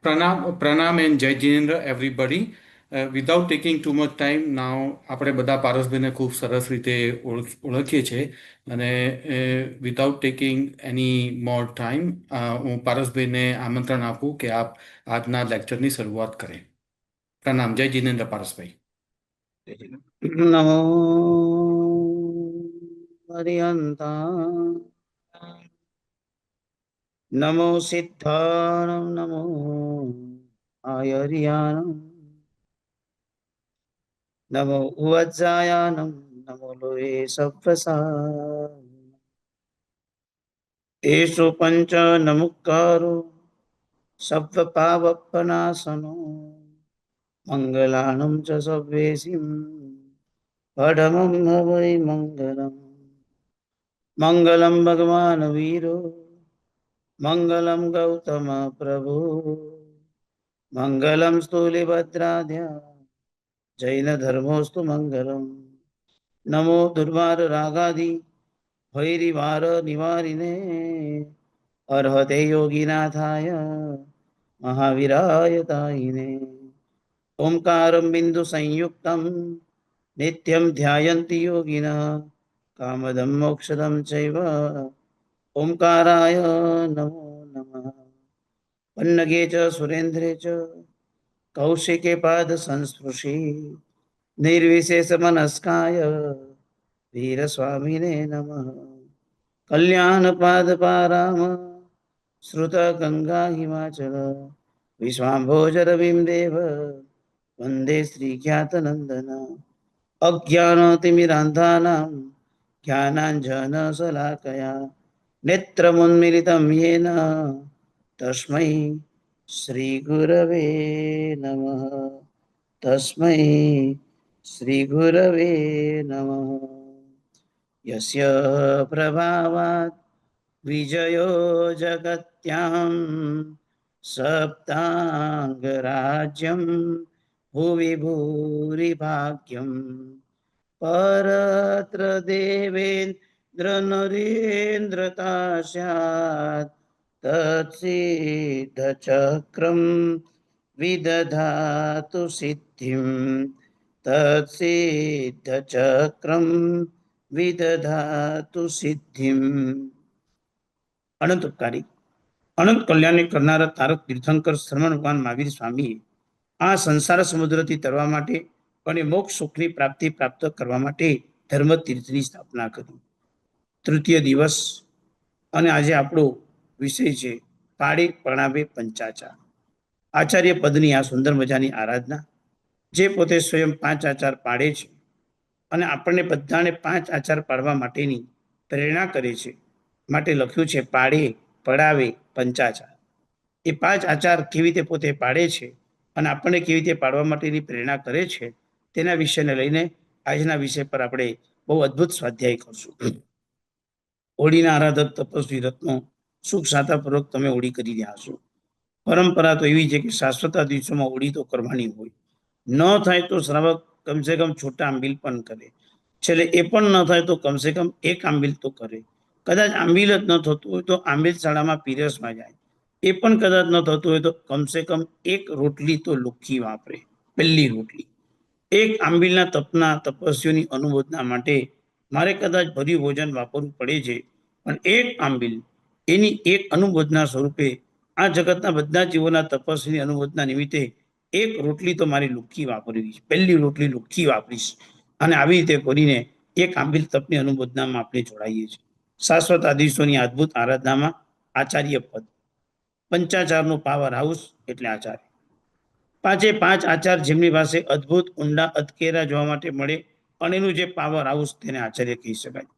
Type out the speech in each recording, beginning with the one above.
Pranam and Jai Jinendra, everybody. Without taking too much time, now આપણે બધા પારસભાઈને ખૂબ સરસ રીતે ઓળખીએ છીએ અને વિધાઉટ ટેકિંગ એની મોર ટાઈમ હું પારસભાઈને આમંત્રણ આપું કે આપ આજના લેક્ચરની શરૂઆત કરે. પ્રણામ. જય જીનેન્દ્ર પારસભાઈ. નમો હરિયંતા નમો સિદ્ધાણમ નમો આયર્યાણમ નમો ઉવજ્જાયાનમ નમો લોહે સપ્રસા એષુ પંચ નમુકારો સપ્ત પાવપનાસનો મંગલાણમ ચ સવ્યેસિમ પડમમ હવૈ મંગલમ મંગલમ ભગવાન વીરો મંગલમ ગૌતમ પ્રભુ મંગલમ સ્થૂલિભદ્રાધ્યા જૈન ધર્મોસ્તુ મંગલમ નમો દુર્વાર રાગાદિ ભૈરિવાર નિવારિને અર્હતે યોગીનાથાય મહાવીરાય તાયિને ઓમકારમ બિંદુ સંયુક્તમ નિત્યમ ધ્યાયન્તિ યોગિનઃ કામદમ મોક્ષદમ ચૈવ ઓમકારાય નમો નમઃ પન્નગે ચ સુરેન્દ્રે ચ કૌશિકે પાદ સંસ્પૃશી નિર્વિશેષ મનસ્કાય વીરસ્વામિને નમઃ કલ્યાણ પાદ પારામ શ્રુત ગંગા હિમાચલ વિશ્વાંભોજર ભીમદેવ વંદે શ્રી ખ્યાતનંદન અજ્ઞાનતિમિરાંધાનાં જ્ઞાનાંજન શલાકયા નેત્રમુન્મિલિतं येन તસ્मै શ્રી ગુરવે નમઃ તસ્मै શ્રી ગુરવે નમઃ યસ્ય પ્રભાવાત વિજયો જગત્યામ સપ્તાંગ રાજ્યમ ભુવિ ભૂરિ ભાગ્યમ પરત્ર દેવેન્દ્ર નરેન્દ્રતા સ્યાત તત્સિદ્ધ ચક્રમ વિદધાતુ સિદ્ધિમ તત્સિદ્ધ ચક્રમ વિદધાતુ સિદ્ધિમ. અનંત ઉપકારી અનંત કલ્યાણને કરનારા તારક તીર્થંકર શ્રમણ ભગવાન મહાવીર સ્વામીએ આ સંસાર સમુદ્રથી તરવા માટે અને મોક્ષ સુખની પ્રાપ્તિ પ્રાપ્ત કરવા માટે ધર્મ તીર્થની સ્થાપના કરી. તૃતીય દિવસ અને આજે આપણો વિષય છે પાડે પ્રણામે પંચાચાર. આચાર્ય પદની આ સુંદર મજાની આરાધના, જે પોતે સ્વયં 5 આચાર પાડે છે અને આપણને બધાને 5 આચાર પાડવા માટેની પ્રેરણા કરે છે માટે લખ્યું છે પાડે પડાવે પંચાચાર. એ 5 આચાર કેવી રીતે પોતે પાડે છે અને આપણને કેવી રીતે પાડવા માટેની પ્રેરણા કરે છે તેના વિષયને લઈને આજના વિષય પર આપણે બહુ અદ્ભુત સ્વાધ્યાય કરશું. હોળીના આરાધક તપસ્વી રત્નો સુખ સાતાપૂર્વક તમે હોળી કરી રહ્યા છો. પરંપરા તો એવી છે કે શાશ્વતા દિવસોમાં હોળી તો કરવાની હોય. ન થાય તો શ્રાવક કમસે કમ છોટા આંબીલ પણ કરે. છેલ્લે એ પણ ન થાય તો કમસે કમ એક આંબીલ તો કરે. કદાચ આંબીલ જ ન થતું હોય તો આંબીલ શાળામાં પીરસમાં જાય. એ પણ કદાચ ન થતું હોય તો કમસે કમ એક રોટલી તો લુખ્ખી વાપરે, પહેલી રોટલી. એક આંબીલના તપના તપસ્વીઓની અનુમોદના માટે મારે કદાચ ભર્યું ભોજન વાપરવું પડે છે, પણ એક આંબીલ એની એક અનુમોદના સ્વરૂપે આ જગતના બધા જીવોના તપસ્વીની અનુમોદના નિમિત્તે એક રોટલી તો મારી લુખ્ખી વાપરવી છે, પહેલી રોટલી લુખ્ખી વાપરીશ. અને આવી રીતે કરીને એક આંબીલ તપની અનુમોદનામાં આપણે જોડાઈએ છીએ. શાશ્વત આદિશોની અદ્ભુત આરાધનામાં આચાર્ય પદ, પંચાચારનું પાવર હાઉસ એટલે આચાર્ય. 5 આચાર જેમની પાસે અદ્ભુત ઊંડા અતકેરા જોવા માટે મળે અને એનું જે પાવર હાઉસ તેને આચાર્ય કહી શકાય.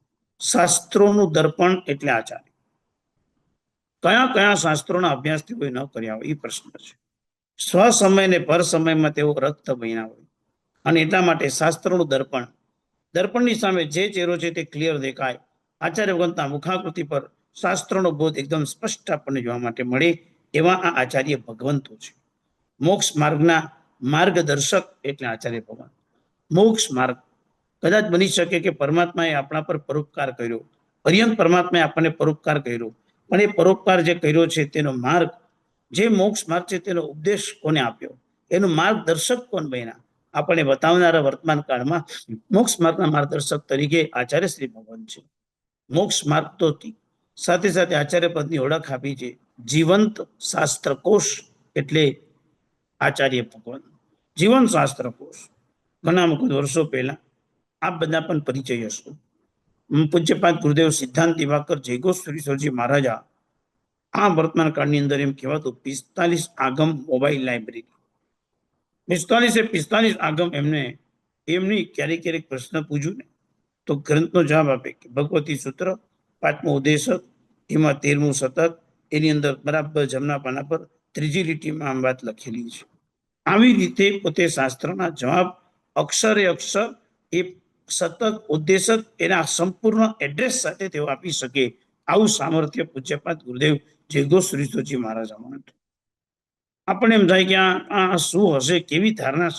શાસ્ત્રોનું દર્પણ એટલે આચાર્ય. કયા કયા શાસ્ત્રોના અભ્યાસ તેઓએ ન કર્યા હોય એ પ્રશ્ન છે. સ્વસમય ને પર સમયમાં તેઓ રક્ત બન્યા હોય અને એટલા માટે શાસ્ત્રોનું દર્પણ, દર્પણની સામે જે ચહેરો છે તે ક્લિયર દેખાય. આચાર્ય ભગવંતના મુખાકૃતિ પર શાસ્ત્રોનો બોધ એકદમ સ્પષ્ટ આપણને જોવા માટે મળે એવા આ આચાર્ય ભગવંતો છે. મોક્ષ માર્ગના માર્ગદર્શક એટલે આચાર્ય ભગવાન. મોક્ષ માર્ગ કદાચ બની શકે કે પરમાત્માએ આપણા પર પરોપકાર કર્યો, પર્યંત પરમાત્માએ આપણને પરોપકાર કર્યો, પણ એ પરોપકાર જે કર્યો છે તેનો માર્ગ જે મોક્ષ માર્ગ છે તેનો ઉપદેશ કોને આપ્યો, એનું માર્ગદર્શક કોણ બન્યા, આપણને બતાવનારા વર્તમાન કાળમાં મોક્ષ માર્ગના માર્ગદર્શક તરીકે આચાર્ય શ્રી ભગવાન છે. મોક્ષ માર્ગ તો સાથે સાથે આચાર્ય પદની ઓળખ આપી છે જીવંત શાસ્ત્રકોશ, એટલે આચાર્ય ભગવાન જીવન શાસ્ત્રકોશ. ઘણા વર્ષો પહેલા આપ બધા પણ પરિચય હશે. પૂજ્યપાદ ગુરુદેવ સિદ્ધાંત દિવાકર જયગોસ્વામી મહારાજા આ વર્તમાન કાળની અંદર એમ કહેવાતું 45 આગમ મોબાઈલ લાઇબ્રેરી, 45 આગમ એમની ક્યારેક પ્રશ્ન પૂછ્યું ને તો ગ્રંથનો જવાબ આપે કે ભગવતી સૂત્ર 5મો ઉદ્દેશક, એમાં 13મું શતક, એની અંદર બરાબર જમણા પાના પર 3જી લીટીમાં આમ વાત લખેલી છે. આવી રીતે પોતે શાસ્ત્રના જવાબ અક્ષરે અક્ષર એ શતક ઉદ્દેશક એના સંપૂર્ણ એડ્રેસ સાથે તેઓ આપી શકે, આવું સામર્થ્ય પૂજ્યપાદ ગુરુદેવ જયગોસ્વામી મહારાજામાં હતું. આપણે એમ થાય કે આ શું હશે, કેવી ધારણા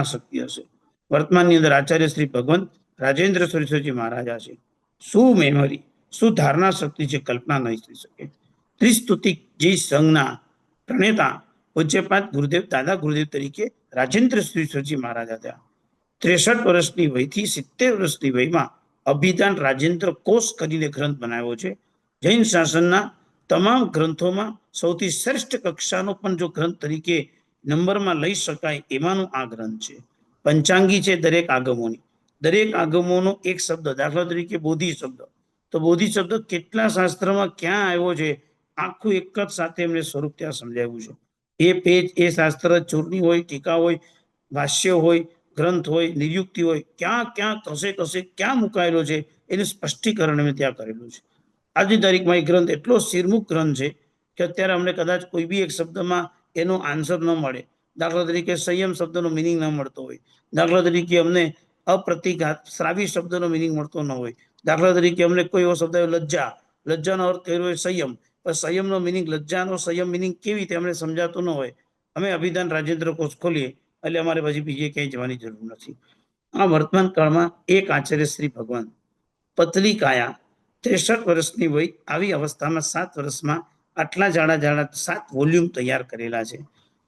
શક્તિ હશે. વર્તમાનની અંદર આચાર્ય શ્રી ભગવંત રાજેન્દ્ર સરસ્વતી મહારાજા છે. શું મેમરી, શું ધારણા શક્તિ છે, કલ્પના નહીં થઈ શકે. ત્રિસ્તુતિ જે સંઘના પ્રણેતા પૂજ્યપાદ ગુરુદેવ દાદા ગુરુદેવ તરીકે રાજેન્દ્ર સરસ્વતી મહારાજા થયા. 63 વર્ષની વયથી 70 વર્ષની વયમાં અભિધાન રાજેન્દ્ર કોષ કરીને ગ્રંથ બનાવ્યો છે. જૈન શાસનના તમામ ગ્રંથોમાં સૌથી શ્રેષ્ઠ કક્ષાનો પણ જો ગ્રંથ તરીકે નંબરમાં લઈ શકાય એમાંનો આ ગ્રંથ છે. પંચાંગી છે દરેક આગમોનો એક શબ્દ, દાખલા તરીકે બોધિ શબ્દ, તો બોધિ શબ્દ કેટલા શાસ્ત્રમાં ક્યાં આવ્યો છે, આખું એક જ સાથે એમને સ્વરૂપ ત્યાં સમજાવ્યું છે. એ પેજ, એ શાસ્ત્ર ચૂર્ણી હોય, ટીકા હોય, ભાષ્ય હોય, ગ્રંથ હોય, નિયુક્તિ હોય, ક્યાં ક્યાં કશે ક્યાં મુકાયેલો છે એનું સ્પષ્ટીકરણ એમને ત્યાં કરેલું છે. આજની તારીખમાં એ ગ્રંથ એટલો શિરમુખ ગ્રંથ છે કે અત્યારે અમને કદાચ કોઈ બી એક શબ્દમાં એનો આન્સર ન મળે. દાખલા તરીકે સંયમ શબ્દનો મિનિંગ ન મળતો હોય, દાખલા તરીકે અમને અપ્રતિઘાત શ્રાવી શબ્દનો મિનિંગ મળતો ન હોય, દાખલા તરીકે અમને કોઈ એવો શબ્દ લજ્જાનો અર્થ કર્યો હોય સંયમ, પણ સંયમનો મિનિંગ, લજ્જાનો સંયમ મિનિંગ કેવી રીતે અમને સમજાતો ન હોય, અમે અભિધાન રાજેન્દ્ર કોષ ખોલીએ એટલે અમારે પછી બીજે ક્યાંય જવાની જરૂર નથી. આ વર્તમાન કાળમાં એક આચાર્ય શ્રી ભગવાન પતલી કાયા 63 વર્ષની વય, આવી અવસ્થામાં 7 વર્ષમાં આટલા જાડા 7 વોલ્યુમ તૈયાર કરેલા છે.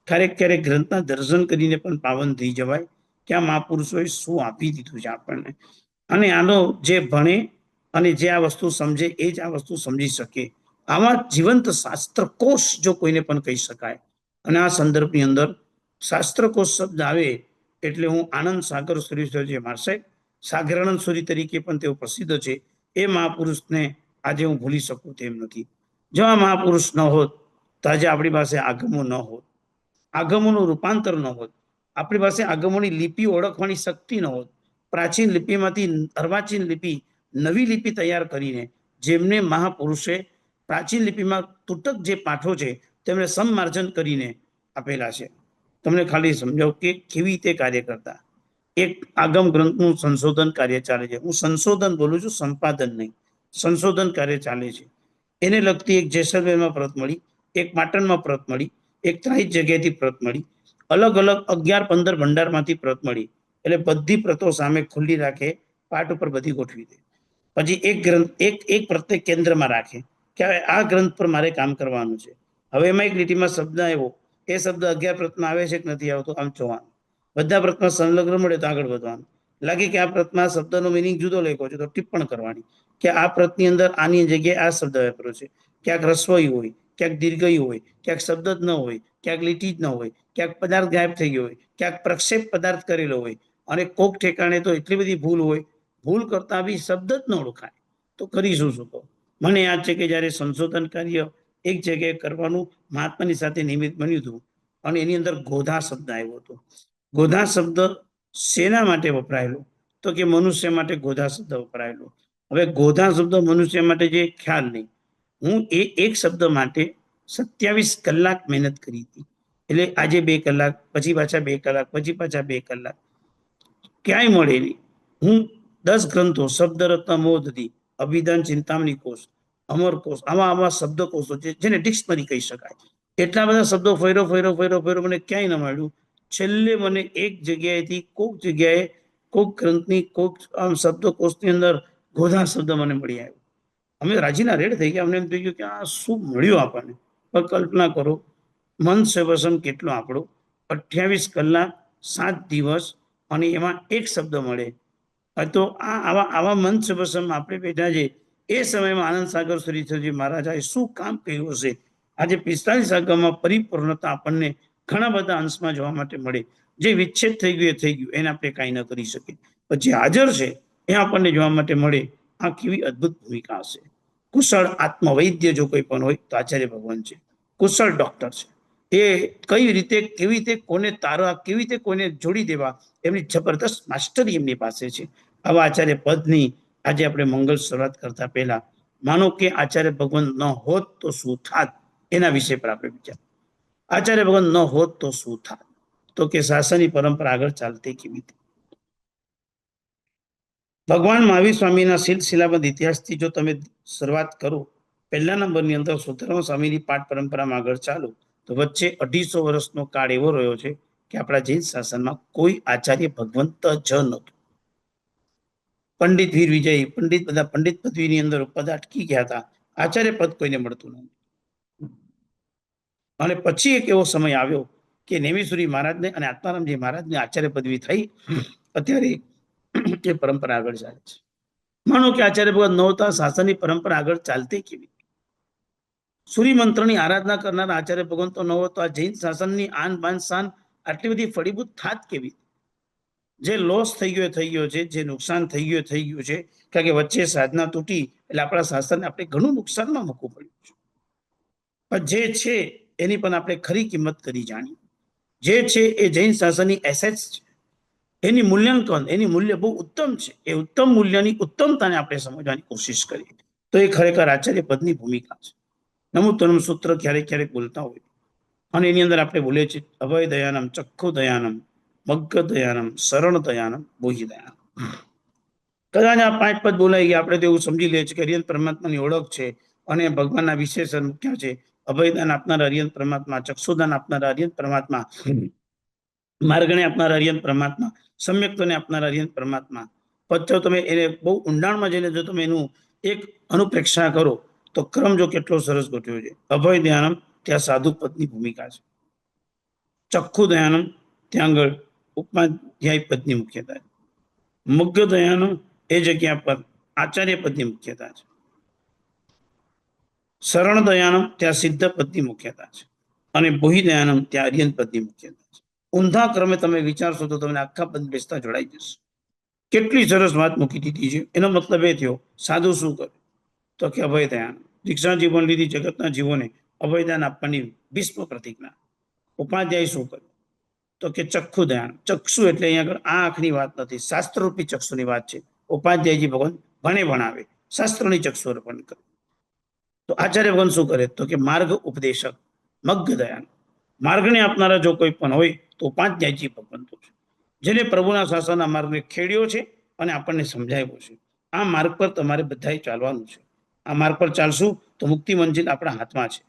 ક્યારેક ગ્રંથના દર્શન કરીને પણ પાવન થઈ જવાય કે આ મહાપુરુષોએ શું આપી દીધું છે આપણને. અને આનો જે ભણે અને જે આ વસ્તુ સમજે એ જ આ વસ્તુ સમજી શકે. આવા જીવંત શાસ્ત્રકોશ જો કોઈને પણ કહી શકાય. અને આ સંદર્ભની અંદર શાસ્ત્રકોશ શબ્દ આવે એટલે હું આનંદ સાગર સુરી મારશે, સાગરાનંદ સુરી તરીકે પણ તેઓ પ્રસિદ્ધ છે. એ મહાપુરુષને આજે હું ભૂલી શકું તેમ નથી. જો આ મહાપુરુષ ન હોત તો આજે આપણી પાસે આગમો ન હોત, આગમોનું રૂપાંતર ન હોત, આપણી પાસે આગમોની લિપિ ઓળખવાની શક્તિ ન હોત. પ્રાચીન લિપિમાંથી અર્વાચીન લિપિ, નવી લિપિ તૈયાર કરીને જેમને મહાપુરુષે પ્રાચીન લિપિમાં તૂટક જે પાઠો છે તેમને સમમાર્જન કરીને આપેલા છે. તમને ખાલી સમજાવું કે કેવી રીતે કાર્ય કરતા. એક આગમ ગ્રંથનું સંશોધન કાર્ય ચાલે છે. હું સંશોધન બોલું છું, સંપાદન નહીં. સંશોધન કાર્ય ચાલે છે. એને લગતી એક જેસલમેરમાં પ્રત મળી, એક પાટણમાં પ્રત મળી, એક 3 જગ્યાએથી પ્રત મળી, અલગ 11-15 ભંડારમાંથી પ્રત મળી. એટલે બધી પ્રતો સામે ખુલ્લી રાખે, પાટ ઉપર બધી ગોઠવી દે. પછી એક ગ્રંથ એક પ્રત્યેક કેન્દ્રમાં રાખે કે આ ગ્રંથ પર મારે કામ કરવાનું છે. હવે એમાં એક લીટીમાં શબ્દ આવ્યો, એ શબ્દ 11 પ્રતમાં આવે છે કે નથી આવતો, આમ જોવાનું. બધા પ્રતમાં સંલગ્ન મળે તો આગળ વધવાનું. લાગે કે આ પ્રતમાં શબ્દનો મિનિંગ જુદો લખ્યો છે તો ટિપ્પણ કરવાની કે આ પ્રતની અંદર આની જગ્યાએ આ શબ્દ વાપર્યો છે. ક્યાંક રસ્વઈ હોય, ક્યાંક દીર્ઘઈ હોય, ક્યાંક શબ્દ જ ન હોય, ક્યાંક લીટી જ ન હોય, ક્યાંક પદાર્થ ગાયબ થઈ ગયો હોય, ક્યાંક પ્રક્ષેપ પદાર્થ કરેલો હોય, અને કોક ઠેકાણે તો એટલી બધી ભૂલ હોય, ભૂલ કરતા બી શબ્દ જ ન ઓળખાય તો કરીશું શું? તો મને યાદ છે કે જ્યારે સંશોધન કાર્ય એક જગ્યાએ કરવાનું મહાત્માની સાથે નિમિત્ત બન્યું હતું અને એની અંદર ગોધા શબ્દ આવ્યો હતો. ગોધા શબ્દ શેના માટે વપરાયેલો? તો કે મનુષ્ય માટે ગોધા શબ્દ વપરાયેલો. હવે ગોધા શબ્દ મનુષ્ય માટે જે ખ્યાલ નહીં. હું એ એક શબ્દ માટે 27 કલાક મહેનત કરી હતી. એટલે આજે 2 કલાક, પછી પાછા 2 કલાક, પછી પાછા 2 કલાક, ક્યાંય મળે નહીં. હું 10 ગ્રંથો, શબ્દરત્ન મોદથી, અભિધાન ચિંતામણી કોષ, અમરકોષ, આવા શબ્દકોષો જેને ડિક્શનરી કહી શકાય, એટલા બધા શબ્દો ફેરો મને ક્યાંય ન મળ્યું. છેલ્લે મને એક જગ્યાએથી કોક જગ્યાએ કોક ગ્રંથની કોક શબ્દકોષની અંદર ગોધા શબ્દ મને મળી આવ્યો. અમે રાજીના રેડ થઈ ગયા. અમને એમ થઈ ગયું કે આ શું મળ્યું આપણને. પણ કલ્પના કરો મન સેવસમ કેટલું આપણું 28 કલાક 7 દિવસ અને એમાં એક શબ્દ મળે. તો આવા આવા મન સેવસમ આપણે બેઠા છે. એ સમયમાં આનંદ સાગર શ્રીજી મહારાજાએ શું કામ કર્યું હશે? આજે 45 આગમમાં પરિપૂર્ણતા આપણને ઘણા બધા અંશમાં જોવા માટે મળે. જે વિચ્છેદ થઈ ગયું એ થઈ ગયું, એને આપણે કાંઈ ન કરી શકીએ. પણ જે હાજર છે એ આપણને જોવા માટે મળે. આ કેવી અદ્ભુત ભૂમિકા હશે. કુશળ આત્મવૈદ્ય જો કોઈ પણ હોય તો આચાર્ય ભગવાન છે. કુશળ ડોક્ટર છે. એ કઈ રીતે કેવી રીતે કોને તારવા, કેવી રીતે કોઈને જોડી દેવા, એમની જબરદસ્ત માસ્ટરી એમની પાસે છે. આવા આચાર્ય પદની આજે આપણે મંગલ શરૂઆત કરતા પહેલા માનો કે આચાર્ય ભગવાન ન હોત તો શું થાત, એના વિષય પર આપણે વિચાર. આચાર્ય ભગવાન ન હોત તો શું થાત? તો કે શાસનની પરંપરા આગળ ચાલતી કેવી રીતે? ભગવાન મહાવીર સ્વામીના સિલસિલાબદ્ધ ઇતિહાસથી જો તમે શરૂઆત કરો, પહેલા નંબરની અંદર સુધર્મ સ્વામીની પાઠ પરંપરામાં આગળ ચાલો, તો વચ્ચે 250 વર્ષનો કાળ એવો રહ્યો છે કે આપણા જૈન શાસનમાં કોઈ આચાર્ય ભગવંત જ નહોતું. પંડિત વીર વિજય, પંડિત બધા પંડિત પદવીની અંદર પદ અટકી ગયા હતા. આચાર્ય પદ કોઈને મળતું નહોતું. અને પછી એક એવો સમય આવ્યો કે નેમિસુરી મહારાજને અને આત્મારામજી મહારાજને આચાર્ય પદવી થઈ. અત્યારે તે પરંપરા આગળ ચાલે છે. માનો કે આચાર્ય ભગવાન નહોતા, શાસનની પરંપરા આગળ ચાલતી કેવી? સૂર્ય મંત્રની આરાધના કરનાર આચાર્ય ભગવાન તો ન હોત તો આ જૈન શાસનની આન બાન શાન આટલી બધી ફળીભૂત થાત કેવી? જે લોસ થઈ ગયો છે, જે નુકસાન થઈ ગયું છે, કારણ કે વચ્ચે સાધના તૂટી એટલે આપણા શાસનને આપણે ઘણું નુકસાનમાં મૂકવું પડ્યું છે. પણ જે છે એની પણ આપણે ખરી કિંમત કરી જાણી. જે છે એ જૈન શાસનની એસેટ્સ છે. એની મૂલ્યાંકન, એની મૂલ્ય બહુ ઉત્તમ છે. એ ઉત્તમ મૂલ્યની ઉત્તમતાને આપણે સમજવાની કોશિશ કરીએ તો એ ખરેખર આચાર્ય પદની ભૂમિકા છે. નમુતરમ સૂત્ર ક્યારેક ક્યારેક બોલતા હોય અને એની અંદર આપણે બોલીએ છીએ અભય દયાનમ, ચક્ષુ દયાનમ, મગ્ગ દયાનમ, શરણ દયાનમ, બોહિ દયાનમ. કદાચ આ 5 પદ બોલાઈ ગયા, આપણે તો એવું સમજી લઈએ છીએ કે હરિયંત પરમાત્માની ઓળખ છે અને ભગવાનના વિશેષણ મૂક્યા છે. અભયદાન આપનાર હરિયંત પરમાત્મા, ચક્ષુદાન આપનાર હરિયંત પરમાત્મા, માર્ગને આપનાર હરિયંત પરમાત્મા, સમ્યક્તને આપનાર હરિયંત પરમાત્મા. પછી તમે એને બહુ ઊંડાણમાં જઈને જો તમે એનું એક અનુપ્રેક્ષા કરો તો ક્રમ જો કેટલો સરસ ગોઠવ્યો છે. અભય દયાનમ ત્યાં સાધુ પદની ભૂમિકા છે. ચક્ષુ દયાનમ ત્યાં આગળ ઉપાધ્યાય પદની મુખ્યતા છે. મગ્ગ દયાનમ એ જગ્યા પર આચાર્ય પદની મુખ્યતા છે. શરણ દયાનમ ત્યાં સિદ્ધ પદની મુખ્યતા છે અને બોહિ દયાનમ ત્યાં અરિયંત પદની મુખ્યતા છે. ઊંધા ક્રમે તમે વિચારશો તો તમને આખા પદ બેસતા જોડાઈ જશે. કેટલી સરસ વાત મૂકી દીધી છે. એનો મતલબ એ થયો સાધુ શું કરે તો કે અભય દયાનમ. દીક્ષા જીવન લીધી જગતના જીવોને અભયદાન આપવાની ભીષ્મ પ્રતિજ્ઞા. ઉપાધ્યાય શું કરે તો કે ચક્ષુ દયાનમ. ચક્ષુ એટલે અહીંયા આગળ આ આંખની વાત નથી, શાસ્ત્રરૂપી ચક્ષુની વાત છે. ઉપાધ્યાયજી ભગવાન ભણાવે, શાસ્ત્રની ચક્ષુ અર્પણ કરે. તો આચાર્ય ભગવાન શું કરે તો કે માર્ગ ઉપદેશક, મગ્ગ દયાનમ. માર્ગને આપનારા જો કોઈ પણ હોય તો ઉપાધ્યાયજી ભગવાન તો છે, જેને પ્રભુના શાસનના માર્ગને ખેડ્યો છે અને આપણને સમજાવ્યો છે. આ માર્ગ પર તમારે બધાએ ચાલવાનું છે. આ માર્ગ પર ચાલશું તો મુક્તિ મંજિલ આપણા હાથમાં છે.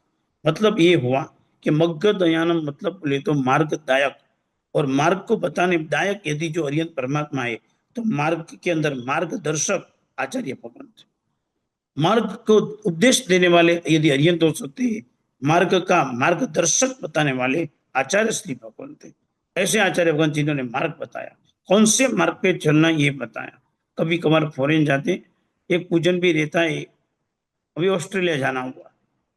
मतलब ये हुआ कि मग्ग दयानम मतलब बोले तो मार्गदायक, और मार्ग को बताने दायक यदि जो अरियंत परमात्मा है तो मार्ग के अंदर मार्गदर्शक आचार्य भगवान थे. मार्ग को उपदेश देने वाले यदि अरियंत हो सकते हैं, मार्ग का मार्गदर्शक बताने वाले आचार्य श्री भगवान थे. ऐसे आचार्य भगवान जिन्होंने मार्ग बताया, कौन से मार्ग पे चलना ये बताया. कभी कभार फॉरेन जाते, एक पूजन भी रहता है. अभी ऑस्ट्रेलिया जाना हुआ,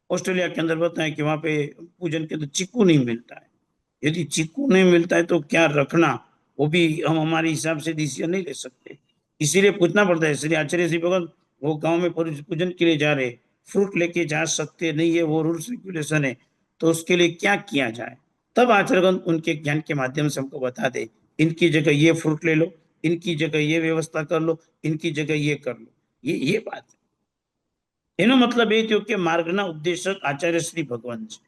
ऑस्ट्रेलिया के अंदर बताया कि वहां पे पूजन के अंदर चीकू नहीं मिलता है. यदि चीकू नहीं मिलता है तो क्या रखना, वो भी हम हमारे हिसाब से डिसीजन नहीं ले सकते. इसीलिए पूछना पड़ता है. श्री आचार्य श्री भगवान वो गांव में पूजन के लिए जा रहे, फ्रूट लेके जा सकते नहीं है, वो रूल्स रेगुलेशन है, तो उसके लिए क्या किया जाए. तब आचार्यगण उनके ज्ञान के माध्यम से हमको बता दे, इनकी जगह ये फ्रूट ले लो, इनकी जगह ये व्यवस्था कर लो, इनकी जगह ये कर लो. ये बात है. એનો મતલબ એ થયો કે માર્ગના ઉપદેશક આચાર્ય શ્રી ભગવાન છે,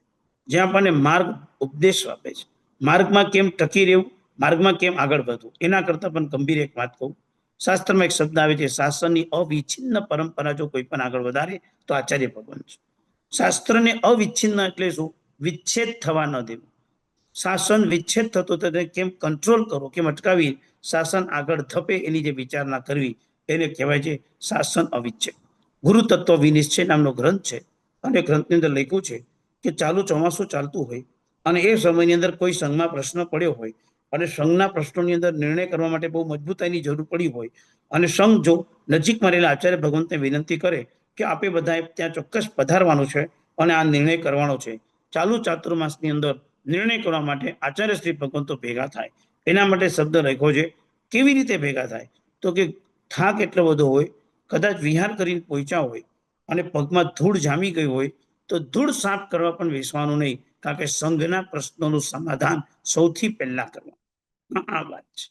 જે આપણને માર્ગ ઉપદેશ આપે છે. માર્ગમાં કેમ ટકી રહેવું, માર્ગમાં કેમ આગળ વધવું. એના કરતા પણ ગંભીર એક વાત કહું. શાસ્ત્રમાં એક શબ્દ આવે છે, શાસનની અવિચ્છિન્ન પરંપરા જો કોઈ પણ આગળ વધારે તો આચાર્ય ભગવાન છે. શાસ્ત્રને અવિચ્છિન્ન એટલે શું? વિચ્છેદ થવા ન દેવું. શાસન વિચ્છેદ થતો તેને કેમ કંટ્રોલ કરો, કેમ અટકાવી શાસન આગળ ધપે એની જે વિચારણા કરવી, એને કહેવાય છે શાસન અવિચ્છેદ. ગુરુ તત્વ વિનિશ્ચય નામનો ગ્રંથ છે અને ગ્રંથની અંદર લખ્યું છે કે ચાલુ ચોમાસું ચાલતું હોય અને એ સમયની અંદર કોઈ સંઘમાં પ્રશ્ન પડ્યો હોય અને સંઘના પ્રશ્નોની અંદર નિર્ણય કરવા માટે બહુ મજબૂતાઈની જરૂર પડી હોય અને સંઘ જો નજીકમાં રહેલા આચાર્ય ભગવંતને વિનંતી કરે કે આપે બધાએ ત્યાં ચોક્કસ પધારવાનું છે અને આ નિર્ણય કરવાનો છે, ચાલુ ચાતુર્માસની અંદર નિર્ણય કરવા માટે આચાર્ય શ્રી ભગવંતો ભેગા થાય. એના માટે શબ્દ લખ્યો છે. કેવી રીતે ભેગા થાય? તો કે થાક એટલો બધો હોય, કદાચ વિહાર કરીને પહોંચ્યા હોય અને પગમાં ધૂળ જામી ગઈ હોય તો ધૂળ સાફ કરવા પણ બેસવાનું નહીં, કારણ કે સંઘના પ્રશ્નોનું સમાધાન સૌથી પહેલા કરવાનું. આ વાત છે.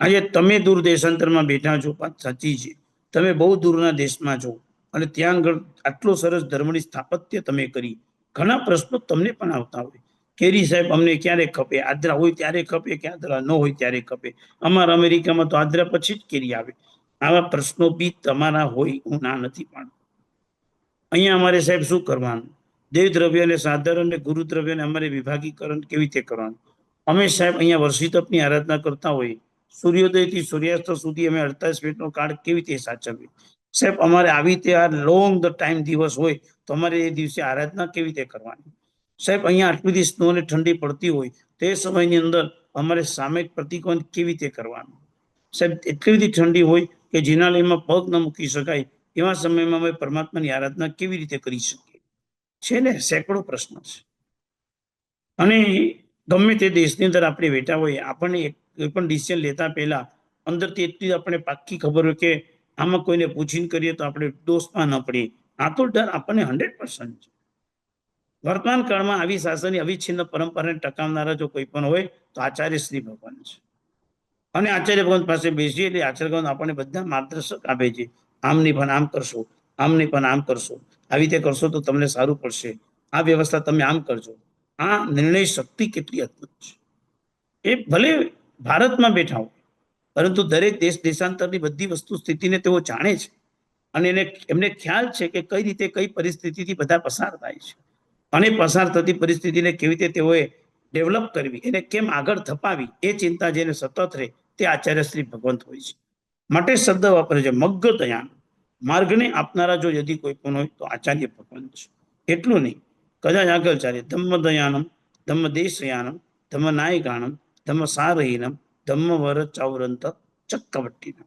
આજે તમે દૂર દેશાંતરમાં બેઠા છો, વાત સાચી છે. તમે બહુ દૂરના દેશમાં છો અને ત્યાં આગળ આટલો સરસ ધર્મની સ્થાપત્ય તમે કરી. ઘણા પ્રશ્નો તમને પણ આવતા હોય. કેરી સાહેબ અમને ક્યારે ખપે? આદ્રા હોય ત્યારે ખપે કે આદ્રા ન હોય ત્યારે ખપે? અમારા અમેરિકામાં તો આદ્રા પછી જ કેરી આવે. આવા પ્રશ્નો બી તમારા હોય, હું ના નથી પાડતો. અહીંયા અમારે સાહેબ શું કરવાનું? દેવ દ્રવ્ય અને સાધારણ અને ગુરુ દ્રવ્ય અને અમારે વિભાગીકરણ કેવી રીતે કરવાનું? અમે સાહેબ અહીંયા વર્ષી તપની આરાધના કરતા હોઈએ. સૂર્યોદયથી સૂર્યાસ્ત સુધી અમે 48 મિનિટનો કાળ કેવી રીતે સાચવીએ? સાહેબ અમારે આવી રીતે આ લોંગ ધ ટાઈમ દિવસ હોય તો અમારે એ દિવસે આરાધના કેવી રીતે કરવાની? સાહેબ અહીંયા આટલી બધી સ્નો અને ઠંડી પડતી હોય તે સમયની અંદર અમારે સામયિક પ્રતિકોણ કેવી રીતે કરવાનું? સાહેબ એટલી બધી ઠંડી હોય કે જિનાલયમાં પગ ન મૂકી શકાય, એવા સમયમાં અમે પરમાત્માની આરાધના કેવી રીતે કરી શકીએ? છે ને, સેંકડો પ્રશ્નો છે. અને ગમે તે દેશની અંદર આપણે બેઠા હોય, આપણને કોઈ પણ ડિસિઝન લેતા પહેલા અંદરથી એટલી આપણે પાક્કી ખબર હોય કે આમાં કોઈને પૂછીને કરીએ તો આપણે દોષમાં ન પડીએ. આ તો ડર આપણને 100% છે. વર્તમાન કાળમાં આવી શાસનની અવિચ્છિન્ન પરંપરાને ટકાવનારા જો કોઈ પણ હોય તો આચાર્ય શ્રી ભગવાન છે. અને આચાર્ય ભગવાન પાસે બેસીએ એટલે આચાર્ય ભગવાન આપણને બધા માર્ગદર્શક આપે છે. આમ નહીં પણ આમ કરશો, આમ નહીં પણ આમ કરશો, આવી રીતે કરશો તો તમને સારું પડશે, આ વ્યવસ્થા તમે આમ કરજો. આ નિર્ણય શક્તિ કેટલી અદ્ભુત છે! એ ભલે ભારતમાં બેઠા હોય પરંતુ દરેક દેશ દેશાંતરની બધી વસ્તુ સ્થિતિને તેઓ જાણે છે અને એમને ખ્યાલ છે કે કઈ રીતે કઈ પરિસ્થિતિથી બધા પસાર થાય છે અને પસાર થતી પરિસ્થિતિને કેવી રીતે તેઓએ ડેવલપ કરવી, એને કેમ આગળ ધપાવી, એ ચિંતા જેને સતત રહે તે આચાર્ય શ્રી ભગવંત હોય છે. માટે શબ્દ વાપરે છે મગ્ગ દયાન. માર્ગને આપનારા જો યદિ કોઈ પણ હોય તો આચાર્ય ભગવંત છે. એટલું નહીં, કદાચ આગળ ચાલે ધમ્મ દયાનમ, ધમ્મ દેશયાનમ, ધમ્મ નાયગાણમ, ધમ્મ સારહીનમ, ધમ્મ વર ચાવરંત ચક્કવટ્ટીનમ.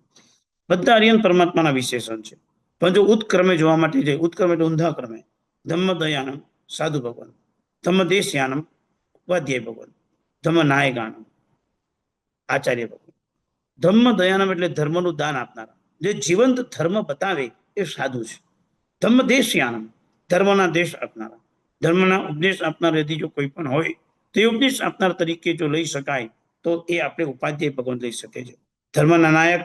બધા અરિયન પરમાત્માના વિશેષણ છે. પણ જો ઉત્ક્રમે જોવા માટે જાય, ઉત્ક્રમે એટલે ઊંધા ક્રમે, ધમ્મ દયાનમ સાધુ ભગવાન, ધમ્મ દેશયાનમ ઉપાધ્યાય ભગવાન, ધમ્મ નાયગાણમ આચાર્ય ભગવાન. ધમ્મ દયાનમ એટલે ધર્મનું દાન આપનારા, જે જીવંત ધર્મ બતાવે એ સાધુ છે. ધમ્મ દેશયાનમ ધર્મના દેશ આપનારા, ધર્મના ઉપદેશ આપનાર यदि જો કોઈ પણ હોય તો એ ઉપદેશ આપનાર તરીકે જો લઈ શકાય તો એ આપણે ઉપાધ્યાય ભગવાન લઈ શકે છે. ધર્મના નાયક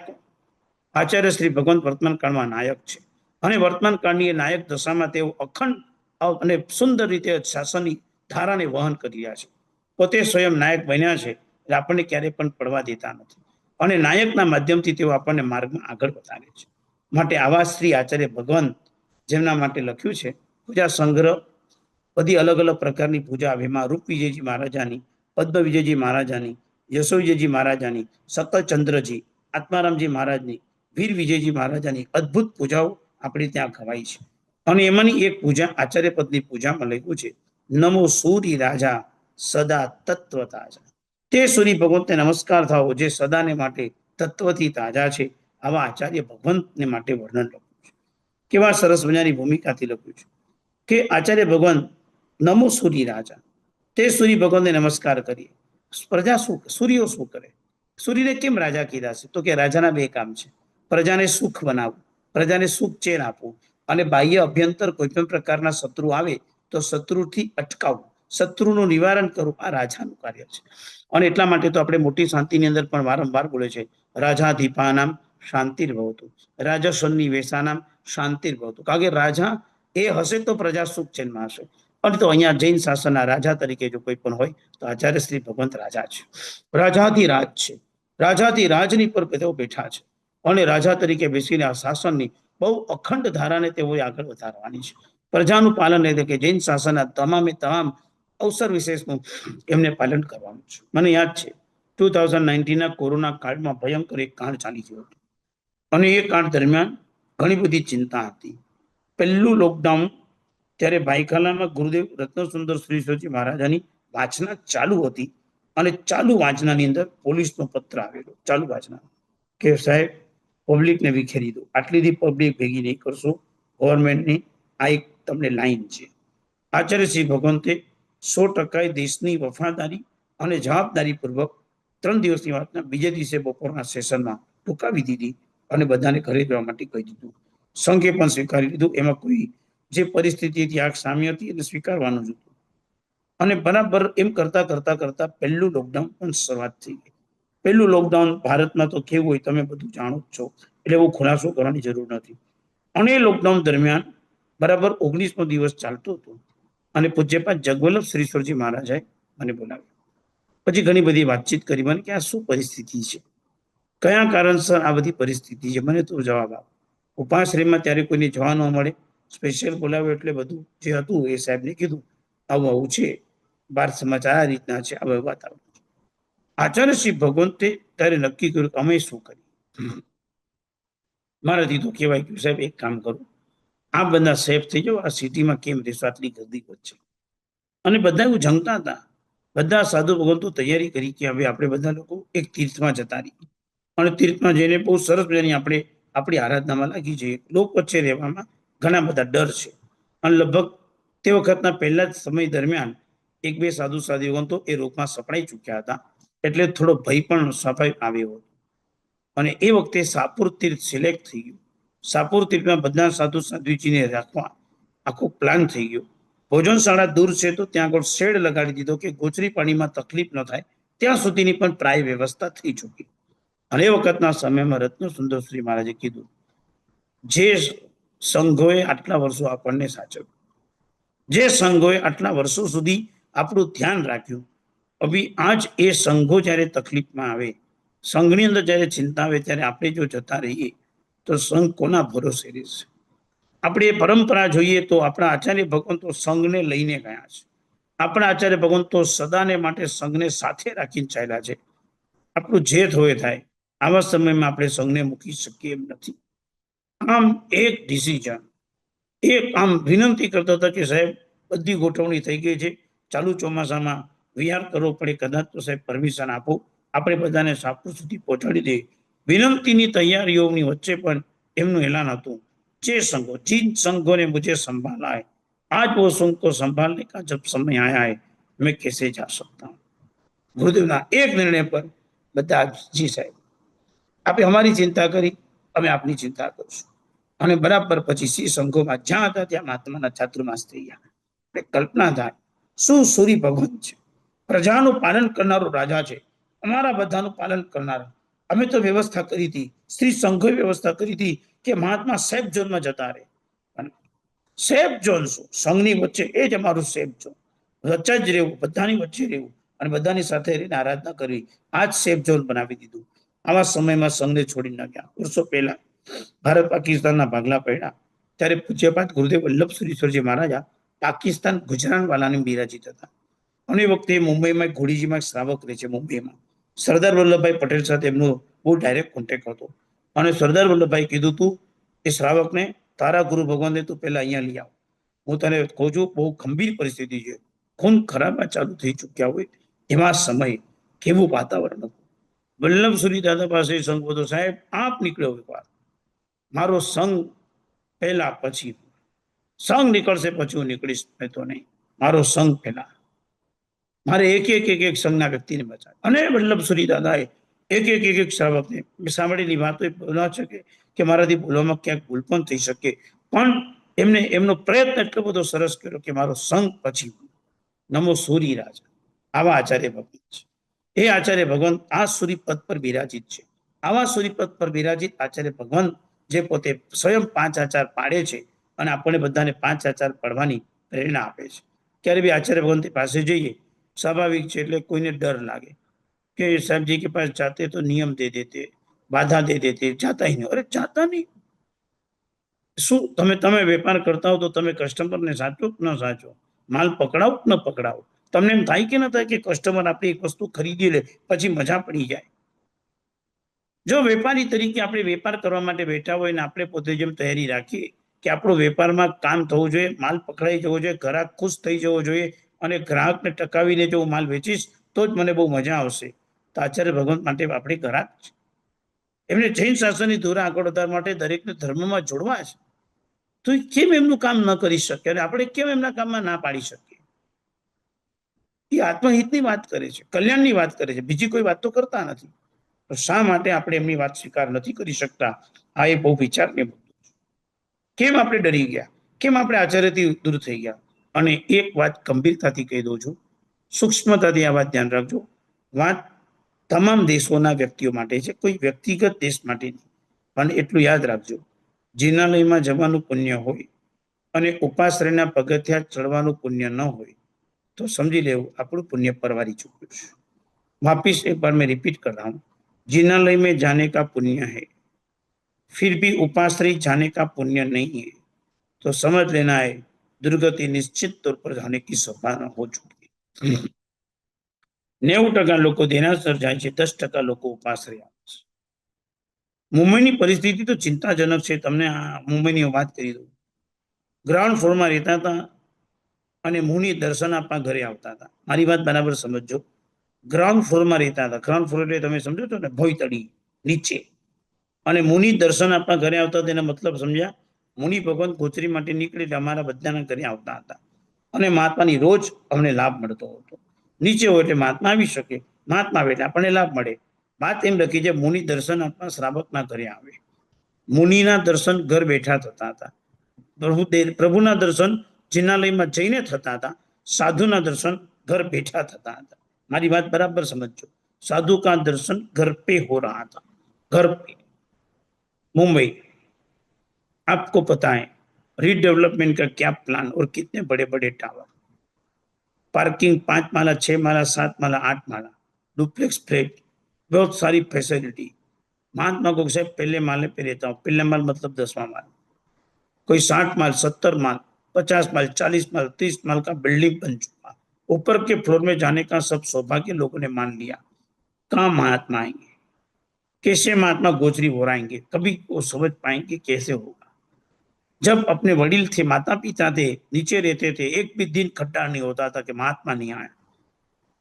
આચાર્ય શ્રી ભગવાન વર્તમાન કાળમાં નાયક છે અને વર્તમાન કાળની એ નાયક દશામાં તેઓ અખંડ અને સુંદર રીતે શાસનની ધારાને વહન કરી રહ્યા છે. પોતે સ્વયં નાયક બન્યા છે એટલે આપણને ક્યારેય પણ પડવા દેતા નથી અને નાયકના માધ્યમથી તેઓ આપણને માર્ગમાં આગળ વધારે છે. માટે આવા શ્રી આચાર્ય ભગવાન જેમના માટે લખ્યું છે પૂજા સંગ્રહ, બધી અલગ અલગ પ્રકારની પૂજા આવે. એમાં રૂપ વિજયજી મહારાજાની, પદ્મ વિજયજી મહારાજાની, યશો વિજયજી મહારાજાની, સતચંદ્રજી, આત્મારામજી મહારાજની, વીર વિજયજી મહારાજાની અદ્ભુત પૂજાઓ આપણે ત્યાં ખવાઈ છે. અને એમાંની એક પૂજા આચાર્ય પદની પૂજામાં લખ્યું છે નમો સૂરી રાજા સદા તત્વ તાજા. તે સૂર્ય ભગવંતને નમસ્કાર થાવો જે સદાને માટે તત્વથી તાજા છે. આવા આચાર્ય ભગવંતને માટે વર્ણન લખ્યું છે. કેવા સરસ મજાની ભૂમિકાથી લખ્યું છે કે આચાર્ય ભગવાન નમો સૂર્ય રાજા, તે સૂર્ય ભગવાનને નમસ્કાર કરીએ. પ્રજા શું, સૂર્યો શું કરે? સૂર્યને કેમ રાજા કીધા છે? તો કે રાજાના બે કામ છે, પ્રજાને સુખ બનાવવું, પ્રજાને સુખ ચેન આપવું અને બાહ્ય અભ્યંતર કોઈ પણ પ્રકારના શત્રુ આવે તો શત્રુથી અટકાવવું, શત્રુનું નિવારણ કરવું, આ રાજાનું કાર્ય છે. અને એટલા માટે તો આપણે મોટી શાંતિની અંદર પણ વારંવાર બોલે છે રાજાધિપાનામ શાંતિર્ભવતુ, રાજસન્નિવેશાનામ શાંતિર્ભવતુ. કારણ કે રાજા એ હશે તો પ્રજા સુખ ચેનમાં હશે. અને તો અહીંયા જૈન શાસનના રાજા તરીકે જો કોઈ પણ હોય તો આચાર્ય શ્રી ભગવંત રાજા છે. રાજાથી રાજ છે, રાજાથી રાજની પર તેઓ બેઠા છે અને રાજા તરીકે બેસીને આ શાસનની બહુ અખંડ ધારાને તેઓએ આગળ વધારવાની છે. પ્રજાનું પાલન એટલે કે જૈન શાસનના તમામે તમામ અવસર વિશેષનું એમને પાલન કરવાનું છે. મને યાદ છે 2019ના કોરોના કાળમાં ભયંકર એક કાંડ ચાલી ગયો હતો અને એ કાંડ દરમિયાન ઘણી બધી ચિંતા હતી. પહેલું લોકડાઉન ત્યારે ભાઈખાલામાં ગુરુદેવ રત્નસુંદર શ્રી સચી મહારાજાની વાંચના ચાલુ હતી અને ચાલુ વાંચનાની અંદર પોલીસનો પત્ર આવેલો, ચાલુ વાંચના, કે સાહેબ પબ્લિકને વિખેરી દો, આટલીથી પબ્લિક ભેગી નહીં કરશો, ગવર્મેન્ટની આ એક તમને લાઈન છે. આચાર્ય શ્રી ભગવંતે 100% દેશની વફાદારી અને જવાબદારી પૂર્વક 3 દિવસની વાતના બીજે દિવસે બપોરના સેશનમાં ટૂંકાવી દીધી અને બધાને ઘરે જવા માટે કહી દીધું. સંઘે પણ સ્વીકારી લીધું. એમાં કોઈ જે પરિસ્થિતિ હતી આગ સામે હતી એટલે સ્વીકારવાનું જ હતું. અને બરાબર એમ કરતા કરતા કરતા પહેલું લોકડાઉન પણ શરૂઆત થઈ ગઈ. પહેલું લોકડાઉન ભારતમાં તો કેવું હોય તમે બધું જાણો જ છો, એટલે એવું ખુલાસો કરવાની જરૂર નથી. અને એ લોકડાઉન દરમિયાન બરાબર 19મો દિવસ ચાલતો હતો અને પૂજ્યપાદ જગવલ્લભ શ્રીશ્વરજી મહારાજાએ મને બોલાવ્યો. પછી ઘણી બધી વાતચીત કરી મને કે આ શું પરિસ્થિતિ છે, કયા કારણસર આ બધી પરિસ્થિતિ છે, મને તો જવાબ આપ. ઉપાશ્રયમાં ત્યારે કોઈને જવા ન મળે, સ્પેશિયલ બોલાવ્યો એટલે બધું જે હતું એ સાહેબને કીધું આવું આવું છે, બાર સમાચાર આ રીતના છે, આ વાત આવે. આચાર્ય શ્રી ભગવંતે ત્યારે નક્કી કર્યું કે અમે શું કરીએ. મારાથી તો કહેવાય ગયું સાહેબ એક કામ કરો, આ બધા સેફ થઈ જાઓ, આ સિટીમાં કેમ રહેશો આટલી ગર્દી વચ્ચે. અને બધા એવું જંગતા હતા. બધા સાધુ ભગવંતો તૈયારી કરી કે હવે આપણે બધા લોકો એક તીર્થમાં જતા રહીએ અને તીર્થમાં જઈને બહુ સરસ મજાની આપણે આપણી આરાધનામાં લાગી જઈએ. લોક વચ્ચે રહેવામાં ઘણા બધા ડર છે અને લગભગ તે વખતના પહેલા જ સમય દરમિયાન 1-2 સાધુ સાધ્વીઓ એ રોગમાં સપડાઈ ચૂક્યા હતા, એટલે થોડો ભય પણ સ્વાભાવિક આવ્યો હતો. અને એ વખતે સાપુર તીર્થ સિલેક્ટ થઈ ગયું. સાપુર તીર્થમાં બધા સાધુ સાધ્વીજીને રાખવા આખો પ્લાન થઈ ગયો. ભોજનશાળા દૂર છે તો ત્યાં આગળ શેડ લગાડી દીધો કે ગોચરી પાણીમાં તકલીફ ન થાય ત્યાં સુધીની પણ પ્રાય વ્યવસ્થા થઈ ચૂકી. અને એ વખતના સમયમાં રત્નસુંદર શ્રી મહારાજે કીધું, જે સંઘોએ આટલા વર્ષો આપણને સાચવ્યું, જે સંઘોએ આટલા વર્ષો સુધી આપણું ધ્યાન રાખ્યું, અભી આજ એ સંઘો જ્યારે તકલીફમાં આવે, સંઘની અંદર જ્યારે ચિંતા આવે ત્યારે આપણે જો જતા રહીએ તો સંઘ કોના ભરોસે રહેશે. આપણે એ પરંપરા જોઈએ તો આપણા આચાર્ય ભગવંતો સંઘને લઈને ગયા છે. આપણા આચાર્ય ભગવંતો સદાને માટે સંઘને સાથે રાખીને ચાલ્યા છે. આપણું જે હોય થાય, આવા સમયમાં આપણે સંઘને મૂકી શકીએ એમ નથી. આમ એક ડિસિઝન, એક આમ વિનંતી કરતા હતા કે સાહેબ બધી ગોઠવણી થઈ ગઈ છે, ચાલુ ચોમાસામાં વિહાર કરવો પડે, કદાચ તો સાહેબ પરમિશન આપો, આપણે બધાને સાપુર સુધી પહોંચાડી દે. વિનંતીની તૈયારીઓની વચ્ચે પણ એમનું એલાન હતું, જે संघो जिन संघों ने मुझे संभाला है आज वो संघ को संभालने का जब समय आया है मैं कैसे जा सकता हूँ. ગુરુદેવના એક નિર્ણય પર બધા જી સાહેબ આપણે અમારી ચિંતા કરી, અમે આપની ચિંતા કરીશું. અને બરાબર પછી સી સંઘોમાં જ્યાં હતા ત્યાં મહાત્માના ચાતુર્માસ થઈ ગયા. એટલે કલ્પના થાય શું સૂરી ભગવાન છે, પ્રજાનું પાલન કરનારો રાજા છે, અમારા બધાનું પાલન કરનારા. અમે તો વ્યવસ્થા કરી હતી, શ્રી સંઘોએ વ્યવસ્થા કરી હતી કે મહાત્મા સેફ ઝોનમાં જતા રહે. સેફ ઝોન શું, સંઘની વચ્ચે એ જ અમારું સેફ ઝોન, વચ્ચે જ રહેવું, બધાની વચ્ચે રહેવું અને બધાની સાથે રહીને આરાધના કરવી, આ જ સેફ ઝોન બનાવી દીધું. આવા સમયમાં સંઘને છોડી ન ગયા. વર્ષો પહેલા ભારત પાકિસ્તાનના ભાગલા પડ્યા ત્યારે પૂજ્યપાદ ગુરુદેવ વલ્લભશ્રીશ્વરજી મહારાજા પાકિસ્તાન ગુજરાતવાલાને બિરાજિત હતા. અને એ વખતે મુંબઈમાં ઘોડીજીમાં એક શ્રાવક રહે છે મુંબઈમાં, સરદાર વલ્લભભાઈ પટેલ સાથે એમનો બહુ ડાયરેક્ટ કોન્ટેક્ટ હતો. અને સરદાર વલ્લભભાઈ કીધું તું એ શ્રાવકને તારા ગુરુ ભગવાનને તું પહેલા અહીંયા લઈ આવ, હું તને કહું છું બહુ ગંભીર પરિસ્થિતિ છે, ખૂન ખરાબા ચાલુ થઈ ચૂક્યા હોય એવા સમય કેવું વાતાવરણ હતું. વલ્લભસુરી દાદા પાસે સંઘ હતો, સાહેબ આપ નીકળ્યો એકવાર, મારો સંઘ પહેલા પછી, સંઘ નીકળશે પછી હું નીકળીશ, મેં તો નહીં, મારો સંઘ પહેલા, મારે એક એક એક એક સંઘના વ્યક્તિને બચાવે. અને વલ્લભસુરી દાદાએ એક શ્રાવકને સાંભળેલી વાતો બોલવા શકે કે મારાથી બોલવામાં ક્યાંક ભૂલ પણ થઈ શકે, પણ એમને એમનો પ્રયત્ન એટલો બધો સરસ કર્યો કે મારો સંઘ પછી, નમો સૂરી રાજા. આવા આચાર્ય ભગવાન છે. એ આચાર્ય ભગવાન આ સૂર્યપદ પર બિરાજિત છે. આવા સૂર્યપદ પર બિરાજિત આચાર્ય ભગવાન જે પોતે સ્વયં 5 આચાર પાડે છે અને આપણે બધાને 5 આચાર પાડવાની પ્રેરણા આપે છે. ક્યારે બી આચાર્ય ભગવાન પાસે જઈએ, સ્વાભાવિક છે એટલે કોઈને ડર લાગે કે साहब जी के पास जाते तो नियम दे देते, बाधा दे देते, जाता ही नहीं. अरे जाता नहीं, શું તમે વેપાર કરતા હો તો તમે કસ્ટમરને સાચો કે ન સાચો, માલ પકડાવો કે ન પકડાવો, તમને એમ થાય કે ન થાય કે કસ્ટમર આપણી એક વસ્તુ ખરીદી લે પછી મજા પડી જાય. જો વેપારી તરીકે આપણે વેપાર કરવા માટે બેઠા હોય ને આપણે પોતે જેમ તૈયારી રાખીએ કે આપણો વેપારમાં કામ થવું જોઈએ, માલ પકડાઈ જવો જોઈએ, ગ્રાહક ખુશ થઈ જવો જોઈએ, અને ગ્રાહકને ટકાવીને જો હું માલ વેચીશ તો જ મને બહુ મજા આવશે. તો આચાર્ય ભગવંત માટે આપણે ગ્રાહક છે. એમને જૈન શાસનની ધોરા આગળ વધારવા માટે દરેકને ધર્મમાં જોડવા છે. તો એ કેમ એમનું કામ ન કરી શકે અને આપણે કેમ એમના કામમાં ના પાડી શકીએ? એ આત્મહિતની વાત કરે છે, કલ્યાણની વાત કરે છે, બીજી કોઈ વાત તો કરતા નથી. તો શા માટે આપણે એમની વાત સ્વીકાર નથી કરી શકતા? આ એ બહુ વિચારને મુદ્દો છે. કેમ આપણે ડરી ગયા? કેમ આપણે આચાર્યથી દૂર થઈ ગયા? અને એક વાત ગંભીરતાથી કહી દઉં છું, સૂક્ષ્મતાથી આ વાત ધ્યાન રાખજો. વાત તમામ દેશોના વ્યક્તિઓ માટે છે, કોઈ વ્યક્તિગત દેશ માટે નહીં. પણ એટલું યાદ રાખજો, જિનાલયમાં જવાનું પુણ્ય હોય અને ઉપાશ્રયના પગથિયા ચડવાનું પુણ્ય ન હોય તો સમજી લેવું આપણું પુણ્ય પરવારી ચૂક્યું છે. वापिस एक बार मैं रिपीट कर रहा हूं, जिनालय में जाने का पुण्य है, फिर भी उपाश्रय जाने का पुण्य नहीं है, तो समझ लेना है दुर्गति निश्चित तौर पर जाने की संभावना हो चुकी है. 90% લોકો દેનાસર જાય છે, 10% લોકો ઉપાશ્રય આવે છે. મુંબઈની પરિસ્થિતિ તો ચિંતાજનક છે. તમને આ મુંબઈની વાત કરી દઉં. ગ્રાઉન્ડ ફ્લોરમાં રહેતા હતા અને મુનિ દર્શન આપવા ઘરે આવતા હતા. મારી વાત બરાબર સમજજો. ગ્રાઉન્ડ ફ્લોરમાં રહેતા હતા. ગ્રાઉન્ડ ફ્લોર એટલે તમે સમજો છો ને, ભોયતળી નીચે. અને મુનિ દર્શન આપવા ઘરે આવતા હતા, એનો મતલબ સમજ્યા? મુનિ ભગવાન ગોચરી માટે નીકળે એટલે અમારા બધાના ઘરે આવતા હતા અને મહાત્માની રોજ અમને લાભ મળતો હતો. નીચે હોય એટલે મહાત્મા આવી શકે, મહાત્મા આવે એટલે આપણને લાભ મળે. વાત એમ લખી છે, મુનિ દર્શન આપવા શ્રાવકના ઘરે આવે. મુનિના દર્શન ઘર બેઠા થતા હતા. પ્રભુના દર્શન જિનાલયમાં જઈને થતા હતા. સાધુના દર્શન ઘર બેઠા થતા હતા. મારી बात बराबर समझो. साधु का दर्शन घर पे हो रहा था, घर पे. मुंबई आपको पता है रीडेवलपमेंट का क्या प्लान और कितने बड़े बड़े टावर, पार्किंग 5 माला 6 माला 7 माला 8 माला, डुप्लेक्स फ्लैट, बहुत सारी फैसिलिटी. महात्मा को साहब पहले माले पे रहता हूँ. पहले माल मतलब 10वां माल. कोई 60 माल 70 माल 50 माल 40 माल 30 माल का बिल्डिंग बन चुका. ऊपर के फ्लोर में जाने का सब सौभाग्य लोगों ने मान लिया. कहाँ महात्मा आएंगे? कैसे महात्मा गोचरी हो आएंगे? कभी वो समझ पाएंगे कैसे होगा? जब अपने वडील थे, माता पिता थे, नीचे रहते थे, एक भी दिन खट्टा नहीं होता था कि महात्मा नहीं आया.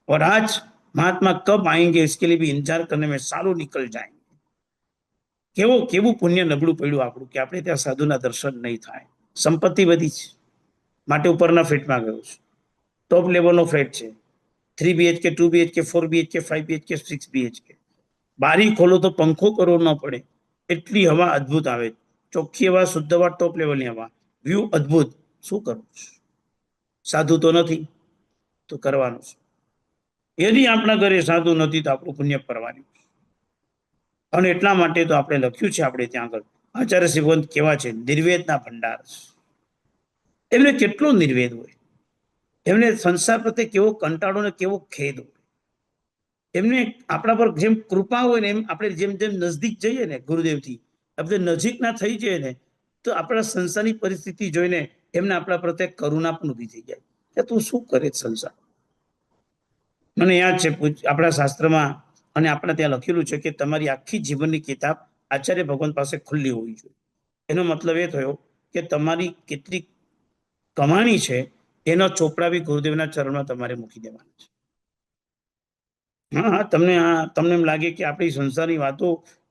और आज महात्मा कब आएंगे इसके लिए भी इंतजार करने में सालों निकल जाएंगे. કેવું પુણ્ય નબળું પડ્યું આપણું કે આપણે ત્યાં સાધુના દર્શન નહીં થાય. સંપત્તિ બધી છે માટે ઉપરના ફ્લેટમાં ગયો છું. ટોપ લેવલનો ફ્લેટ છે, 3 BHK 2 BHK 4 BHK 5 BHK 6 BHK. બારી ખોલો તો પંખો કરવો ન પડે એટલી હવા અદ્ભુત આવે. ચોખ્ખી હવા, શુદ્ધ હવા, ટોપ લેવલની હવા, વ્યૂ અદ્ભુત. શું કરવું છે? સાધુ તો નથી તો કરવાનું છે. યદી આપણા ઘરે સાધુ નથી તો આપણું પુણ્ય પરવાર્યું. અને એટલા માટે તો આપણે લખ્યું છે આપણે ત્યાં આગળ આચાર્ય શ્રીવંત કેવા છે, નિર્વેદના ભંડાર. એમને કેટલો નિર્વેદ હોય, એમને સંસાર પ્રત્યે કેવો કંટાળો ને કેવો ખેદ હોય. એમને આપણા પર જેમ કૃપા હોય ને, એમ આપણે જેમ જેમ નજદીક જઈએ ને ગુરુદેવથી, આપણે નજીક ના થઈ જઈએ ને તો આપણા સંસારની પરિસ્થિતિ જોઈને એમને આપણા પ્રત્યે કરુણા પણ ઉભી થઈ જાય કે તું શું કરે સંસાર. મને યાદ છે આપણા શાસ્ત્રમાં અને આપણા ત્યાં લખેલું છે કે તમારી આખી જીવનની કિતાબ આચાર્ય ભગવાન પાસે ખુલ્લી હોવી જોઈએ. એનો મતલબ એ થયો કે તમારી કેટલી કમાણી છે એનો ચોપડા બી ગુરુદેવના ચરણમાં તમારે મૂકી દેવાના છે. હા, તમને એમ લાગે કે આપણી સંસારની વાતો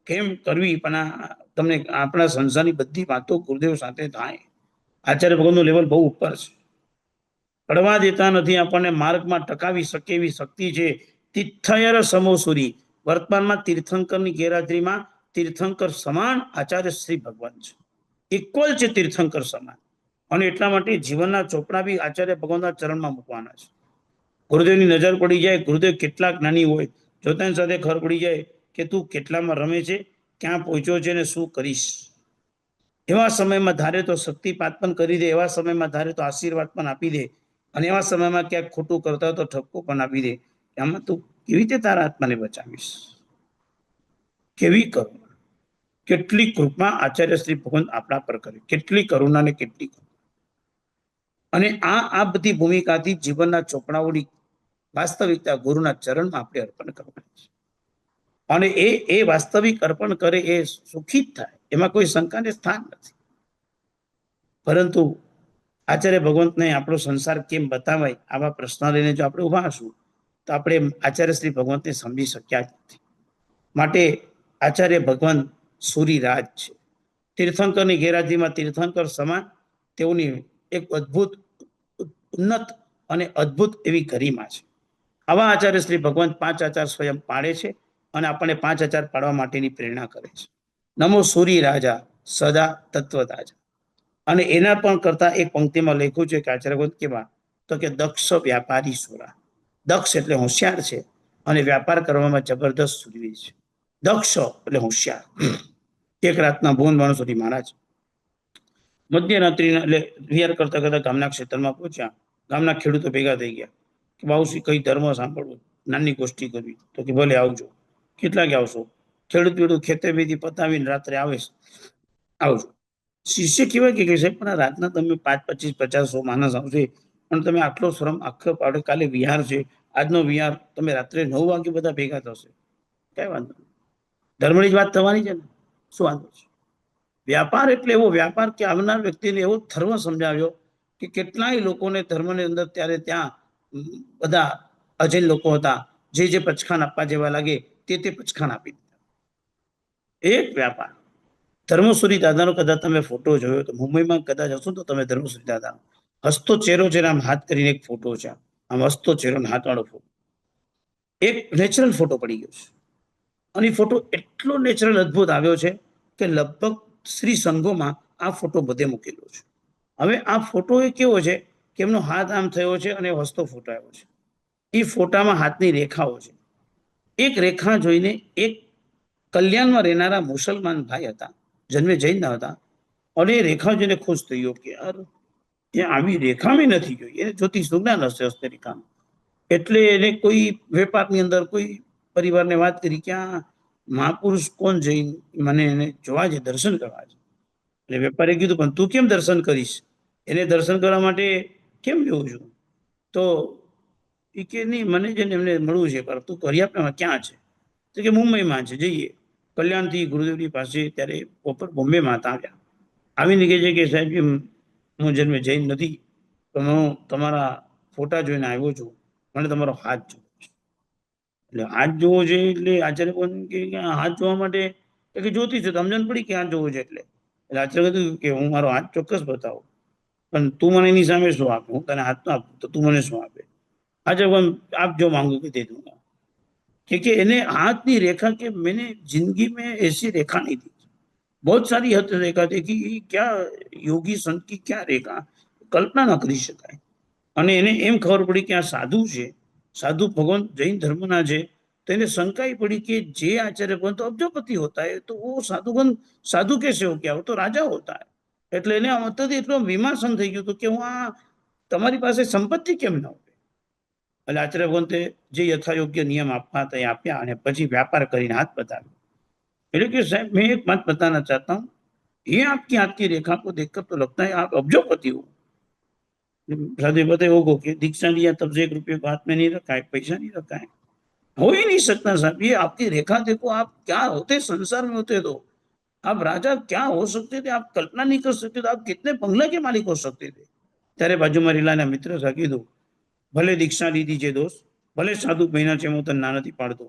કેમ કરવી, પણ તમને આપણા સંસારની બધી વાતો ગુરુદેવ સાથે થાય. આચાર્ય ભગવાનનું લેવલ બહુ ઉપર છે. પડવા દેતા નથી, આપણને માર્ગમાં ટકાવી શકે એવી શક્તિ છે. તીર્થયર સમોસુરી, વર્તમાનમાં તીર્થંકરની ગેરહાજરીમાં તીર્થંકર સમાન આચાર્ય શ્રી ભગવાન છે. ઇક્વલ છે તીર્થંકર સમાન. અને એટલા માટે જીવનના ચોપડા બી આચાર્ય ભગવાનના ચરણમાં મૂકવાના છે. ગુરુદેવની નજર પડી જાય, ગુરુદેવ કેટલા જ્ઞાની હોય, જોતાની સાથે ખબર પડી જાય કે તું કેટલામાં રમે છે, ક્યાં પહોંચ્યો છે ને શું કરીશ. એવા સમયમાં ધારે તો શક્તિપાત પણ કરી દે, એવા સમયમાં ધારે તો આશીર્વાદ પણ આપી દે, અને એવા સમયમાં ક્યાંક ખોટું કરતા હોય તો ઠપકો પણ આપી દે. આમાં તું કેવી રીતે તારા આત્માને બચાવીશ? કેવી કરુણા, કેટલી કૃપા આચાર્ય શ્રી ભગવાન આપણા પર કરે, કેટલી કરુણા ને કેટલી કૃપા. અને આ બધી ભૂમિકાથી જીવનના ચોપડાઓની વાસ્તવિકતા ગુરુના ચરણમાં આપણે અર્પણ કરવાની છે. અને એ વાસ્તવિક અર્પણ કરે એ સુખી જ થાય, એમાં કોઈ શંકાને સ્થાન નથી. પરંતુ આચાર્ય ભગવંતને આપણો સંસાર કેમ બતાવાય આવા પ્રશ્ન લઈને જો આપણે ઉભા હશું તો આપણે આચાર્ય શ્રી ભગવંતને સમજી શક્યા જ નથી. માટે આચાર્ય ભગવાન સૂરીરાજ છે. તીર્થંકરની ગેરહાજરીમાં તીર્થંકર સમાન તેઓની એક અદ્ભુત, ઉન્નત અને અદ્ભુત એવી ગરિમા છે. આવા આચાર્ય શ્રી ભગવાન 5 આચાર સ્વયં પાડે છે અને આપણને 5 આચાર પાડવા માટેની પ્રેરણા કરે છે. નમો સૂરી રાજા સદા તત્વતાજા. અને એના પણ કરતા એક પંક્તિમાં લખ્યું છે કે આચાર્ય ભગવંત કેવા, તો કે દક્ષ વ્યાપારી સુરા. દક્ષ એટલે હોશિયાર છે અને વ્યાપાર કરવામાં જબરદસ્ત સુરવીર છે. દક્ષ એટલે હોશિયાર. એક રાતના ભુવન ભાનુસુરી મહારાજ મધ્યરાત્રિના એટલે વિહાર કરતા કરતા ગામના ક્ષેત્રમાં પહોંચ્યા. ગામના ખેડૂતો ભેગા થઈ ગયા કે બાઉસી કઈ ધર્મ સાંભળવું, નાની ગોષ્ઠી કરવી. તો કે ભલે આવજો. કેટલા કે આવશો? ખેડૂત ખેતે બેથી પતાવીને રાત્રે આવે છે, આવજો. શિષ્ય કેવાય કે સાહેબ પણ રાતના તમે 5, 25, 50, 100 માણસ આવશે પણ તમે આટલો શ્રમ આખો પાડો, કાલે વિહાર છે, આજનો વિહાર, તમે રાત્રે 9 વાગે બધા ભેગા થશે, કઈ વાંધો નહીં. ધર્મની જ વાત થવાની છે ને, શું વાંધો છે? વ્યાપાર એટલે એવો વ્યાપાર કે આવનાર વ્યક્તિને એવો ધર્મ સમજાવ્યો કે કેટલાય લોકોને ધર્મની અંદર ત્યારે ત્યાં બધા અજૈન લોકો હતા, જે પચખાન આપવા જેવા લાગે તે પચખાન આપી દીધા. એક વ્યાપાર. ધર્મસુરી દાદાનો કદાચ તમે ફોટો જોયો તો મુંબઈમાં કદાચ હશો તો તમે ધર્મસુરી દાદાનો હસતો ચહેરો છે, આમ હાથ કરીને એક ફોટો છે, આમ હસતો ચહેરો હાથ વાળો ફોટો, એક નેચરલ ફોટો પડી ગયો છે. અને ફોટો એટલો નેચરલ અદ્ભુત આવ્યો છે કે લગભગ શ્રી સંઘોમાં આ ફોટો બધે મૂકેલો છે. હવે આ ફોટો એ કેવો છે કે એમનો હાથ આમ થયો છે અને હસતો ફોટો આવ્યો છે. એ ફોટામાં હાથની રેખાઓ છે. એક રેખા જોઈને એક કલ્યાણમાં રહેનારા મુસલમાન ભાઈ હતા, જન્મે જૈન ના હતા, અને એ રેખા જોઈને ખુશ થયો કે યાર ત્યાં આવી રેખા મેં નથી જોઈ. એને જ્યોતિષ જ્ઞાન હશે હસ્તે રેખાનું. એટલે એને કોઈ વેપારની અંદર કોઈ પરિવારને વાત કરી કે આ મહાપુરુષ કોણ જૈન, મને એને જોવા છે, દર્શન કરવા છે. એટલે વેપારીએ કીધું પણ તું કેમ દર્શન કરીશ, એને દર્શન કરવા માટે કેમ જવું છું? તો એ કે નહીં, મને છે ને એમને મળવું છે, પણ તું કરી આપને, ક્યાં છે? તો કે મુંબઈમાં છે, જઈએ. કલ્યાણથી ગુરુદેવની પાસે ત્યારે પ્રોપર બોમ્બેમાં હતા આવ્યા. આવીને કહે છે કે સાહેબ હું જન્મે જૈન નથી, પણ હું તમારા ફોટા જોઈને આવ્યો છું, મને તમારો હાથ જોવો છે. એટલે હાથ જોવો છે એટલે આચાર્ય કે હાથ જોવા માટે કે જોતી છે, સમજણ પડી કે હાથ જોવો છે. એટલે આચાર્ય કીધું કે હું મારો હાથ ચોક્કસ બતાવું, પણ તું મને એની સામે શું આપે? હું તને હાથ ના આપું તો તું મને શું આપે? આચાર્ય આપ જો માંગુ કે દે દૂંગા. कि इन्हें हाथ की रेखा के मैंने जिंदगी में ऐसी रेखा नहीं दी. बहुत सारी हद रेखा देखी, क्या योगी संत की क्या रेखा कल्पना न કરી શકાય. અને એને એમ ખબર પડી કે આ સાધુ છે, साधु भगवान जैन धर्मना છે, तो इन्हें शंका ही पड़ी कि जे आचार्य भगवान तो अब्जोपति होता है, तो वो साधुगण साधु कैसे हो गया? वो तो राजा होता है. એટલે એને અંતરથી એટલો વિમર્શન થઈ ગયું હતું કે હું આ તમારી પાસે સંપત્તિ કેમ ન હોય? એટલે આચાર્ય ભગવંતે જે યથાયોગ્ય નિયમ આપવા હતા એ આપ્યા અને પછી व्यापार કરીને हाथ बताવ્યો. એટલે કે साहब मैं एक बात बताना चाहता हूँ, ये आपकी हाथ की रेखा को देखकर तो लगता है आप अब्जोपति हो. साधु बताए होगो कि दीक्षा लिया तब से 1 रुपये को हाथ में नहीं रखा है, पैसा नहीं रखा है. हो ही नहीं सकता साहब, ये आपकी रेखा देखो, आप क्या होते संसार में होते तो आप राजा क्या हो सकते थे, आप कल्पना नहीं कर सकते तो आप कितने बंगला के मालिक हो सकते थे. ત્યારે બાજુમાં રીલાના મિત્ર સાથે કીધું, ભલે દીક્ષા લીધી છે દોસ્ત, ભલે સાધુ બન્યા છે, હું તને ના નથી પાડતો.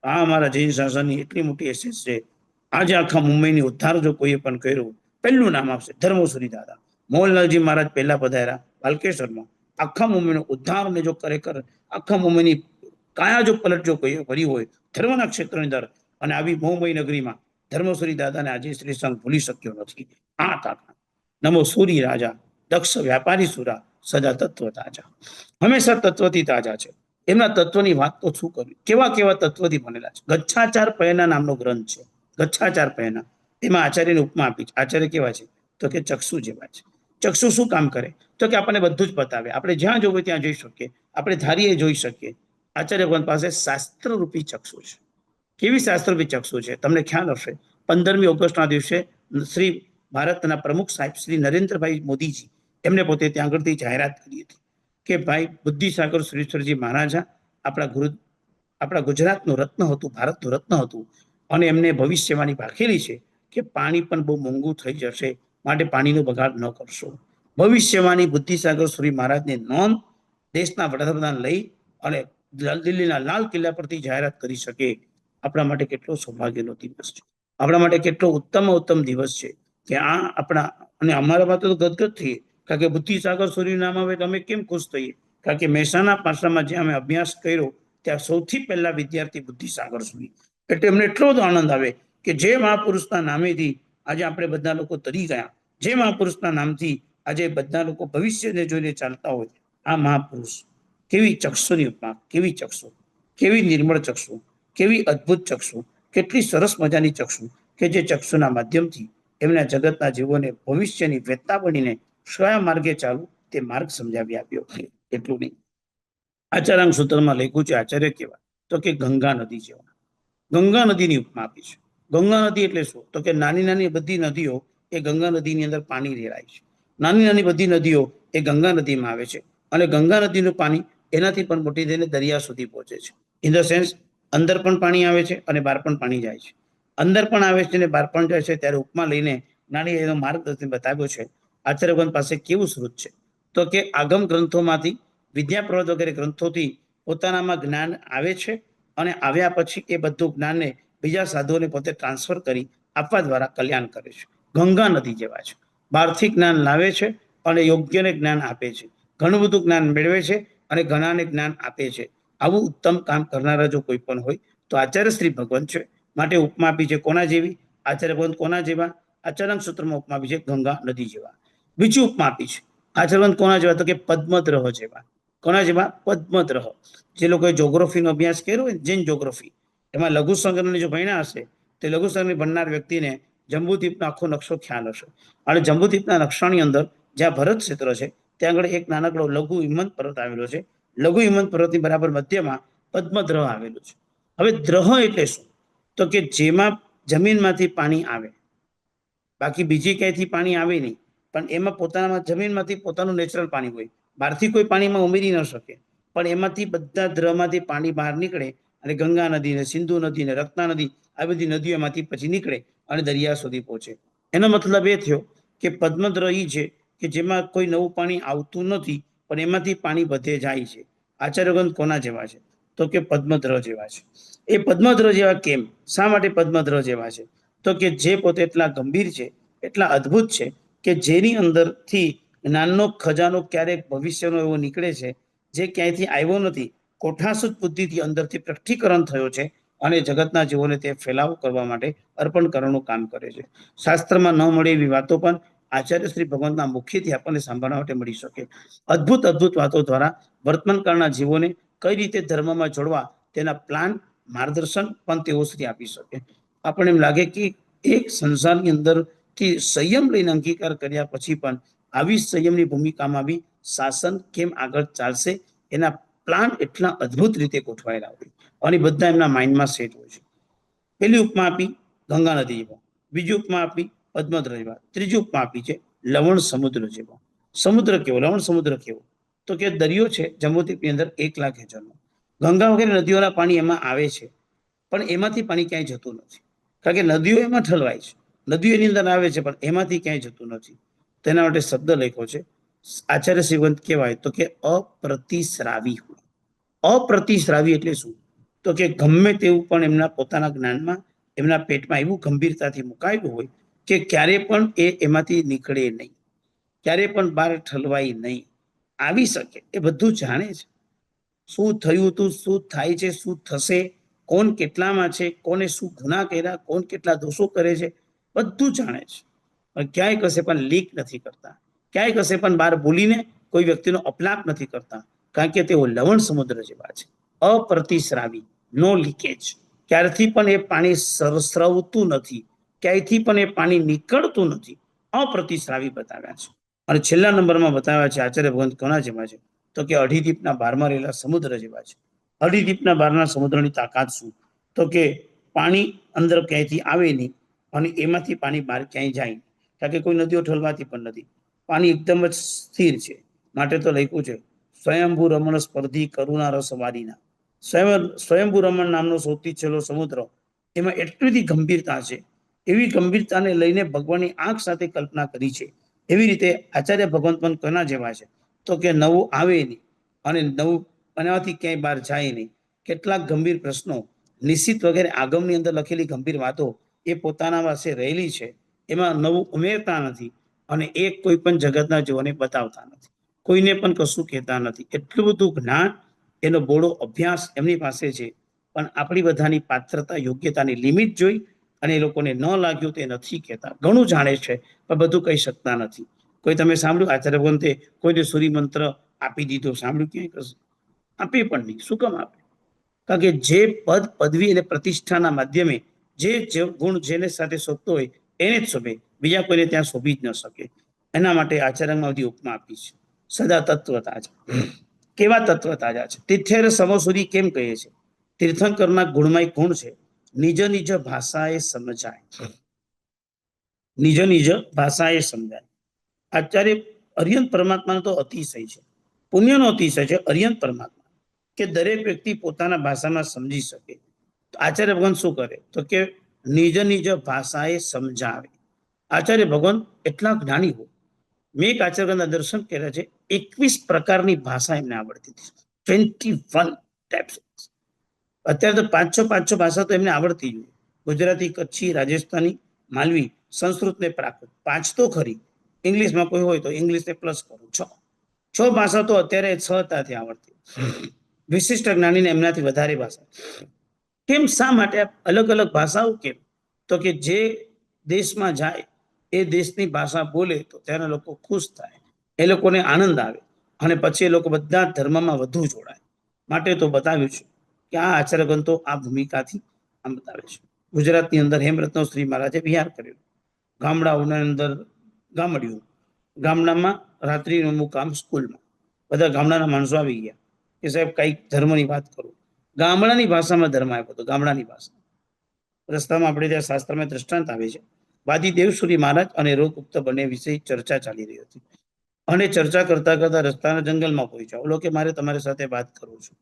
આ અમારા જૈન શાસનની એટલી મોટી એસેસ છે. આજે આખા મુંબઈની ઉદ્ધાર જો કોઈએ પણ કર્યો, પહેલું નામ આપશે ધર્મસુરી દાદા. મોહનલાલજી મહારાજ પહેલા પધાર્યા બાલકેશ્વરમાં. આખા મુંબઈનો ઉદ્ધાર ને જો ખરેખર આખા મુંબઈની કાયા જો પલટ જો કોઈ ભરી હોય ધર્મના ક્ષેત્રની અંદર, અને આવી મુંબઈ નગરીમાં ધર્મસુરી દાદાને આજે શ્રી સંઘ ભૂલી શક્યો નથી. આ તાકાત. નમો સૂરી રાજા દક્ષ વ્યાપારી સુરા સદા તત્વ તાજા. હંમેશા તત્વથી તાજા છે. એમના તત્વની વાત તો શું કરવી, કેવા કેવા તત્વથી બનેલા છે. ગચ્છાચાર પયના નામનો ગ્રંથ છે, ગચ્છાચાર પયના. એમાં આચાર્યની ઉપમા આપી છે. આચાર્ય કેવા છે? તો કે ચક્ષુ જેવા છે. ચક્ષુ શું કામ કરે? તો કે આપણને બધું જ બતાવે, આપણે જ્યાં જોવું ત્યાં જોઈ શકીએ, આપણે ધારીએ જોઈ શકીએ. આચાર્ય ભગવાન પાસે શાસ્ત્રરૂપી ચક્ષુ છે. કેવી શાસ્ત્રરૂપી ચક્ષુ છે? તમને ખ્યાલ હશે, 15મી ઓગસ્ટના દિવસે શ્રી ભારતના પ્રમુખ સાહેબ શ્રી નરેન્દ્રભાઈ મોદીજી એમને પોતે ત્યાં આગળથી જાહેરાત કરી હતી કે ભાઈ બુદ્ધિસાગર સુરેશ્વરજી મહારાજા આપણા ગુજરાતનું રત્ન હતું, ભારતનું રત્ન હતું, અને એમને ભવિષ્યવાણી ભાખેલી છે કે પાણી પણ બહુ મોંઘું થઈ જશે, માટે પાણીનો બગાડ ન કરશો. ભવિષ્યવાણી બુદ્ધિસાગર સુરી મહારાજને નોંધ દેશના વડાપ્રધાન લઈ અને દિલ્હીના લાલ કિલ્લા પરથી જાહેરાત કરી શકે. આપણા માટે કેટલો સૌભાગ્યનો દિવસ છે, આપણા માટે કેટલો ઉત્તમ દિવસ છે કે આ આપણા અને અમારા માટે તો ગદગદ થઈએ, કારણ કે બુદ્ધિસાગર સુરી નામ આવે તો અમે કેમ ખુશ થઈએ, કારણ કે મહેસાણા પાસામાં જ્યાં અમે અભ્યાસ કર્યો ત્યાં સૌથી પહેલા વિદ્યાર્થી બુદ્ધિસાગર સુરી, એટલે અમને એટલો બધો આનંદ આવે કે જે મહાપુરુષના નામેથી આજે આપણે બધા લોકો તરી ગયા, જે મહાપુરુષના નામથી આજે બધા લોકો ભવિષ્યને જોઈને ચાલતા હોય. આ મહાપુરુષ કેવી ચક્ષુની ઉપમા, કેવી ચક્ષુ, કેવી નિર્મળ ચક્ષુ, કેવી અદ્ભુત ચક્ષુ, કેટલી સરસ મજાની ચક્ષુ કે જે ચક્ષુના માધ્યમથી એમના જગતના જીવોને ભવિષ્યની વેતા બનીને કયા માર્ગે ચાલવું તે માર્ગ સમજાવી આપ્યો. એટલું નહીં, આચાર્યાંગ સૂત્રમાં લખ્યું છે આચાર્ય કેવા, તો કે ગંગા નદી જેવા. ગંગા નદીની ઉપમા આપી છે. ગંગા નદી એટલે શું, તો કે નાની નાની બધી નદીઓ એ ગંગા નદીની અંદર પાણી રેડાય છે. નાની નાની બધી નદીઓ એ ગંગા નદીમાં આવે છે અને ગંગા નદીનું પાણી એનાથી પણ મોટી થઈને દરિયા સુધી પહોંચે છે. ઇન ધ સેન્સ અંદર પણ પાણી આવે છે અને બહાર પણ પાણી જાય છે. અંદર પણ આવે છે અને બહાર પણ જાય છે. ત્યારે ઉપમા લઈને નાની એનો માર્ગદર્શન બતાવ્યો છે. આચાર્યગણ પાસે કેવું સ્વરૂપ છે, તો કે આગમ ગ્રંથોમાંથી, વિદ્યાપ્રવર્ત વગેરે ગ્રંથોથી પોતાનામાં જ્ઞાન આવે છે અને આવ્યા પછી એ બધું જ્ઞાનને બીજા સાધુઓને પોતે ટ્રાન્સફર કરી આપવા દ્વારા કલ્યાણ કરે છે. ગંગા નદી જેવા છે. બહારથી જ્ઞાન લાવે છે અને યોગ્યને જ્ઞાન આપે છે. ઘણું બધું જ્ઞાન મેળવે છે અને ઘણાને જ્ઞાન આપે છે. આવું ઉત્તમ કામ કરનારા જો કોઈ પણ હોય તો આચાર્ય શ્રી ભગવાન છે. માટે ઉપમા આપી છે કોના જેવી, આચાર્ય ભગવાન કોના જેવા, આચાર્ય સૂત્રમાં ઉપમા આપી છે ગંગા નદી જેવા. બીજી ઉપમા આપી છે આચાર્ય ભગવાન કોના જેવા, તો કે પદ્મદ્રહ જેવા. કોના જેવા? પદ્મદ્રહ. જે લોકોએ જોગ્રાફીનો અભ્યાસ કર્યો હોય, જૈન જોગ્રાફી, એમાં લઘુ સંગ્રહને જો ભણ્યા હશે તે લઘુ સંગ્રહ ભણનાર વ્યક્તિને જંબુદ્વીપનો આખો નકશો ખ્યાલ હશે. અને જંબુદ્વીપના નકશાની અંદર જ્યાં ભરત ક્ષેત્ર છે ત્યાં આગળ એક નાનકડો લઘુ હિમંત પર્વત આવેલો છે. લઘુ હિમંત પર્વતની બરાબર મધ્યમાં પદ્મદ્રહ આવેલું છે. હવે દ્રહ એટલે શું, તો કે જેમાં જમીનમાંથી પાણી આવે, બાકી બીજી ક્યાંયથી પાણી આવે નહીં, પણ એમાં પોતાના જમીનમાંથી પોતાનું નેચરલ પાણી હોય, બહારથી કોઈ પાણીમાં ઉમેરી ન શકે, પણ એમાંથી બધા દ્રહમાંથી પાણી બહાર નીકળે અને ગંગા નદી ને, સિંધુ નદી ને, રત્ના નદી, આ બધી નદીઓમાંથી પછી નીકળે અને દરિયા સુધી પહોંચે. એનો મતલબ એ થયો કે પદ્મદ્રહ ઈ છે કે જેમાં કોઈ નવું પાણી આવતું નથી પણ એમાંથી પાણી બધે જાય છે. આચાર્યગણ કોના જેવા છે, તો કે પદ્મદ્રહ જેવા છે. એ પદ્મદ્રહ જેવા કેમ, શા માટે પદ્મદ્રહ જેવા છે, તો કે જે પોતે એટલા ગંભીર છે, એટલા અદ્ભુત છે કે જેની અંદરથી જ્ઞાનનો ખજાનો ક્યારેક ભવિષ્યનો એવો નીકળે છે જે ક્યાંયથી આવ્યો નથી, કોઠાસૂદ બુદ્ધિથી અંદરથી પ્રકટીકરણ થયો છે અને જગતના જીવોને તે ફેલાવો કરવા માટે અર્પણ કરવાનું કામ કરે છે. શાસ્ત્રમાં ન મળે એવી વાતો પણ આચાર્ય શ્રી ભગવાનના મુખેથી આપણને સાંભળવા માટે મળી શકે. અદ્ભુત વાતો દ્વારા વર્તમાન કાળના જીવોને કઈ રીતે ધર્મમાં જોડવા તેના પ્લાન, માર્ગદર્શન પણ તેઓ શ્રી આપી શકે. આપણને એમ લાગે કે એક સંસારની અંદરથી સંયમ લઈને અંગીકાર કર્યા પછી પણ આવી સંયમની ભૂમિકામાં બી શાસન કેમ આગળ ચાલશે એના પ્લાન એટલા અદ્ભુત રીતે ગોઠવાયેલા હોય અને બધા એમના માઇન્ડમાં સેટ હોય છે. પેલી ઉપમા આપી ગંગા નદી જેવા, બીજી ઉપમા આપી પદ્મદ્રહ જેવા, ત્રીજી ઉપમા આપી છે લવણ સમુદ્ર જેવો. સમુદ્ર કેવો, લવણ સમુદ્ર કેવો, તો કે દરિયો છે જંબુદ્વીપની અંદર 1,00,000 હેક્ટરનો. ગંગા વગેરે નદીઓના પાણી એમાં આવે છે પણ એમાંથી પાણી ક્યાંય જતું નથી, કારણ કે નદીઓ એમાં ઠલવાય છે, નદીઓ એની અંદર આવે છે પણ એમાંથી ક્યાંય જતું નથી. તેના માટે શબ્દ લખ્યો છે આચાર્ય શ્રીવંત કહેવાય તો કે અપ્રતિશ્રાવી હોય. અપ્રતિશ્રાવી એટલે શું, તો કે ગમે તેવું પણ એમના પોતાના જ્ઞાનમાં એમના પેટમાં એવું ગંભીરતાથી મુકાયેલું હોય કે ક્યારે પણ એમાંથી નીકળે નહીં, ક્યારે પણ બહાર ઠલવાય નહીં, આવી શકે એ બધું જાણે છે. શું થયું હતું, શું થાય છે, શું થશે, કોણ કેટલામાં છે, કોને શું ગુના કર્યા, કોણ કેટલા દોષો કરે છે, બધું જાણે છે. પણ ક્યાંય કશે પણ લીક નથી કરતા, ક્યાંય કશે પણ બહાર બોલીને કોઈ વ્યક્તિનો અપલાપ નથી કરતા, કારણ કે તેઓ લવણ સમુદ્ર જેવા છે. અપ્રતિશ્રાવી, નો લીકેજ, ક્યારથી પણ એ પાણી સ્રવતું નથી, ક્યાંયથી પણ એ પાણી નીકળતું નથી, અપ્રતિશ્રાવી બતાવ્યા છે. અને છેલ્લા નંબરમાં બતાવ્યા છે આચાર્ય ભગવાન કોના જેવા છે, તો કે અઢીદ્વીપના બારમાં રહેલા સમુદ્ર જેવા છે. અઢીદ્વીપના બારના સમુદ્રની તાકાત શું, તો કે પાણી અંદર ક્યાંયથી આવે નહીં અને એમાંથી પાણી બહાર ક્યાંય જાય નહીં, કારણ કે કોઈ નદીઓ ઠલવાતી પણ નથી, પાણી એકદમ જ સ્થિર છે. માટે તો લખ્યું છે સ્વયંભૂ રમણ સ્પર્ધી કરુણા રસ વારીના. સ્વયંભૂ રમણ નામનો સૌથી છેલ્લો સમુદ્ર, એમાં એટલી બધી ગંભીરતા છે એવી ગંભીરતાને લઈને ભગવાનની આંખ સાથે કલ્પના કરી છે. એવી રીતે આચાર્ય ભગવંત પણ કોના જેવા છે? તો કે નવું આવે નહીં અને નવું બનાવવાથી ક્યાંય બહાર જાય નહીં. કેટલાક ગંભીર પ્રશ્નો નિશ્ચિત વગેરે આગમની અંદર લખેલી ગંભીર વાતો એ પોતાના પાસે રહેલી છે, એમાં નવું ઉમેરતા નથી અને એ કોઈ પણ જગતના જીવોને બતાવતા નથી, કોઈને પણ કશું કહેતા નથી. એટલું બધું જ્ઞાન, એનો બોળો અભ્યાસ એમની પાસે છે, પણ આપણી બધાની પાત્રતા યોગ્યતાની લિમિટ જોઈ અને એ લોકોને ન લાગ્યું તે નથી કહેતા. ઘણું જાણે છે પણ બધું કહી શકતા નથી. કોઈ તમે સાંભળ્યું આચાર્ય ભગવંતે કોઈને સૂર્ય મંત્ર આપી દીધો? સાંભળ્યું ક્યાંય? કશું આપે પણ નહીં. શું કામ આપે? કારણ કે જે પદ પદવી અને પ્રતિષ્ઠાના માધ્યમે જે ગુણ જેને સાથે શોભતો હોય એને જ શોભે, બીજા કોઈને ત્યાં શોભી જ ન શકે. એના માટે આચાર્યમાં બધી ઉપમા આપી છે. સદા તત્વ તાજા. કેવા તત્વ તાજા છે? તીર્થેર સમો સુધી કેમ કહે છે? તીર્થંકરના ગુણમય ગુણ છે, નિજ નિજ ભાષાએ સમજાય. નિજ નિજ ભાષાએ સમજાય. આચાર્ય અરિયંત પરમાત્માનો તો અતિશય છે, પુણ્યનો અતિશય છે અરિયંત પરમાત્મા, કે દરેક વ્યક્તિ પોતાના ભાષામાં સમજી શકે. તો આચાર્ય ભગવાન શું કરે? તો કે નિજ નિજ ભાષાએ સમજાવે. આચાર્ય ભગવાન એટલા જ્ઞાની હોય. મેં એક આચાર્યના દર્શન કર્યા છે. 21 પ્રકારની ભાષા એમને આવડતી હતી. 21 ટાઈપ્સ. અત્યારે તો પાંચ છ ભાષા તો એમને આવડતી જ હોય. ગુજરાતી, કચ્છી, રાજસ્થાની, માલવી, સંસ્કૃત ને પ્રાકૃત. 5 તો ખરી. ઇંગ્લિશમાં કોઈ હોય તો ઇંગ્લિશ ને પ્લસ કરું. 6 ભાષા તો અત્યારે સહજતાથી આવડતી. વિશિષ્ટ જ્ઞાનીને એમનાથી વધારે ભાષા. કેમ? શા માટે અલગ અલગ ભાષાઓ? કેમ? તો કે જે દેશમાં જાય એ દેશની ભાષા બોલે તો ત્યાંના લોકો ખુશ થાય, એ લોકોને આનંદ આવે અને પછી એ લોકો બધા ધર્મમાં વધુ જોડાય. માટે તો બતાવ્યું છે કે આ આચાર્યગણ તો આ ભૂમિકાથી આમ બતાવે છે. ગુજરાતની અંદર હેમરત્ન શ્રી મહારાજે વિહાર કર્યો. ગામડાઓની અંદર ગામડિયું, ગામડામાં રાત્રિનું મુકામ સ્કૂલમાં. બધા ગામડાના માણસો આવી ગયા કે સાહેબ કઈક ધર્મની વાત કરો. ગામડાની ભાષામાં ધર્મ આપ્યો હતો, ગામડાની ભાષા. રસ્તામાં આપણે ત્યાં શાસ્ત્રમાં દ્રષ્ટાંત આવે છે. વાદીદેવ સૂરી મહારાજ અને રોગગુપ્ત બંને વિશે ચર્ચા ચાલી રહી હતી અને ચર્ચા કરતા કરતા રસ્તાના જંગલમાં પહોંચ્યા. ઓલો કે મારે તમારી સાથે વાત કરું છું.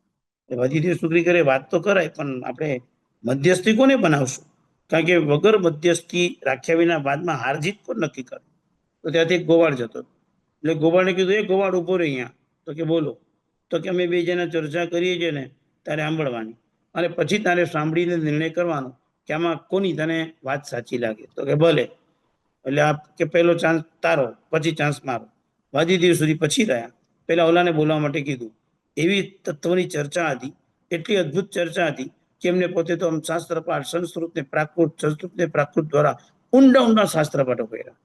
વાદીદેવ સૂરી કરે વાત તો કરાય, પણ આપણે મધ્યસ્થી કોને બનાવશું? કારણ કે વગર મધ્યસ્થી રાખ્યા વિના વાદમાં હાર જીત કોણ નક્કી કરે? તો ત્યાંથી એક ગોવાળ જતો. એટલે ગોવાળને કીધું, એ ગોવાળ ઉભો રહે અહીંયા. તો કે બોલો. તો કે અમે બે જણા ચર્ચા કરીએ છીએ ને તારે સાંભળવાની અને પછી તારે સાંભળીને નિર્ણય કરવાનો કે આમાં કોની તને વાત સાચી લાગે. તો કે ભલે. એટલે આ કે પહેલો ચાન્સ તારો, પછી ચાન્સ મારો. વાદીદેવ સુધી પછી રહ્યા. પેલા ઓલાને બોલવા માટે કીધું. એવી તત્વની ચર્ચા હતી, એટલી અદ્ભુત ચર્ચા હતી કે એમને પોતે તો શાસ્ત્રપાઠ સંસ્કૃત ને પ્રાકૃત દ્વારા ઊંડા ઊંડા શાસ્ત્રપાઠો કર્યા.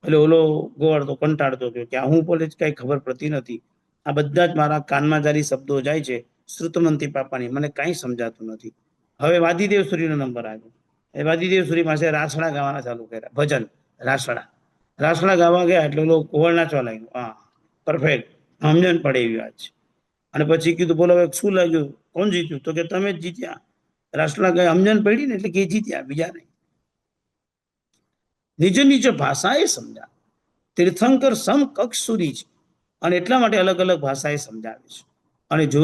એટલે ઓલો ગોવાળ તો કંટાળતો ગયો કે હું બોલે કઈ ખબર પડતી નથી. આ બધા જ મારા કાનમાં જારી શબ્દો જાય છે, શ્રુતમંતી પાપાની, મને કાંઈ સમજાતું નથી. હવે વાદીદેવ સૂરીનો નંબર આવ્યો. એ વાદીદેવ સૂરી પાસે રાસડા ગાવાના ચાલુ કર્યા. ભજન, રાસડા ગાવા ગયા એટલે ઓલો ગોવાળ નાચવા લાગ્યો. હા, પરફેક્ટ, સમજણ પડે એવી વાત છે. અને પછી કીધું બોલો હવે શું લાગ્યું, કોણ જીત્યું? તો કે તમે જ જીત્યા. રાસડા ગયા, સમજણ પડી ને એટલે કે જીત્યા, બીજા નહીં. નિજ નિજ ભાષાએ સમજા. તીર્થંકર સમકક્ષ સૂરી છે અને એટલા માટે અલગ અલગ ભાષાએ સમજાવે છે. અને જો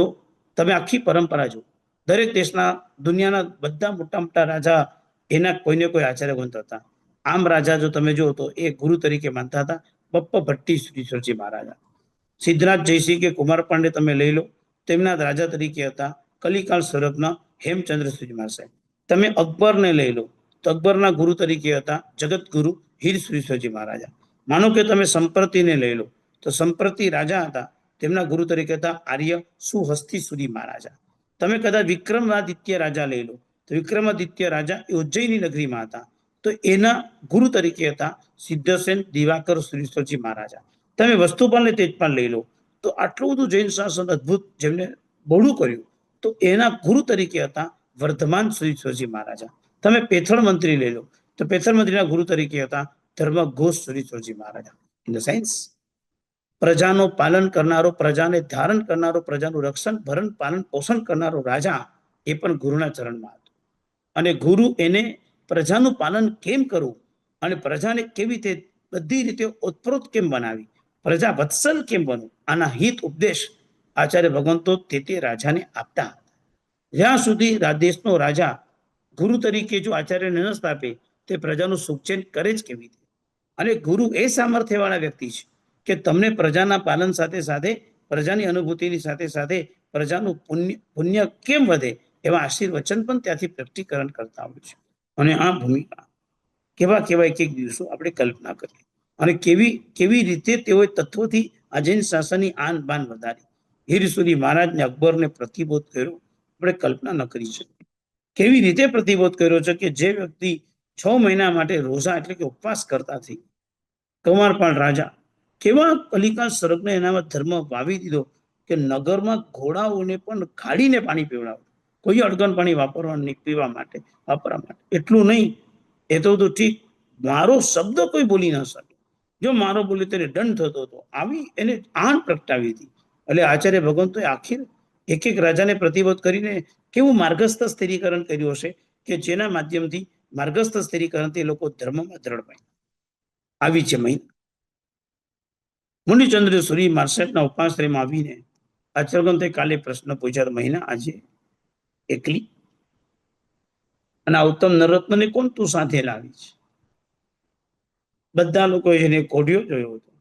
તમે આખી પરંપરા જો, દરેક દેશના દુનિયાના બધા મોટા મોટા રાજા એના કોઈને કોઈ આચાર્ય ગ્રંથ હતા. આમ રાજા જો તમે જો તો એ ગુરુ તરીકે માનતા હતા બપ્પા ભટ્ટી શ્રીજી મહારાજા. સિદ્ધરાજ જયસિંહ કે કુમાર પાંડે તમે લઈ લો, તેમના રાજા તરીકે હતા કલિકાળ સ્વરૂપના હેમચંદ્ર શ્રીજી મહારાજ. તમે અકબરને લઈ લો તો અકબરના ગુરુ તરીકે હતા જગત ગુરુ હીર શ્રીજી મહારાજા. માનો કે તમે સંપ્રતિને લઈ લો તો સંપ્રતિ રાજા હતા, તેમના ગુરુ તરીકે હતા આર્ય સુહસ્તી સુધી મહારાજા. તમે કદાચ વિક્રમાદિત્ય રાજા લઈ લો તો વિક્રમાદિત્ય રાજા એ ઉજ્જૈની નગરીમાં હતા, તો એના ગુરુ તરીકે હતા સિદ્ધસેન દિવાકર શ્રીજી મહારાજા. તમે વસ્તુપાલ ને તેજપાલ લઈ લો તો આટલું બધું જૈન શાસન અદભુત જેમને બહોળું કર્યું, તો એના ગુરુ તરીકે હતા વર્ધમાન શ્રીજી મહારાજા. તમે પેથળ મંત્રી લઈ લો તો પેથળ મંત્રીના ગુરુ તરીકે હતા ધર્મ ઘોષ શ્રીજી મહારાજા. ઇન ધ સેન્સ પ્રજાનું પાલન કરનારો, પ્રજાને ધારણ કરનારો, પ્રજાનું રક્ષણ ભરણ પાલન પોષણ કરનારો રાજા એ પણ ગુરુના ચરણમાં હતો. અને ગુરુ એને પ્રજાનું પાલન કેમ કરવું અને પ્રજાને કેવી રીતે બધી રીતે ઓતપ્રોત કેમ બનાવી, પ્રજા વત્સલ કેમ બનવું, આના હિત ઉપદેશ આચાર્ય ભગવંતો તે રાજાને આપતા હતા. જ્યાં સુધી દેશનો રાજા ગુરુ તરીકે જો આચાર્યને ન સ્થાપે તે પ્રજાનું સુખચેન કરે જ કેવી રીતે? અને ગુરુ એ સામર્થ્યવાળા વ્યક્તિ છે કે તમને પ્રજાના પાલન સાથે સાથે પ્રજાની અનુભૂતિની સાથે સાથે પ્રજાનું પુણ્ય કેમ વધે એવા આશીર્વચન પણ ત્યાંથી પ્રકટીકરણ કરતા હોય છે. અને આ ભૂમિકા કેવા કેવા એક એક દિવસો આપણે કલ્પના કરીએ અને કેવી કેવી રીતે તેઓએ તત્વોથી આ જૈન શાસનની આન બાન વધારી. હીર સુધી મહારાજને અકબરને પ્રતિબોધ કર્યો આપણે કલ્પના ન કરી શકીએ. કેવી રીતે પ્રતિબોધ કર્યો છે કે જે વ્યક્તિ 6 મહિના માટે રોઝા એટલે કે ઉપવાસ કરતા થઈ, કુંવરપાળ રાજા કેવા કલિકા સર્ગને એનામાં ધર્મ વાવી દીધો કે નગરમાં ઘોડાઓને પણ ખાડીને પાણી પીવડાવે, કોઈ અડગન પાણી વાપરવા નહીં, પીવા માટે વાપરવા માટે. એટલું નહીં, એ તો ઠીક, મારો શબ્દ કોઈ બોલી ન શકે, જો મારો બોલે તેને દંડ થતો હતો. આવી એને આણ પ્રગટાવી હતી. એટલે આચાર્ય ભગવંતોએ આખી એક એક રાજાને પ્રતિબોધ કરીને કેવું માર્ગસ્થ સ્થિરીકરણ કર્યું હશે કે જેના માધ્યમથી માર્ગસ્થ સ્થિરીકરણથી લોકો ધર્મમાં દ્રઢ બન્યા. આવી છે મહિના. મુનિચંદ્ર સુરી માર્શેટના ઉપાશ્રયમાં આવીને આચાર્ય કાલે પ્રશ્ન પૂછ્યા, મહિના આજે એકલી અને આ ઉત્તમ નરરત્નને કોણ તું સાથે લાવી છે? બધા લોકોએ જેને કોઢિયો જોયો હતો,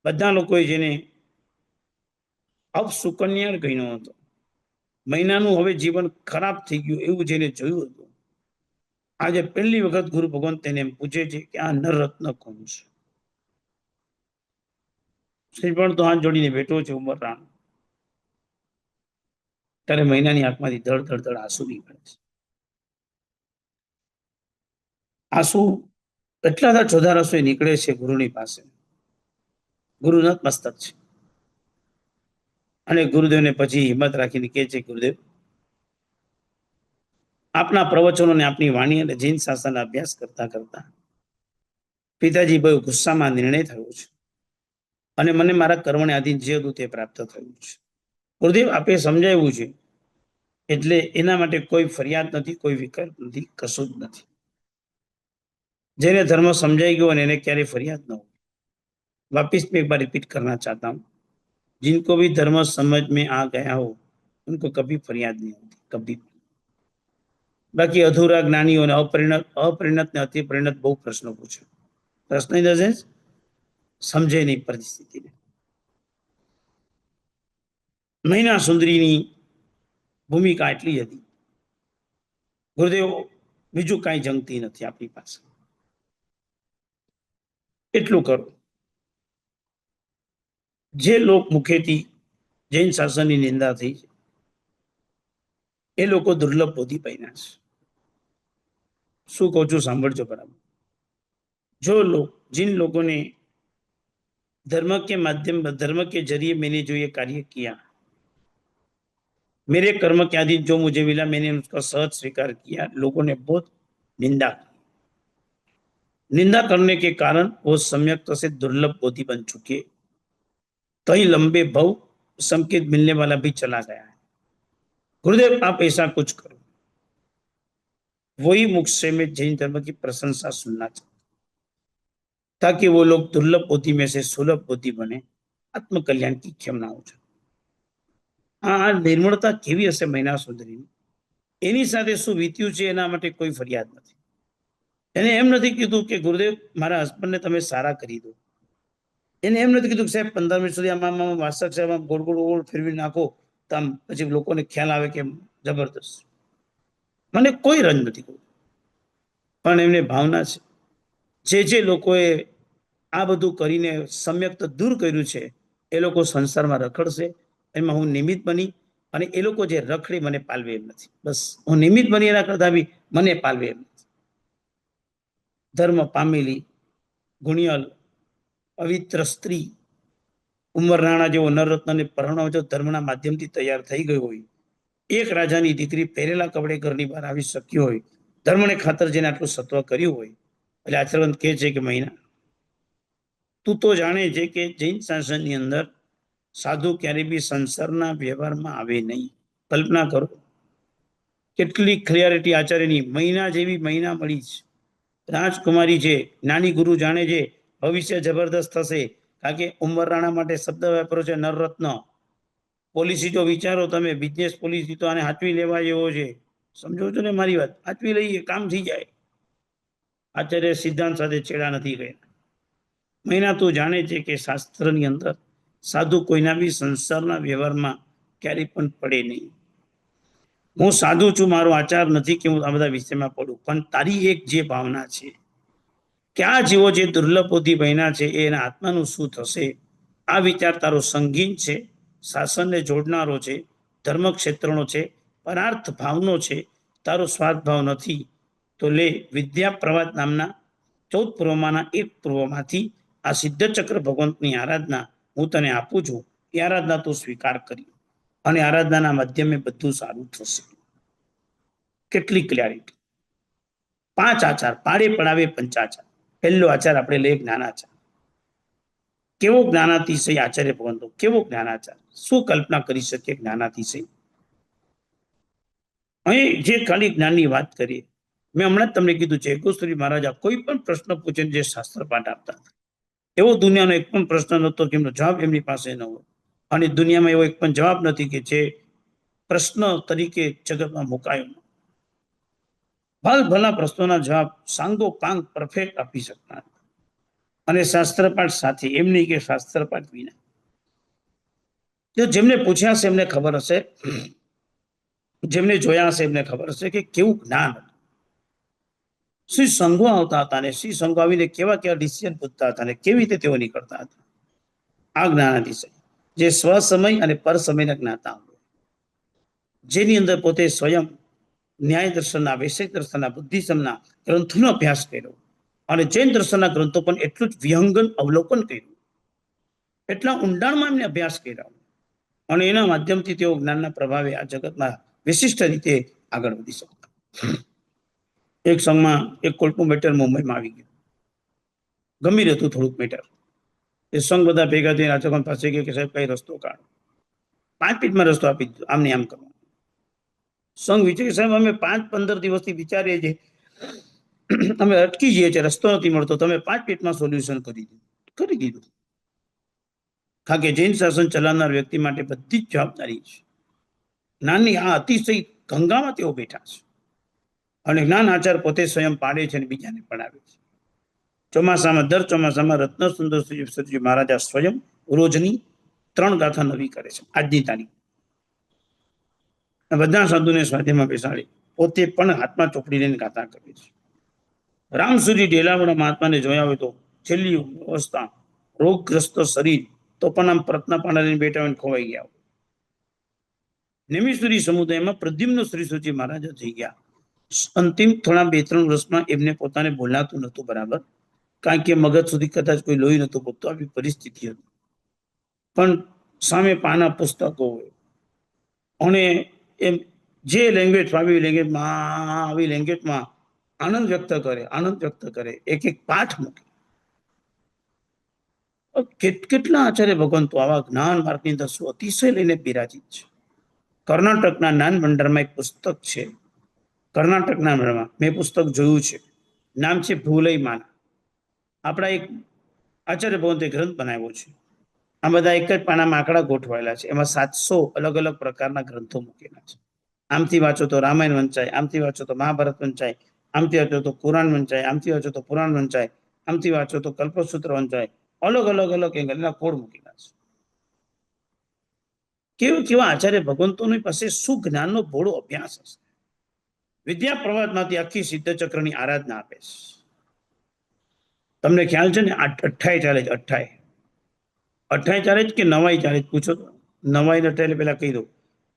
બધા લોકોએ જેને અપસુકન્યા ગણ્યો હતો, મહિનાનું હવે જીવન ખરાબ થઈ ગયું એવું જેને જોયું હતું, આજે પહેલી વખત ગુરુ ભગવાન તેને એમ પૂછે છે કે આ નરરત્ન કોણ છે? શ્રીફળ તો હાથ જોડીને બેઠો છે ઉમરરાણ. ત્યારે મહિનાની આંખમાંથી ધડ ધડ ધડ આંસુ નીકળે છે. આંસુ એટલા બધા ચોધાર આંસુ નીકળે છે ગુરુની પાસે. ગુરુ નતમસ્તક છે અને ગુરુદેવને પછી હિંમત રાખીને કહે છે, ગુરુદેવ, આપના પ્રવચનોને આપની વાણી અને જૈન શાસન અભ્યાસ કરતા કરતા પિતાજી બહુ ગુસ્સામાં નિર્ણય થયો છે અને મને મારા કર્મને આધીન જે હતું તે પ્રાપ્ત થયું છે. ગુરુદેવ, આપે સમજાવ્યું છે એટલે એના માટે કોઈ ફરિયાદ નથી, કોઈ વિકલ્પ નથી, કશું જ નથી. જેને धर्म समझाई गयो એને ક્યારે ફરિયાદ ન हो. वापिस मैं एक बार रिपीट करना चाहता हूँ, जिनको भी धर्म समझ में आ गया हो उनको कभी फरियाद नहीं होती, कभी. बाकी अधूरा ज्ञानियों ने अपरिणत ने अति परिणत बहु प्रश्नों पूछे. प्रश्न इन द सेंस समझे नहीं परिस्थिति ने. મહિના સુંદરીની ભૂમિકા એટલી હતી. ગુરુદેવ, બીજું કાંઈ જંગતી નથી આપણી પાસે, એટલું કરો. જે લોક મુખેથી જૈન શાસનની નિંદા થઈ છે એ લોકો દુર્લભ બોધી પામ્યા છે. શું કહું છું સાંભળજો બરાબર. जो लोग, जिन लोगों ने धर्म के माध्यम धर्म के जरिए मैंने जो ये कार्य किया, मेरे कर्म के अधीन जो मुझे मिला मैंने उसका सहज स्वीकार किया. लोगों ने बहुत निंदा की. निंदा करने के कारण वो सम्यक से दुर्लभ बोधि बन चुके, कई लंबे भव संकेत मिलने वाला भी चला गया है. गुरुदेव, आप ऐसा कुछ करो. वही मुख से मैं जैन धर्म की प्रशंसा सुनना चाहता, ताकि वो लोग दुर्लभ बोधि में से सुलभ बोधि बने, आत्म कल्याण की क्षमता हो जाए. આ નિર્મળતા કેવી હશે મહિના સુંદરીની? એની સાથે શું વીત્યું છે એના માટે કોઈ ફરિયાદ નથી. એને એમ નથી કીધું કે ગુરુદેવ મારા હસબન્ડને તમે સારા કરી દો. એને એમ નથી કીધું કે સાહેબ 15 મિનિટ સુધી આમાં વાસક સાહેબ આમ ગોળ ગોળ ગોળ ફેરવી નાખો તો આમ પછી લોકોને ખ્યાલ આવે કે જબરદસ્ત. મને કોઈ રંજ નથી કહ્યું, પણ એમને ભાવના છે જે લોકોએ આ બધું કરીને સમ્યક દૂર કર્યું છે એ લોકો સંસારમાં રખડશે, એમાં હું નિમિત્ત બની અને એ લોકો જે રખડે મને પાલવે એમ નથી. બસ હું નિમિત્ત બની એના કરતા બી મને પાલવે એમ નથી. ધર્મ પામેલી ગુણિયલ પવિત્ર સ્ત્રી ઉમરરાણા જેવો નરરત્નને પરણવા જો ધર્મના માધ્યમથી તૈયાર થઈ ગયો હોય, એક રાજાની દીકરી પહેરેલા કપડે ઘરની બહાર આવી શક્યો હોય, ધર્મને ખાતર જેને આટલું સત્વ કર્યું હોય, એટલે આચરણ કહે છે કે મહિના, તું તો જાણે છે કે જૈન શાસનની અંદર સાધુ ક્યારે બી સંસારના વ્યવહારમાં આવે નહીં. કલ્પના કરો કેટલી ક્લિયરિટી આચાર્યની. મહિના જેવી મહિના મળી છે, રાજકુમારી છે, નાની ગુરુ જાણે છે ભવિષ્ય જબરદસ્ત થશે. કારણ કે ઉમરરાણા માટે શબ્દ વાપરો છે નરરત્ન. પોલિસી તો વિચારો તમે, બિઝનેસ પોલિસી તો આને હાચવી લેવા જેવો છે. સમજો છો ને મારી વાત? હાચવી લઈએ, કામ થઈ જાય. આચાર્ય સિદ્ધાંત સાથે ચેડા નથી ગયા. મહિના તું જાણે છે કે શાસ્ત્રની અંદર સાધુ કોઈના બી સંસારના વ્યવહારમાં ક્યારેય પણ પડે નહીં. હું સાધુ છું, મારો આચાર નથી કે હું આ બધા વિષયમાં પડું, પણ તારી એક જે ભાવના છે કે આ જીવો જે દુર્લભોથી બન્યા છે એના આત્માનું શું થશે, આ વિચાર તારો સંગીન છે, શાસનને જોડનારો છે, ધર્મ ક્ષેત્રનો છે, પરાર્થ ભાવનો છે, તારો સ્વાર્થ ભાવ નથી. તો લે, વિદ્યા પ્રવાદ નામના 14 પૂર્વમાંના એક પૂર્વમાંથી આ સિદ્ધ ચક્ર ભગવંતની આરાધના હું તને આપું છું. એ આરાધના તું સ્વીકાર કરી અને આરાધનાના માધ્યમે બધું સારું થશે. કેટલી ક્લિયરિટી! 5 આચાર, પાડે પડાવે પંચાચાર. પહેલો આચાર આપણે લઈએ જ્ઞાનાચાર. કેવો જ્ઞાનાતિશય આચાર્ય ભગવંતો, કેવો જ્ઞાનાચાર! શું કલ્પના કરી શકીએ જ્ઞાનાતિશય? અહીં જે ખાલી જ્ઞાનની વાત કરીએ, મેં હમણાં જ તમને કીધું છે, ગોસ્વામી મહારાજા કોઈ પણ પ્રશ્ન પૂછીને જે શાસ્ત્ર પાઠ આપતા હતા, એવો દુનિયાનો એક પણ પ્રશ્ન નહોતો કે એમનો જવાબ એમની પાસે ન હોય. અને દુનિયામાં એવો એક પણ જવાબ નથી કે જે પ્રશ્ન તરીકે જગતમાં મુકાયો. ભલા પ્રશ્નોના જવાબ સાંગો પાંગ પરફેક્ટ આપી શકતા, અને શાસ્ત્રપાઠ સાથે, એમ નહીં કે શાસ્ત્રપાઠ વિના. જો જેમને પૂછ્યા હશે એમને ખબર હશે, જેમને જોયા હશે એમને ખબર હશે કે કેવું જ્ઞાન હતું. શ્રી સંઘો આવતા હતા અને શ્રી સંઘો આવીને કેવા કેવા ડિસિઝન પૂછતા હતા અને કેવી રીતે તેઓ નીકળતા હતા. આ જ્ઞાન અતિશય જે સ્વસમય અને પર સમયના જ્ઞાતા, જેની અંદર પોતે સ્વયં ન્યાય દર્શનના, વૈશેષિક દર્શનના, બુદ્ધિસમના ગ્રંથોનો અભ્યાસ કર્યો અને જૈન દર્શનના ગ્રંથો પણ એટલું જ વિહંગન અવલોકન કર્યું, એટલા ઊંડાણમાં એમને અભ્યાસ કર્યો અને એના માધ્યમથી તેઓ જ્ઞાનના પ્રભાવે આ જગતમાં વિશિષ્ટ રીતે આગળ વધી શકતા. એક સંઘમાં એક કોઈકનું મેટર મુંબઈમાં આવી ગયું, ગંભીર હતું થોડુંક મેટર. એ સંઘ બધા ભેગા થઈને રાજકોટ પાસે ગયા કે સાહેબ કઈ રસ્તો કાઢો. 5 મિનિટમાં રસ્તો આપી દીધો, આમને આમ કરવાનું. સંઘ વિચારી સાહેબ અમે 5-15 દિવસથી વિચારીએ છીએ, અમે અટકી જઈએ છીએ, રસ્તો નથી મળતો, તમે 5 મિનિટમાં સોલ્યુશન કરી દીધું. કારણ કે જૈન શાસન ચલાવનાર વ્યક્તિ માટે બધી જ જવાબદારી છે. જ્ઞાનની આ અતિશય ગંગામાં તેઓ બેઠા છે અને જ્ઞાન આચાર પોતે સ્વયં પાડે છે અને બીજાને પડાવે છે. ચોમાસામાં, દર ચોમાસામાં રત્ન સુંદર શ્રી મહારાજા સ્વયં રોજની 3 ગાથા નવી કરે છે. આજની તારીખ બધા સાધુને સ્વાધ્યાયમાં બેસાડી પોતે પણ હાથમાં ચોપડી લઈને ગાથા કરે છે. રામસુરી ઢેલાવાળા મહાત્માને જોયા હોય તો છેલ્લી અવસ્થા, રોગગ્રસ્ત શરીર, તો પણ આમ પ્રત્ન પાંડા લઈને બેઠા હોય, ખોવાઈ ગયા. નેમિસુરી સમુદાયમાં પ્રદ્યુમ્ન શ્રી સુજી મહારાજા થઈ ગયા. અંતિમ થોડા 2-3 વર્ષમાં એમને પોતાને બોલાતું નતું બરાબર, કારણ કે મગજ સુધી કદાચ કોઈ લોહી નતું પોતું, આવી પરિસ્થિતિ હતી. પણ સામે પાના પુસ્તકો હોય અને એમ જે લેંગ્વેજ આવી લેંગ્વેજમાં આનંદ વ્યક્ત કરે, એક એક પાઠ મૂકે. કેટલા આચાર્ય ભગવંતો આવા જ્ઞાન માર્ગની અંદર શું અતિશય લઈને બિરાજિત છે. કર્ણાટકના જ્ઞાન ભંડારમાં એક પુસ્તક છે, કર્ણાટકના ભંડારમાં મેં પુસ્તક જોયું છે, નામ છે ભૂલઈ માના. આપણા એક આચાર્ય ભગવંતે ગ્રંથ બનાવ્યો છે. આ બધા એક જ પાનામાં આંકડા ગોઠવાયેલા છે, એમાં 700 અલગ અલગ પ્રકારના ગ્રંથો મૂકેલા છે. આમથી વાંચો તો રામાયણ વંચાય, આમથી વાંચો તો મહાભારત વંચાય, આમથી વાંચો તો પુરાણ વંચાય, આમથી વાંચો તો પુરાણ વંચાય, આમથી વાંચો તો કલ્પસૂત્ર વંચાય. અલગ અલગ એંગલના કોડ મૂકેલા છે. કેવા આચાર્ય ભગવંતોની પાસે શું જ્ઞાનનો ભોળો અભ્યાસ હશે. વિદ્યા પ્રવાદમાંથી આખી સિદ્ધ ચક્રની આરાધના આપે છે. તમને ખ્યાલ છે ને, 28 ચાલે છે. 28 ચાલે છે કે 9 ચાલે છે? પૂછો તો. 9 28 પેલા કહી દો,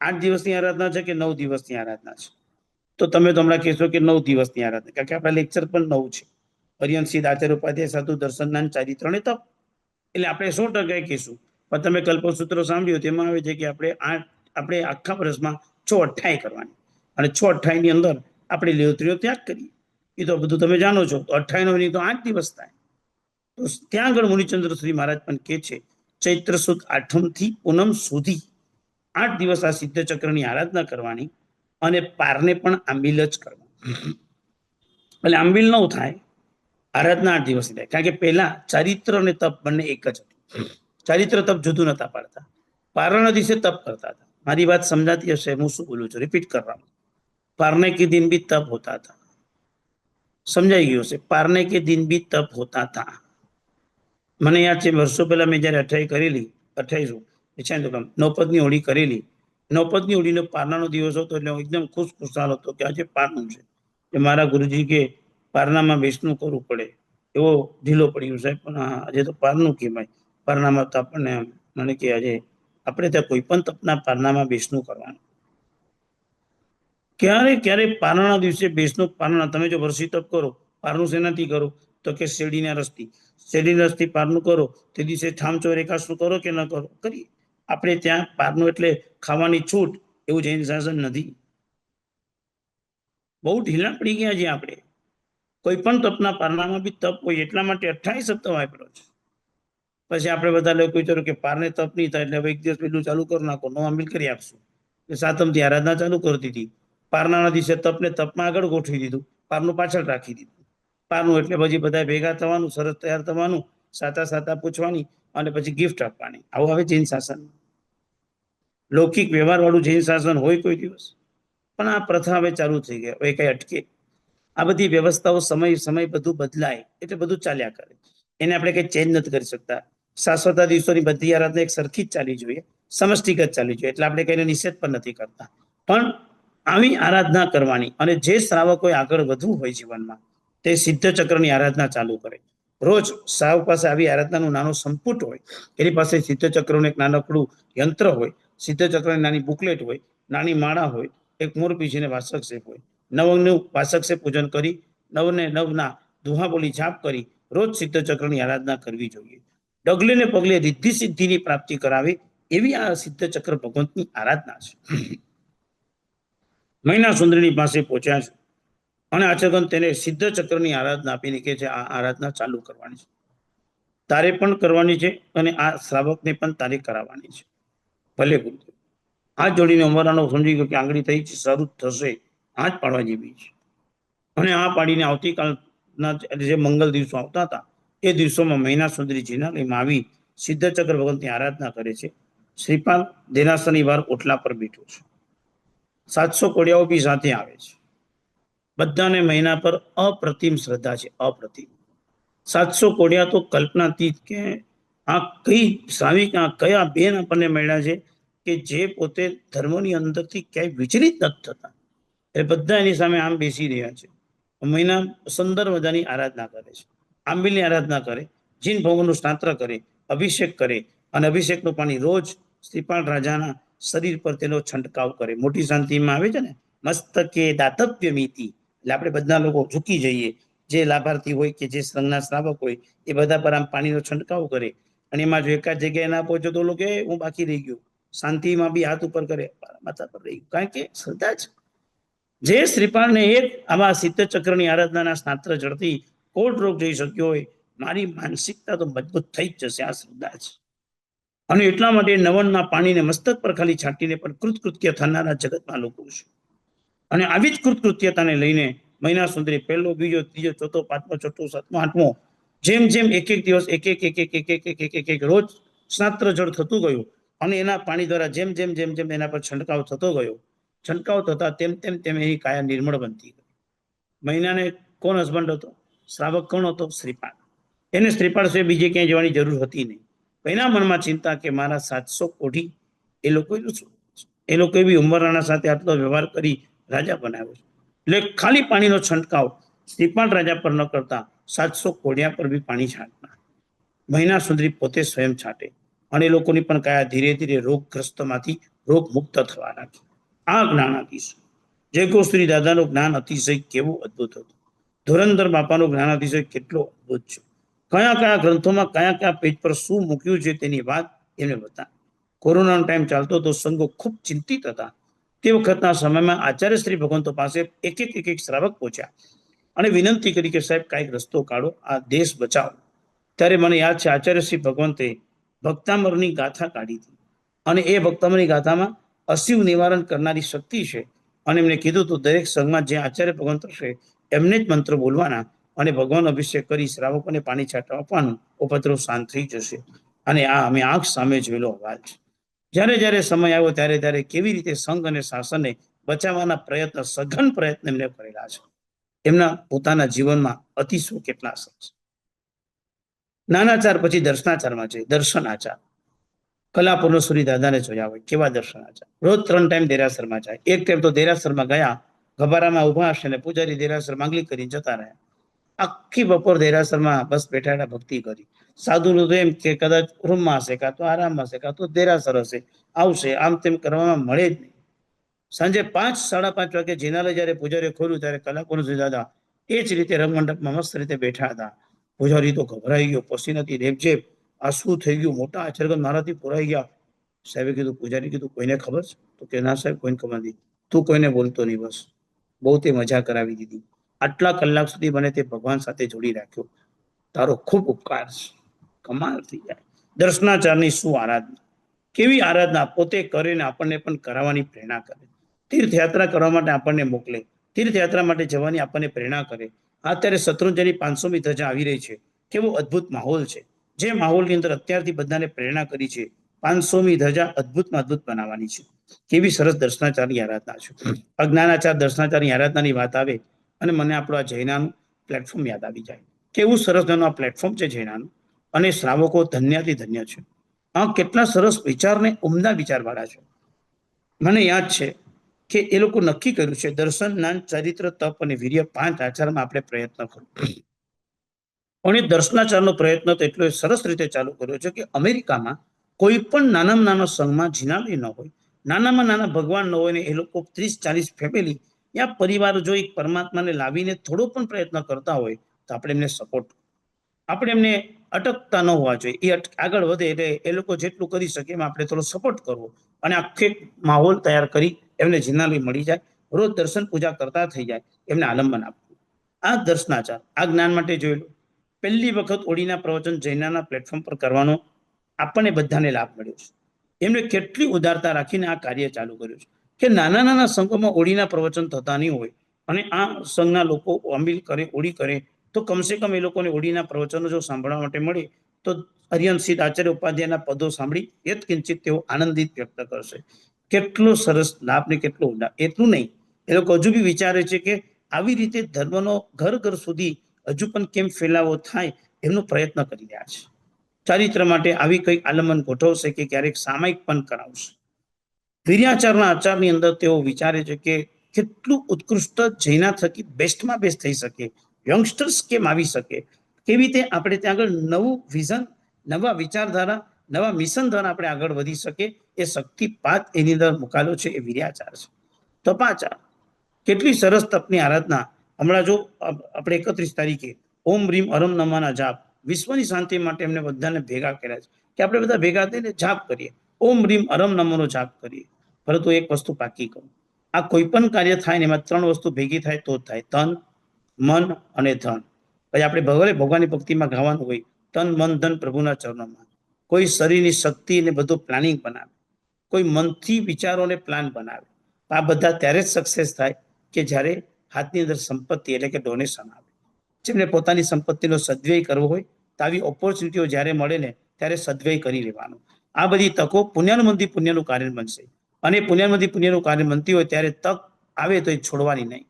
8 દિવસની આરાધના છે કે 9 દિવસની આરાધના છે? તો તમે તો હમણાં કહેશો કે 9 દિવસની આરાધના, કારણ કે આપણા લેક્ચર પણ 9 છે. હરિયંશિત આચાર્ય ઉપાધ્યાય સાધુ દર્શનના ચારિત્રને તપ, એટલે આપણે 100% કહીશું. પણ તમે કલ્પસૂત્ર સાંભળ્યું, તેમાં આવે છે કે આપણે આખા વર્ષમાં 6 અઠ્ઠાઈ કરવાની, અને 6 અઠ્ઠાઈની અંદર આપણે લેવત્રીઓ ત્યાગ કરીએ. એ તો બધું તમે જાણો છો. તો 28 તો 8 દિવસ થાય. તો ત્યાં આગળ મુનિચંદ્ર શ્રી મહારાજ પણ કહે છે, ચૈત્ર સુદ 8મ થી પૂનમ સુધી 8 દિવસ આ સિદ્ધ ચક્રની આરાધના કરવાની, અને પારને પણ આંબિલ જ કરવાનું. એટલે આંબિલ ન થાય, આરાધના 8 દિવસની થાય. કારણ કે પહેલા ચારિત્ર અને તપ બંને એક જ હતું. ચારિત્ર તપ જુદું નતા પાડતા, પારણના દિવસે તપ કરતા હતા. મારી વાત સમજાતી હશે, હું શું બોલું છું, રિપીટ કરવા. पारने के दिन भी तप होता था, સમજાઈ ગયું હશે. પારને કે દિન બી તપ હોતા હતા. મને યાદ છે વર્ષો પહેલા મેં જયારે 28 નવપદની હોળી કરેલી. નવપદની હોળીનો પારણાનો દિવસ હતો એટલે હું એકદમ ખુશાલ હતો કે આજે પારણું છે. કે મારા ગુરુજી કે પારણામાં બેસણું કરવું પડે, એવો ઢીલો પડ્યો સાહેબ, પણ આજે તો પારણું કહેવાય. પારણામાં તો આપણને મને કે આજે આપણે ત્યાં કોઈ પણ તપના પારણામાં બેસણું કરવાનું. ક્યારે પારણા દિવસે બેસણું પારણા, તમે જો વર્ષી તપ કરો, પારણું શેનાથી કરો તો કે શેરડીના રસથી પારણું કરો. તે દિવસે ઠામચોર એકાદશું કરો કે ન કરો? કરીએ. આપણે ત્યાં પારણું એટલે ખાવાની છૂટ, એવું જૈન શાસન નથી. બહુ ઢીલા પડી ગયા છે આપણે. કોઈ પણ તપના પારણામાં બી તપ હોય, એટલા માટે 28 સપ્તાહ વાપર્યો છે. પછી આપણે બધા લોકો વિચાર્યું કે પારણે તપ નહીં થાય એટલે હવે એક દિવસ પેલું ચાલુ કરી નાખો, નો આંબીલ કરી આપશું. સાતમથી આરાધના ચાલુ કરી દીધી. પારણાના દિવસે તપને તપમાં આગળ ગોઠવી દીધું, પારણું પાછળ રાખી દીધું. પારણું એટલે પછી બધા ભેગા થવાનું, સરસ તૈયાર થવાનું, સાતા પૂછવાની અને પછી ગિફ્ટ આપવાની. આવું હવે જૈન શાસન, લૌકિક વ્યવહાર વાળું જૈન શાસન હોય કોઈ દિવસ? પણ આ પ્રથા હવે ચાલુ થઈ ગઈ, હવે કઈ અટકે? આ બધી વ્યવસ્થાઓ સમય બધું બદલાય એટલે બધું ચાલ્યા કરે, એને આપણે કઈ ચેન્જ નથી કરી શકતા. શાશ્વતા દિવસોની બધી આરાધના એક સરખી જ ચાલી જોઈએ, સમષ્ટિગત ચાલી જોઈએ, એટલે આપણે કઈને નિષેધ પણ નથી કરતા. પણ આવી આરાધના કરવાની, અને જે શ્રાવકોએ આગળ વધવું હોય જીવનમાં, તે સિદ્ધ ચક્રની આરાધના ચાલુ કરે. રોજ શ્રાવક પાસે આવી આરાધનાનું નાનું સંપુટ હોય, એની પાસે સિદ્ધ ચક્રનું એક નાનકડું યંત્ર હોય, સિદ્ધ ચક્રની નાની બુકલેટ હોય, નાની માળા હોય, એક મોર પીછીને વાસક શેપ હોય. નવનું વાસક શેપ પૂજન કરી, નવને નવના દુહા બોલી જાપ કરી રોજ સિદ્ધ ચક્રની આરાધના કરવી જોઈએ. ડગલે ને પગલે રિદ્ધિ સિદ્ધિની પ્રાપ્તિ કરાવે એવી આ સિદ્ધ ચક્ર ભગવંતની આરાધના છે. મહિના સુંદરીની પાસે પહોંચ્યા છે અને આચરણ તેને સિદ્ધ ચક્રની આરાધના આપીને કે છે આ આરાધના ચાલુ કરવાની છે, તારે પણ કરવાની છે, અને આ શ્રાવકને પણ તારે કરાવવાની છે. ભલે ગુરુદેવ. હાથ જોડીને ઉંમરાનો સમજી ગયો કે આંગળી થઈ છે, શરૂ થશે, હાથ પાડવા જેવી છે. અને આ પાડીને આવતીકાલના જે મંગલ દિવસો આવતા હતા એ દિવસોમાં મહિના સુંદરીજીના લઈમાં આવી સિદ્ધ ચક્ર ભગવંતની આરાધના કરે છે. શ્રીપાલ દેરાસરની વાર ઓટલા પર બેઠો છે. 700 કોડિયાઓ બી સાથે આવે છે. બધાને મહિના પર અપ્રતિમ શ્રદ્ધા છે, અપ્રતિમ. 700 કોડિયા તો કલ્પનાતીત, કે આ કઈ શ્રાવિક, આ કયા બેન આપણને મળ્યા છે કે જે પોતે ધર્મની અંદરથી ક્યાંય વિચલિત નથી થતા. એ બધા એની સામે આમ બેસી રહ્યા છે. મહિના સુંદર મજાની આરાધના કરે છે, આંબીલની આરાધના કરે, જીન ભગવાનનું સ્નાત્ર કરે, અભિષેક કરે, અને અભિષેકનું પાણી રોજ શ્રીપાલ રાજાના શરીર પર તેનો છંટકાવ કરે. મોટી શાંતિમાં આવે છે ને, મસ્તકે દાતવ્ય મીતિ, એટલે આપણે બધા લોકો ઝૂકી જઈએ, જે લાભાર્થી હોય કે જે સંઘના શ્રાવક હોય એ બધા પર આમ પાણીનો છંટકાવ કરે. અને એમાં જો એકાદ જગ્યાએ ના પહોંચે તો લોકો હું બાકી રહી ગયું, શાંતિમાં બી હાથ ઉપર કરે, માથા પર રહી ગયું, કારણ કે શ્રદ્ધા છે. જે શ્રીપાલને એક આવા સિદ્ધ ચક્રની આરાધનાના સ્નાત્ર જડતી કોટ રોગ જઈ શક્યો હોય, મારી માનસિકતા તો મજબૂત થઈ જ જશે, આ શ્રદ્ધા છે. અને એટલા માટે નવનના પાણીને મસ્તક પર ખાલી છાંટીને પણ કૃતકૃત્ય થનારા જગતમાં લોકો છે. અને આવી જ કૃતકૃત્યતાને લઈને મહિના સુંદરી પહેલો, બીજો, ત્રીજો, ચોથો, પાંચમો, છઠ્ઠો, સાતમો, આઠમો, જેમ એક દિવસ એક રોજ સ્નાત્ર જળ થતું ગયું, અને એના પાણી દ્વારા જેમ એના પર છંટકાવ થતો ગયો, છંટકાવ થતા તેમ એની કાયા નિર્મળ બનતી ગઈ. મહિનાને કોણ હસબન્ડ હતો? શ્રાવક કોણ હતો? શ્રીપાલ. એને શ્રીપાલ સિવાય બીજે ક્યાંય જવાની જરૂર હતી નહીં. એના મનમાં ચિંતા કે મારા 700 કોઢી એ લોકો બી ઉંમરાણા સાથે આટલો વ્યવહાર કરી રાજા બનાવ્યો છે, એટલે ખાલી પાણીનો છંટકાવ શ્રીપાલ રાજા પર ન કરતા 700 કોડિયા પર બી પાણી છાંટના. મહિના સુધી પોતે સ્વયં છાંટે, અને એ લોકોની પણ કાયા ધીરે ધીરે રોગગ્રસ્તમાંથી રોગ મુક્ત થવા લાગી. આ જ્ઞાનાધીશ જયગોશ્રી દાદાનું જ્ઞાન અતિશય કેવું અદભુત હતું. ધુરંધર બાપાનું જ્ઞાન અતિશય કેટલો અદભુત છે. કયા ગ્રંથોમાં કયા પેજ પર શું મૂક્યું છે તેની વાત એમને બતા. કોરોનાનો ટાઈમ ચાલતો તો સંઘો ખૂબ ચિંતિત હતા. તે વખતના સમયમાં આચાર્ય શ્રી ભગવંતો પાસે એક શ્રાવક પહોંચ્યા અને વિનંતી કરી કે સાહેબ કાંઈક રસ્તો કાઢો, આ દેશ બચાવો. ત્યારે મને યાદ છે આચાર્ય શ્રી ભગવંતે ભક્તામરની ગાથા કાઢી હતી, અને એ ભક્તામરની ગાથામાં અશિવ નિવારણ કરનારી શક્તિ છે. અને એમને કીધું હતું દરેક સંઘમાં જે આચાર્ય ભગવંત હશે એમને જ મંત્ર બોલવાના, અને ભગવાન અભિષેક કરી શ્રાવકોને પાણી છાંટવા આપવાનું, ઉપદ્રવ શાંત થઈ જશે. અને આ અમે આંખ સામે જોયેલો અવાજ છે. જ્યારે સમય આવ્યો ત્યારે કેવી રીતે સંઘ અને શાસનને બચાવવાના પ્રયત્ન, સઘન પ્રયત્ન એમને કરેલા છે. એમના પોતાના જીવનમાં અતિશો કેટલા સરસ. નાનાચાર પછી દર્શનાચારમાં છે. દર્શનાચાર કલા પૂર્ણેશ્વરી દાદાને જોયા હોય કેવા દર્શનાચાર. રોજ 3 ટાઈમ દેરાસરમાં જાય. એક ટાઈમ તો દેરાસરમાં ગયા, ગભારામાં ઉભા હશે ને પૂજારી દેરાસર માંગલી કરીને જતા રહ્યા. આખી બપોર દેરાસરમાં બસ બેઠા ભક્તિ કરી. સાધુનું તો એમ કે કદાચ રૂમમાં હશે, કાં તો આરામમાં હશે, કાં તો દેરાસર હશે, આવશે, આમ તેમ કરવામાં મળે જ નહીં. સાંજે 5, 5:30 વાગે જેનાલે જયારે પૂજારીએ ખોલ્યું ત્યારે કલાકોનો દાદા એ જ રીતે રંગમંડપમાં મસ્ત રીતે બેઠા હતા. પૂજારી તો ગભરાઈ ગયો, પસીનાથી રેબઝેબ, આ શું થઈ ગયું, મોટા આચરગન મારાથી પુરાઈ ગયા. સાહેબે કીધું, પૂજારી કીધું, કોઈને ખબર છે? તો કે ના સાહેબ, કોઈને ખબર નથી. તું કોઈને બોલતો નહીં, બસ. બહુ તે મજા કરાવી દીધી. આટલા કલાક સુધી મને તે ભગવાન સાથે જોડી રાખ્યો. તારો ખૂબ ઉપકાર છે. કમાલ થઈ જાય. દર્શનાચારની શું આરાધના, કેવી આરાધના પોતે કરીને આપણને પણ કરાવવાની પ્રેરણા કરે. તીર્થયાત્રા કરવા માટે આપણને મોકલે, તીર્થયાત્રા માટે જવાની આપણને પ્રેરણા કરે. અત્યારે શત્રુંજયની 500મી ધજા આવી રહી છે. કેવો અદ્ભુત માહોલ છે. જે માહોલની અંદર અત્યારથી બધાને પ્રેરણા કરી છે. 500મી ધજા અદ્ભુતમાં અદ્ભુત બનાવવાની છે. કેવી સરસ દર્શનાચારની આરાધના છે. અજ્ઞાનાચાર દર્શનાચારની આરાધનાની વાત આવે અને મને આપણું આ જૈનાનું પ્લેટફોર્મ યાદ આવી જાય. કેવું સરસ આ પ્લેટફોર્મ છે જૈનાનું, અને શ્રાવકો ધન્યથી ધન્ય છે. આ કેટલા સરસ વિચારને ઉમદા વિચારવાળા છે. મને યાદ છે કે એ લોકો નક્કી કર્યું છે દર્શન, જ્ઞાન, ચરિત્ર, તપ અને વીર્ય 5 આચારમાં આપણે પ્રયત્ન કરવો. અને દર્શનાચારનો પ્રયત્ન તો એટલો સરસ રીતે ચાલુ કર્યો છે કે અમેરિકામાં કોઈ પણ નાનામાં નાનો સંઘમાં જીનાલય ન હોય, નાનામાં નાના ભગવાન ન હોય ને એ લોકો 30-40 ફેમિલી યા પરિવાર જો એક પરમાત્માને લાવીને થોડો પણ પ્રયત્ન કરતા હોય તો આપણે એમને સપોર્ટ, આપણે એમને અટકતા ન હોવા જોઈએ. એ આગળ વધે એટલે એ લોકો જેટલું કરી શકે એમાં આપણે થોડો સપોર્ટ કરવો અને આખે માહોલ તૈયાર કરી એમને જીનાલય મળી જાય, રોજ દર્શન પૂજા કરતા થઈ જાય, એમને આલંબન આપવું. આ દર્શનાચાર. આ જ્ઞાન માટે જોઈ લો, પહેલી વખત ઓડીના પ્રવચન જૈનાના પ્લેટફોર્મ પર કરવાનો આપણને બધાને લાભ મળ્યો છે. એમને કેટલી ઉદારતા રાખીને આ કાર્ય ચાલુ કર્યું છે કે નાના નાના સંઘોમાં ઓડીના પ્રવચન થતા નહીં હોય અને આ સંઘના લોકો અમીલ કરે, ઓડી કરે, તો કમસે કમ એ લોકોને ઓડીના પ્રવચનો જો સાંભળવા માટે મળે તો અરિહંત આચાર્ય ઉપાધ્યાયના પદો સાંભળી યત્કિંચિત તેઓ આનંદિત વ્યક્ત કરશે. કેટલો સરસ લાભ ને કેટલો ઉદાર. એટલું નહીં, એ લોકો હજુ બી વિચારે છે કે આવી રીતે ધર્મનો ઘર ઘર સુધી હજુ પણ કેમ ફેલાવો થાય એમનો પ્રયત્ન કરી રહ્યા છે. ચારિત્ર માટે આવી કંઈક આલંબન ગોઠવશે કે ક્યારેક સામાયિક પણ કરાવશે. વીર્યાચારના આચારની અંદર તેઓ વિચારે છે કે કેટલું ઉત્કૃષ્ટ જૈના થકી બેસ્ટમાં બેસ્ટ થઈ શકે, યંગસ્ટર્સ કેમ આવી શકે, કેવી રીતે આપણે ત્યાં આગળ નવું વિઝન, નવા વિચારધારા, નવા મિશન દ્વારા આપણે આગળ વધી શકીએ. એ શક્તિપાત એની અંદર મુકાલો છે, એ વીર્યાચાર છે. તપાચાર, કેટલી સરસ તપની આરાધના. હમણાં જો આપણે 31 તારીખે ઓમ રીમ અરમ નમાના જાપ, વિશ્વની શાંતિ માટે એમને બધાને ભેગા કર્યા છે કે આપણે બધા ભેગા થઈને જાપ કરીએ, ઓમ રીમ અરમ નમોનો જાપ કરીએ. પરંતુ એક વસ્તુ પાકી કહું, આ કોઈ પણ કાર્ય થાય ને એમાં 3 વસ્તુ ભેગી થાય તો જ થાય: તન, મન અને ધન. પછી આપણે ભગવાનની ભક્તિમાં ગાવાનું હોય, તન મન ધન પ્રભુના ચરણોમાં. કોઈ શરીરની શક્તિ ને બધું પ્લાનિંગ બનાવે, કોઈ મનથી વિચારોને પ્લાન બનાવે. આ બધા ત્યારે જ સક્સેસ થાય કે જ્યારે હાથની અંદર સંપત્તિ એટલે કે ડોનેશન આવે. જેમને પોતાની સંપત્તિનો સદવ્યય કરવો હોય તો આવી ઓપોર્ચ્યુનિટીઓ જ્યારે મળે ને ત્યારે સદવ્યય કરી લેવાનો. આ બધી તકો પુણ્યાનુબંધી પુણ્યનું કાર્ય બનશે, અને પુણ્યાનુબંધી પુણ્યનું કાર્ય બનતી હોય ત્યારે તક આવે તો એ છોડવાની નહીં.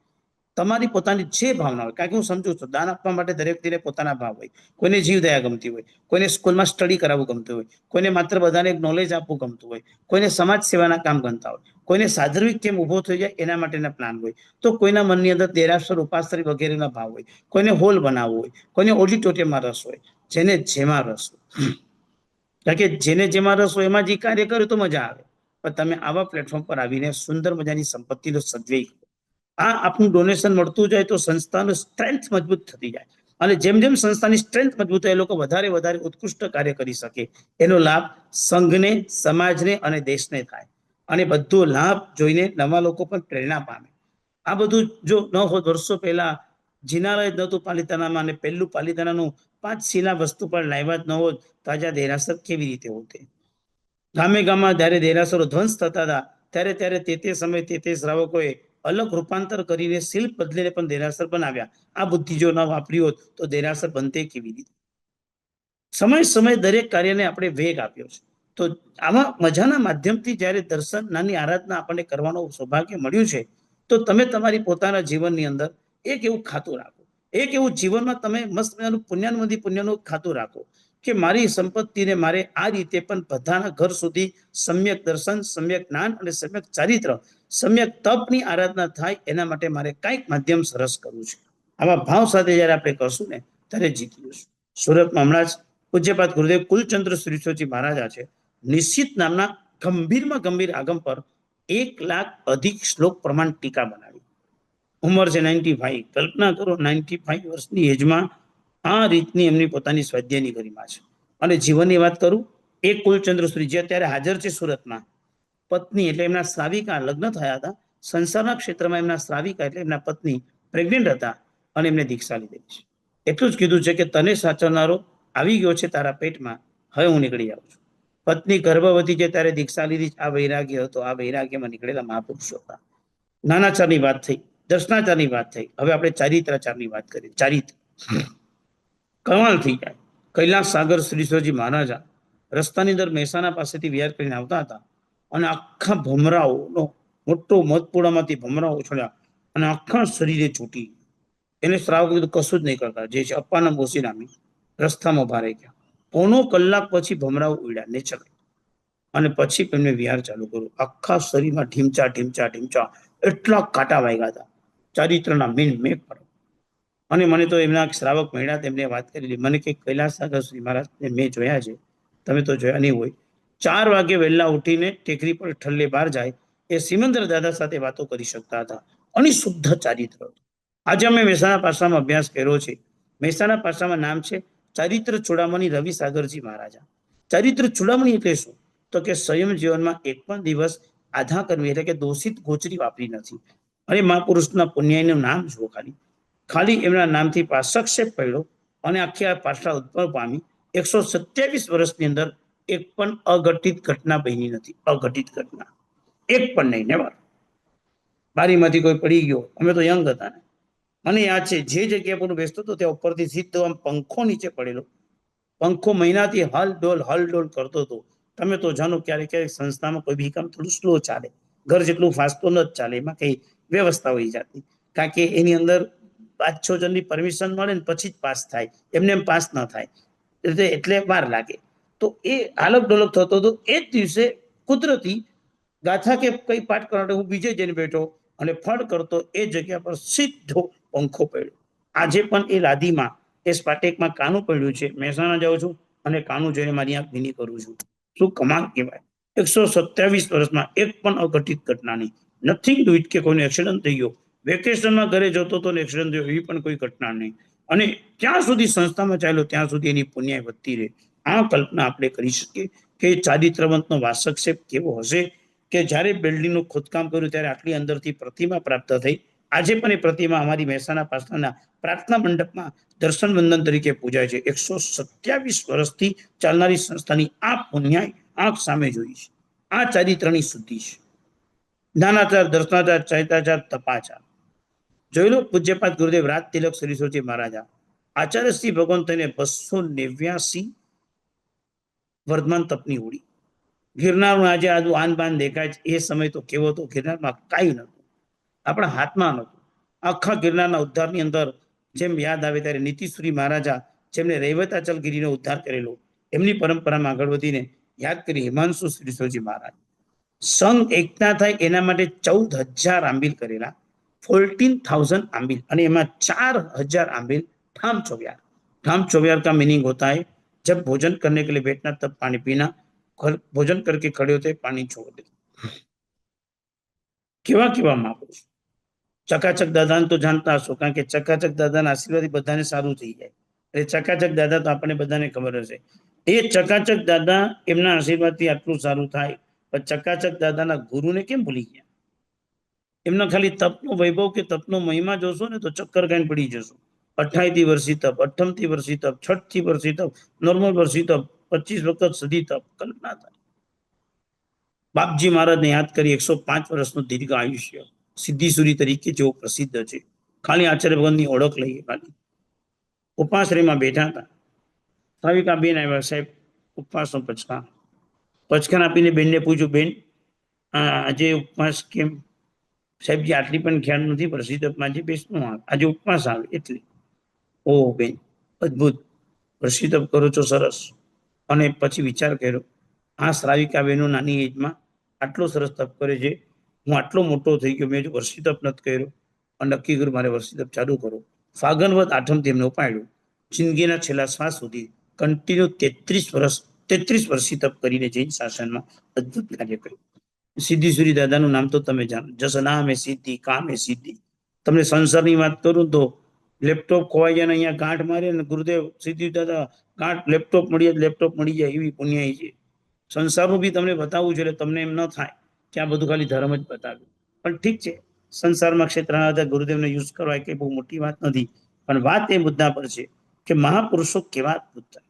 તમારી પોતાની જે ભાવના હોય, કારણ કે હું સમજુ છું દાન આપવા માટે દરેક વ્યક્તિને પોતાના ભાવ હોય. કોઈને જીવદયા ગમતી હોય, કોઈને સ્કૂલમાં સ્ટડી કરાવવું ગમતું હોય, કોઈને માત્ર બધાને નોલેજ આપવું ગમતું હોય, કોઈને સમાજ સેવાના કામ ગમતા હોય, કોઈને સાધર્મિક કેમ ઉભો થઈ જાય એના માટેના પ્લાન હોય, તો કોઈના મનની અંદર દેરાસર, ઉપાસરી વગેરેના ભાવ હોય, કોઈને હોલ બનાવવો હોય, કોઈને ઓડિટોરિયમમાં રસ હોય, જેને જેમાં રસ હોય. કારણ કે જેને જેમાં રસ હોય એમાં જે કાર્ય કર્યું તો મજા આવે. પણ તમે આવા પ્લેટફોર્મ પર આવીને સુંદર મજાની સંપત્તિનો સદવ્યય કરો. આ આપણું ડોનેશન મળતું જાય તો સંસ્થાનું સ્ટ્રેન્થ મજબૂત થતી જાય, અને જેમ જેમ સંસ્થાની સ્ટ્રેન્થ મજબૂત થાય એ લોકો વધારે વધારે ઉત્કૃષ્ટ કાર્ય કરી શકે. એનો લાભ સંઘને, સમાજને અને દેશને થાય, અને બધો લાભ જોઈને નવા લોકો પણ પ્રેરણા પામે. આ બધું જો ન હોત, વર્ષો પહેલા જિનાલય જ નહોતું પાલિતાણામાં, અને પહેલું પાલિતાણાનું 5 શિલા વસ્તુ પર લાવ્યા જ ન હોત તો આજે દેરાસર કેવી રીતે હોતે. ગામે ગામમાં જ્યારે દેરાસરો ધ્વંસ થતા હતા ત્યારે તે સમયે તે શ્રાવકોએ અલગ રૂપાંતર કરીને શિલ્પ બદલીને પણ દેરાસર બનાવ્યા. આ બુદ્ધિ જો ન વાપરી હોત તો દેરાસર બનતે કેવી રીતે. સમય દરેક કાર્યને આપણે વેગ આપ્યો છે. તો આવા મજાના માધ્યમથી જ્યારે દર્શન, નાની આરાધના આપણને કરવાનું સૌભાગ્ય મળ્યું છે, તો તમે તમારી પોતાના જીવનની અંદર એક એવું ખાતું રાખો, એક એવું જીવનમાં તમે મસ્ત મજાનું પુણ્યનું ખાતું રાખો કે મારી સંપત્તિને મારે આ રીતે પણ બધાના ઘર સુધી સમ્યક દર્શન, સમ્યક જ્ઞાન અને સમ્યક ચારિત્ર, સમ્યક તપની આરાધના થાય એના માટે મારે કંઈક માધ્યમ સરસ કરવું છે. આવા ભાવ સાથે જયારે આપણે કરશું ને ત્યારે જીતી જશું. સુરતમાં હમણાં જ પૂજ્યપાદ ગુરુદેવ કુલચંદ્ર શ્રીસોજી મહારાજા છે, નિશ્ચિત નામના ગંભીરમાં ગંભીર આગમ પર 1,00,000 અધિક શ્લોક પ્રમાણ ટીકા બનાવી. ઉંમર છે 95. કલ્પના કરો 95 વર્ષની એજમાં આ રીતની એમની પોતાની સ્વાધ્યાયની ગરિમા છે. અને જીવનની વાત કરું, એક કુલચંદ્ર શ્રી જે અત્યારે હાજર છે સુરતમાં, પત્ની એટલે એમના શ્રાવિકા લગ્ન થયા હતા, સંસારના ક્ષેત્રમાં એમના શ્રાવિકા એટલે એમના પત્ની પ્રેગ્નેન્ટ હતા અને એમને દીક્ષા લીધેલી છે. એટલું જ કીધું છે કે તને સાચવનારો આવી ગયો છે તારા પેટમાં, હવે હું નીકળી જાઉં છું. પત્ની ગર્ભવતી છે ત્યારે દીક્ષા લીધી. આ વૈરાગ્ય હતો. આ વૈરાગ્યમાં નીકળેલા મહાપુરુષો હતા. નાનાચારની વાત થઈ, દર્શનાચારની વાત થઈ, હવે આપણે ચારિત્રાચારની વાત કરીએ. ચારિત્ર કમાલ થઈ જાય. કૈલાસ સાગર શ્રીશ્વરજી મહારાજા રસ્તાની અંદર મહેસાણા પાસેથી વિહાર કરીને આવતા હતા અને આખા ભમરાઓનો મોટો મધપુડામાંથી ભમરાઓ છોડ્યા અને આખા શરીરે છૂટી. એને શ્રાવક કીધું કશું જ નહીં કરતા, જે છે અપ્પાના મોસી નામી રસ્તામાં ઉભા રહી ગયા. પોણો કલાક પછી ભમરાઓ ઉડ્યા નેચર અને પછી એમને વિહાર ચાલુ કર્યું. આખા શરીરમાં ઢીમચા ઢીમચા ઢીમચા એટલા કાંટા વાગ્યા હતા. ચારિત્રના મેં પર. અને મને તો એમના શ્રાવક મળ્યા, તેમને વાત કરેલી. મને કે કૈલાસ સાગર શ્રી મહારાજને મેં જોયા છે, તમે તો જોયા નહીં હોય. 4 વાગે વહેલા ઉઠીને ટેકરી પર ઠલ્લે બહાર જાય એ સિમંદર દાદા સાથે વાતો કરી શકતા હતા. અને શુદ્ધ ચારિત્ર હતું. આજે અમે મહેસાણા પાસામાં અભ્યાસ કર્યો છે. મહેસાણા પાસામાં નામ છે ચારિત્ર ચૂડામણી રવિ સાગરજી મહારાજા. ચારિત્ર ચૂડામણી એટલે શું? તો કે સંયમ જીવનમાં એક પણ દિવસ આધા કરવી એટલે કે દોષિત ગોચરી વાપરી નથી. અને મહાપુરુષના પુણ્યનું નામ જુઓ, ખાલી એમના નામથી પાસક્ષેપ પડ્યો અને આખી આ પાછા ઉત્પન્ન પામી. 127 વર્ષની અંદર એક પણ અઘટિત ઘટના બની નથી. અઘટિત ઘટના એક પણ નહીં. નેવર. બારીમાંથી કોઈ પડી ગયો, અમે તો યંગ હતા ને, મને યાદ છે જે જગ્યા પર બેસતો હતો ત્યાં ઉપરથી સીધો આમ પંખો નીચે પડેલો. પંખો મહિનાથી હલડોલ કરતો હતો. તમે તો જાણો ક્યારેક ક્યારેક સંસ્થામાં કોઈ બી કામ થોડું સ્લો ચાલે, ઘર જેટલું ફાસ્ટ તો ન જ ચાલે, એમાં કઈ વ્યવસ્થા હોય જાતી. કારણ કે એની અંદર 5-6 જણની પરમિશન મળે ને પછી જ પાસ થાય, એમને એમ પાસ ન થાય, એટલે વાર લાગે. તો એ હાલક ડોલક થતો હતો. એ જ દિવસે કુદરતી ગાથા કે કઈ પાઠ કરવા હું બીજે જઈને બેઠો અને ફળ કરતો એ જગ્યા પર સીધો પંખો પડ્યો. આજે પણ એ લાદીમાં એ સ્પાટેકમાં કાનું પડ્યું છે. મહેસાણા જાઉં છું અને કાનું જોઈને મારી આંખ ભીની કરું છું. શું કમાલ કહેવાય. 127 વર્ષમાં એક પણ અઘટિત ઘટના નહીં. નથિંગ ડુ ઇટ કે કોઈનો એક્સિડન્ટ થઈ ગયો, વેકેશનમાં ઘરે જતો તો એક્સિડન્ટ થયો, એવી પણ કોઈ ઘટના નહીં. અને ત્યાં સુધી સંસ્થામાં ચાલ્યો ત્યાં સુધી એની પુણ્ય વધતી રહે. આ કલ્પના આપણે કરી શકીએ કે ચારિત્રવંતનો વાસક્ષેપ કેવો હશે કે જ્યારે બિલ્ડિંગનું ખોદકામ કર્યું ત્યારે આટલી અંદરથી પ્રતિમા પ્રાપ્ત થઈ. આજે પણ એ પ્રતિમા અમારી મહેસાણા પાસના પ્રાર્થના મંડપમાં દર્શન વંદન તરીકે પૂજાય છે. 127 વર્ષથી ચાલનારી સંસ્થાની આ પુણ્યાય આંખ સામે જોઈ છે. આ ચારિત્રની શુદ્ધિ છે. જ્ઞાનાચાર, દર્શનાચાર, ચૈતાચાર, તપાચાર જોઈ લો. પૂજ્યપાદ ગુરુદેવ રાજ તિલક શ્રીસોજી મહારાજા આચાર્ય શ્રી ભગવાન થઈને 289 વર્ધમાન તપની હોડી. ગિરનારનું આજે આન બાન દેખાય છે, એ સમય તો કેવો હતો. ગિરનારમાં કાંઈ નહોતું, આપણા હાથમાં નહોતું. આખા ગિરનારના ઉદ્ધારની અંદર જેમ યાદ આવે ત્યારે નીતિશ્રી મહારાજા જેમને રૈવતાચલ ગીરીનો ઉદ્ધાર કરેલો, એમની પરંપરામાં આગળ વધીને યાદ કરી હિમાંશુ શ્રીસોજી મહારાજ. સંઘ એકતા થાય એના માટે 14,000 આંબીલ કરેલા, 14,000 आंबिल, અને એમાં 4,000 आंबिल ठाम चौबियार. ठाम चौबियार का मीनिंग होता है जब भोजन करने के लिए बैठना तब पानी पीना, भोजन करके खड़े होते पानी छोड़ देते. કેવા કેવા મહાપુરુષ. ચકાચક દાદાને તો જાણતા હશો, કારણ કે ચકાચક દાદાના આશીર્વાદ બધાને સારું થઈ જાય. એટલે ચકાચક દાદા તો આપણને બધાને ખબર હશે. એ ચકાચક દાદા એમના આશીર્વાદથી આટલું સારું થાય, પણ ચકાચક દાદાના ગુરુને કેમ ભૂલી ગયા? એમના ખાલી તપનો વૈભવ કે તપનો મહિમા જોશો ને તો ચક્કર ખાઈને પડી જશો. 28થી વર્ષી તપ, 58થી વર્ષી તપ, 6થી વર્ષી તપ, નોર્મલ વર્ષી તપ, 25 વખત સદી તપ. કલ્પના થાય. બાપજી મહારાજને યાદ કરી 105 વર્ષનું દીર્ઘ આયુષ્ય, સિદ્ધિસુરી તરીકે જેવો પ્રસિદ્ધ છે. ખાલી આચાર્ય ભગવાનની ઓળખ લઈએ. ખાલી ઉપાશ્રયમાં બેઠા હતા, ભાવિકા બેન આવ્યા, સાહેબ ઉપવાસનો પચખાન આપીને બેનને પૂછ્યું, બેન આજે ઉપવાસ કેમ? સાહેબજી આટલી પણ ખ્યાલ નથી, વર્ષિતપમાં જે બેસનું આવે, આજે ઉપવાસ આવે એટલે. ઓ બેન, અદભુત, વર્ષિતપ કરો છો, સરસ. અને પછી વિચાર કર્યો, આ શ્રાવિકા બહેનો નાની એજમાં આટલો સરસ તપ કરે છે, હું આટલો મોટો થઈ ગયો, મેં જો વર્ષિતપ નથી કર્યો, અને નક્કી કર્યું મારે વર્ષિતપ ચાલુ કરો. ફાગણવદ આઠમ તેમને ઉપાડ્યું. જિંદગીના છેલ્લા શ્વાસ સુધી કન્ટિન્યુ 33 વર્ષિતપ કરીને જૈન શાસનમાં અદભુત કાર્ય કર્યું. સિદ્ધિસુરી દાદાનું નામ તો તમે જાણો, જસ નામ એ સિદ્ધિ, કામ એ સિદ્ધિ. તમને સંસારની વાત કરું તો લેપટોપ ખોવાઈ જાય ને અહીંયા ગાંઠ મારે ને ગુરુદેવ સિદ્ધિ દાદા ગાંઠ લેપટોપ મળી જાય એવી પુણ્યાઈ છે. સંસારનું બી તમને બતાવવું છે એટલે તમને એમ ન થાય કે આ બધું ખાલી ધર્મ જ બતાવ્યું. પણ ઠીક છે, સંસારમાં ક્ષેત્રના આધારે ગુરુદેવને યુઝ કરવા એ કઈ બહુ મોટી વાત નથી. પણ વાત એ મુદ્દા પર છે કે મહાપુરુષો કેવા અદભુત હતા.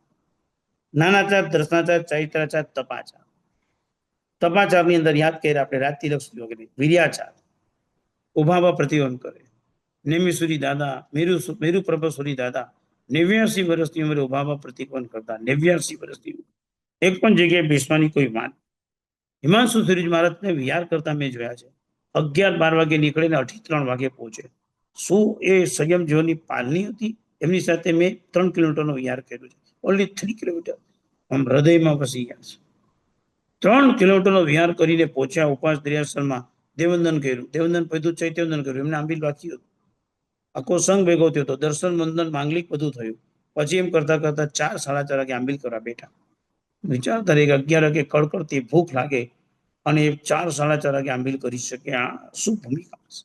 નાનાચાર, દર્શનાચાર, ચરિત્રાચાર, તપાચાર. તપાચારની અંદર યાદ કર્યા આપણે રાત તિલક સુધી વગેરે. વીર્યાચાર, ઉભાવા પ્રતિબંધ કરે. નેમિસુરી દાદા, મેરુ પ્રભસુરી દાદા 89 વર્ષની ઉંમરે ઉભાવા પ્રતિબંધ કરતા. 89 વર્ષની ઉંમરે એક પણ જગ્યાએ બેસવાની કોઈ વાત. હિમાંશુ સુરીજ મહારાજને વિહાર કરતા મેં જોયા છે. 11-12 વાગે નીકળે ને 2:30-3 વાગે પહોંચે. શું એ સંયમ જીવનની પાલની હતી? એમની સાથે મેં 3 કિલોમીટરનો વિહાર કર્યો છે. Only 3 kilometre. આમ હૃદયમાં વસી ગયા છે. 3 કિલોમીટરનો વિહાર કરીને પહોંચ્યા ઉપાસ દરિયાસરમાં. દેવવંદન કર્યું, દેવવંદન પૈદું ચૈત્યવંદન કર્યું, એમને આંબીલ બાકી હતું. આખો સંઘ ભેગો થયો હતો, દર્શન વંદન માંગલિક બધું થયું. પછી એમ કરતા કરતા 4-4:30 વાગે આંબીલ કરવા બેઠા. વિચારતા રહે કે 11 વાગે કડકડતી ભૂખ લાગે અને 4-4:30 વાગે આંબીલ કરી શકે, આ શું ભૂમિકા છે?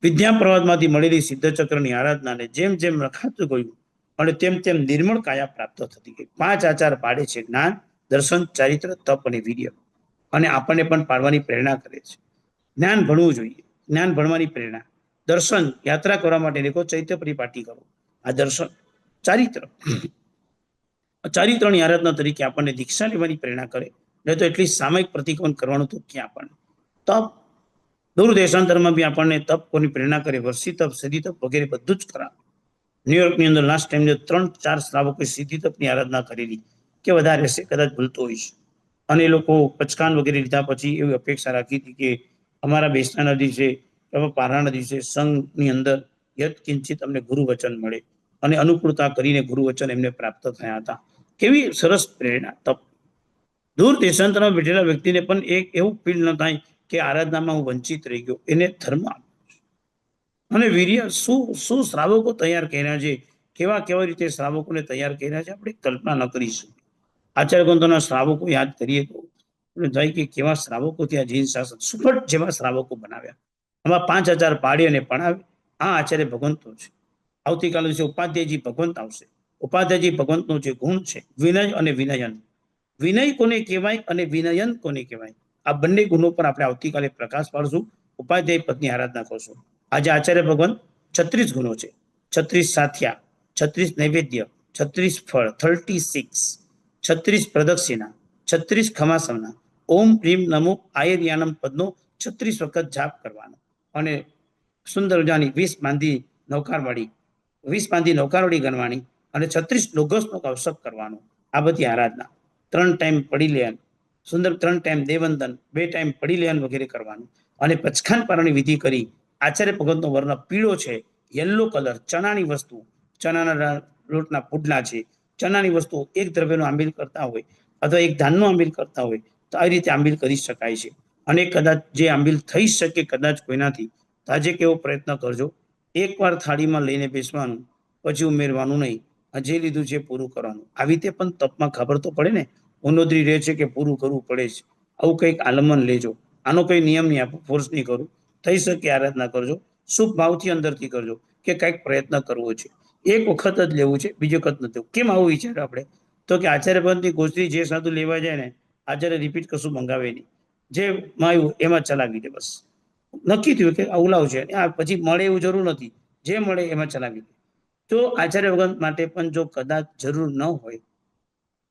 વિદ્યા પ્રવાદમાંથી મળેલી સિદ્ધચક્રની આરાધનાને જેમ જેમ રખાતું ગયું અને તેમ તેમ નિર્મળ કાયા પ્રાપ્ત થતી ગઈ. 5 આચાર પાડે છે: જ્ઞાન, દર્શન, ચારિત્ર, તપ અને વીર્ય. અને આપણને પણ પાડવાની પ્રેરણા કરે છે. જ્ઞાન ભણવું જોઈએ, જ્ઞાન ભણવાની પ્રેરણા. દર્શન, યાત્રા કરવા માટે નીકળો, ચૈત્ય પરિપાટી કરો, આ દર્શન. ચારિત્ર, ચારિત્રની આરાધના તરીકે આપણને દીક્ષા લેવાની પ્રેરણા કરે. નહીં તો એટલી સામયિક પ્રતિક્રમણ કરવાનું તો ક્યાં આપણને. તપ, દૂર દેશાંતરમાં બી આપણને તપ કોની પ્રેરણા કરે, વર્ષી તપ, સિદ્ધિ તપ વગેરે બધું જ કરાવે. ન્યુયોર્કની અંદર લાસ્ટ ટાઈમ 3-4 શ્રાવકોએ સિદ્ધિ તપની આરાધના કરેલી, કે વધારે હશે, કદાચ ભૂલતો હોઈશ. અને એ લોકો પચકાન વગેરે લીધા પછી એવી અપેક્ષા રાખી હતી કે અમારા બેસના દિવસે, પારાના દિવસે સંઘની અંદર યત કિંચિત અમને ગુરુ વચન મળે, અને અનુકૂળતા કરીને ગુરુ વચન એમને પ્રાપ્ત થયા હતા. કેવી સરસ પ્રેરણા તપ. દૂર દેશાંતરમાં બેઠેલા વ્યક્તિને પણ એક એવું ફીલ ન થાય કે આરાધનામાં હું વંચિત રહી ગયો, એને ધર્મ આપો. અને વીર્ય, શું શ્રાવકો તૈયાર કર્યા છે, કેવા કેવા રીતે શ્રાવકોને તૈયાર કર્યા છે, આપણે કલ્પના ન કરી શકીએ. આચાર્ય ગ્રંથોના શ્રાવકો યાદ કરીએ તો થાય કે કેવા શ્રાવકો ત્યાં જૈન શાસન સુખટ જેવા શ્રાવકો બનાવ્યા. આમાં 5 આચાર પાડી અને ભણાવે. આ આચાર્ય ભગવંતો છે. આવતીકાલે દિવસે ઉપાધ્યાયજી ભગવંત આવશે. ઉપાધ્યાયજી ભગવંતનો જે ગુણ છે વિનય અને વિનયન. વિનય કોને કહેવાય અને વિનયન કોને કહેવાય, આ બંને ગુણો પર આપણે આવતીકાલે પ્રકાશ પાડશું. ઉપાધ્યાય પદની આરાધના કરશું. આજે આચાર્ય ભગવાન 36 ગુણો છે. 36 સાથિયા, 36 નૈવેદ્ય, 36 ફળ, 36, 36 પ્રદક્ષિણા, 36 ખમાસમના, ઓમ પ્રીમ નમો આયર્યાનમ પદનો 36 વખત જાપ કરવાનો. અને સુંદર મજાની 20 બાંધી નૌકારવાળી ગણવાની, અને 36 લોગસનો કૌશક કરવાનો. આ બધી આરાધના. 3 ટાઈમ પડી લેવાનું, સુંદર 3 ટાઈમ દેવવંદન, 2 ટાઈમ પડી લેવાનું વગેરે કરવાનું. અને પચખાન પારણની વિધિ કરી. આચાર્ય ભગવંતનો વર્ણ પીળો છે, યલો કલર, ચણાની વસ્તુ, ચણાના લોટના પુડલા છે, ચણાની વસ્તુ એક દ્રવ્યનો આંબીલ કરતા હોય અથવા એક ધાનનો આંબીલ કરતા હોય તો આ રીતે આંબીલ કરી શકાય છે. અને કદાચ જે આંબીલ થઈ શકે કદાચ કોઈનાથી, તો આજે કેવો પ્રયત્ન કરજો, એકવાર થાળીમાં લઈને બેસવાનું, પછી ઉમેરવાનું નહીં, જે લીધું છે પૂરું કરવાનું. આવી રીતે પણ તપમાં ખબર તો પડે ને, ઉનોદરી રહે છે કે પૂરું કરવું પડે છે. આવું કંઈક આલમન લેજો. આનો કઈ નિયમ નહીં આપો, ફોર્સ નહીં કરું. થઈ શકે આરાધના કરજો, શુભ ભાવથી અંદરથી કરજો કે કંઈક પ્રયત્ન કરવો છે. એક વખત જ લેવું છે, બીજી વખત નથી. કેમ આવું વિચાર્યું આપણે? તો કે આચાર્ય પંથની ગોચરી જે સાધુ લેવા જાય ને, આચાર્ય રિપીટ કશું મંગાવે નહીં, જે આવ્યું એમાં ચલાવી દે. બસ નક્કી થયું કે આવું લાવ છે, પછી મળે એવું જરૂર નથી, જે મળે એમાં ચલાવી દે. તો આચાર્ય ભગવંત માટે પણ જો કદાચ જરૂર ન હોય,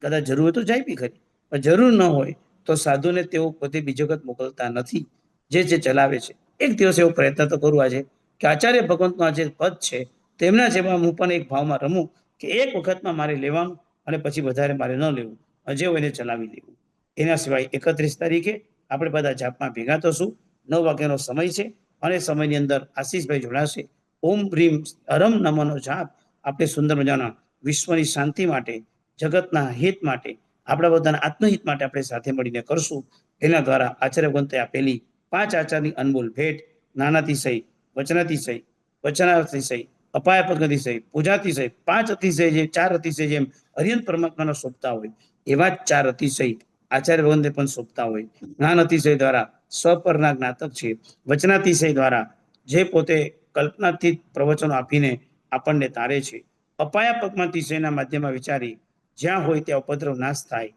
કદાચ જરૂર હોય તો જાય બી ખરી, પણ જરૂર ન હોય તો સાધુને તેઓ પોતે બીજી વખત મોકલતા નથી, જે ચલાવે છે. એક દિવસ એવો પ્રયત્ન તો કરવો આજે કે આચાર્ય ભગવંતનો આ જે પદ છે તેમના જેવા હું પણ એક ભાવમાં રમું કે એક વખતમાં મારે લેવાનું અને પછી વધારે મારે ન લેવું, જે હોય એને ચલાવી લેવું. એના સિવાય 31 તારીખે આપણે બધા જાપમાં ભેગા થશું. 9 વાગ્યાનો સમય છે અને સમયની અંદર આશીષભાઈ જોડાશે. ઓમ ભ્રીમ હરમ નમોનો જાપ આપણે સુંદર મજાના વિશ્વની શાંતિ માટે, જગતના હિત માટે, આપણા બધાના આત્મહિત માટે આપણે સાથે મળીને કરશું. એના દ્વારા આચાર્ય ભગવંતે આપેલી 5 આચારની અનમોલ ભેટ, જ્ઞાનાતિશય, વચનાતિશય, વચનાતિશય, અપાય પગતિશય, પૂજાતિશય, 5 અતિશય, જે 4 અતિશય જેમ હરિયન પરમાત્માનો સોંપતા હોય એવા જ 4 અતિશય આચાર્ય ભગવંતે પણ સોંપતા હોય. જ્ઞાન અતિશય દ્વારા સ્વપરના જ્ઞાતક છે. વચનાતિશય દ્વારા જે પોતે કલ્પનાતીત પ્રવચનો આપીને આપણને તારે છે. અપાયા પગમાતિશયના માધ્યમમાં વિચારી જ્યાં હોય ત્યાં ઉપદ્રવ નાશ થાય.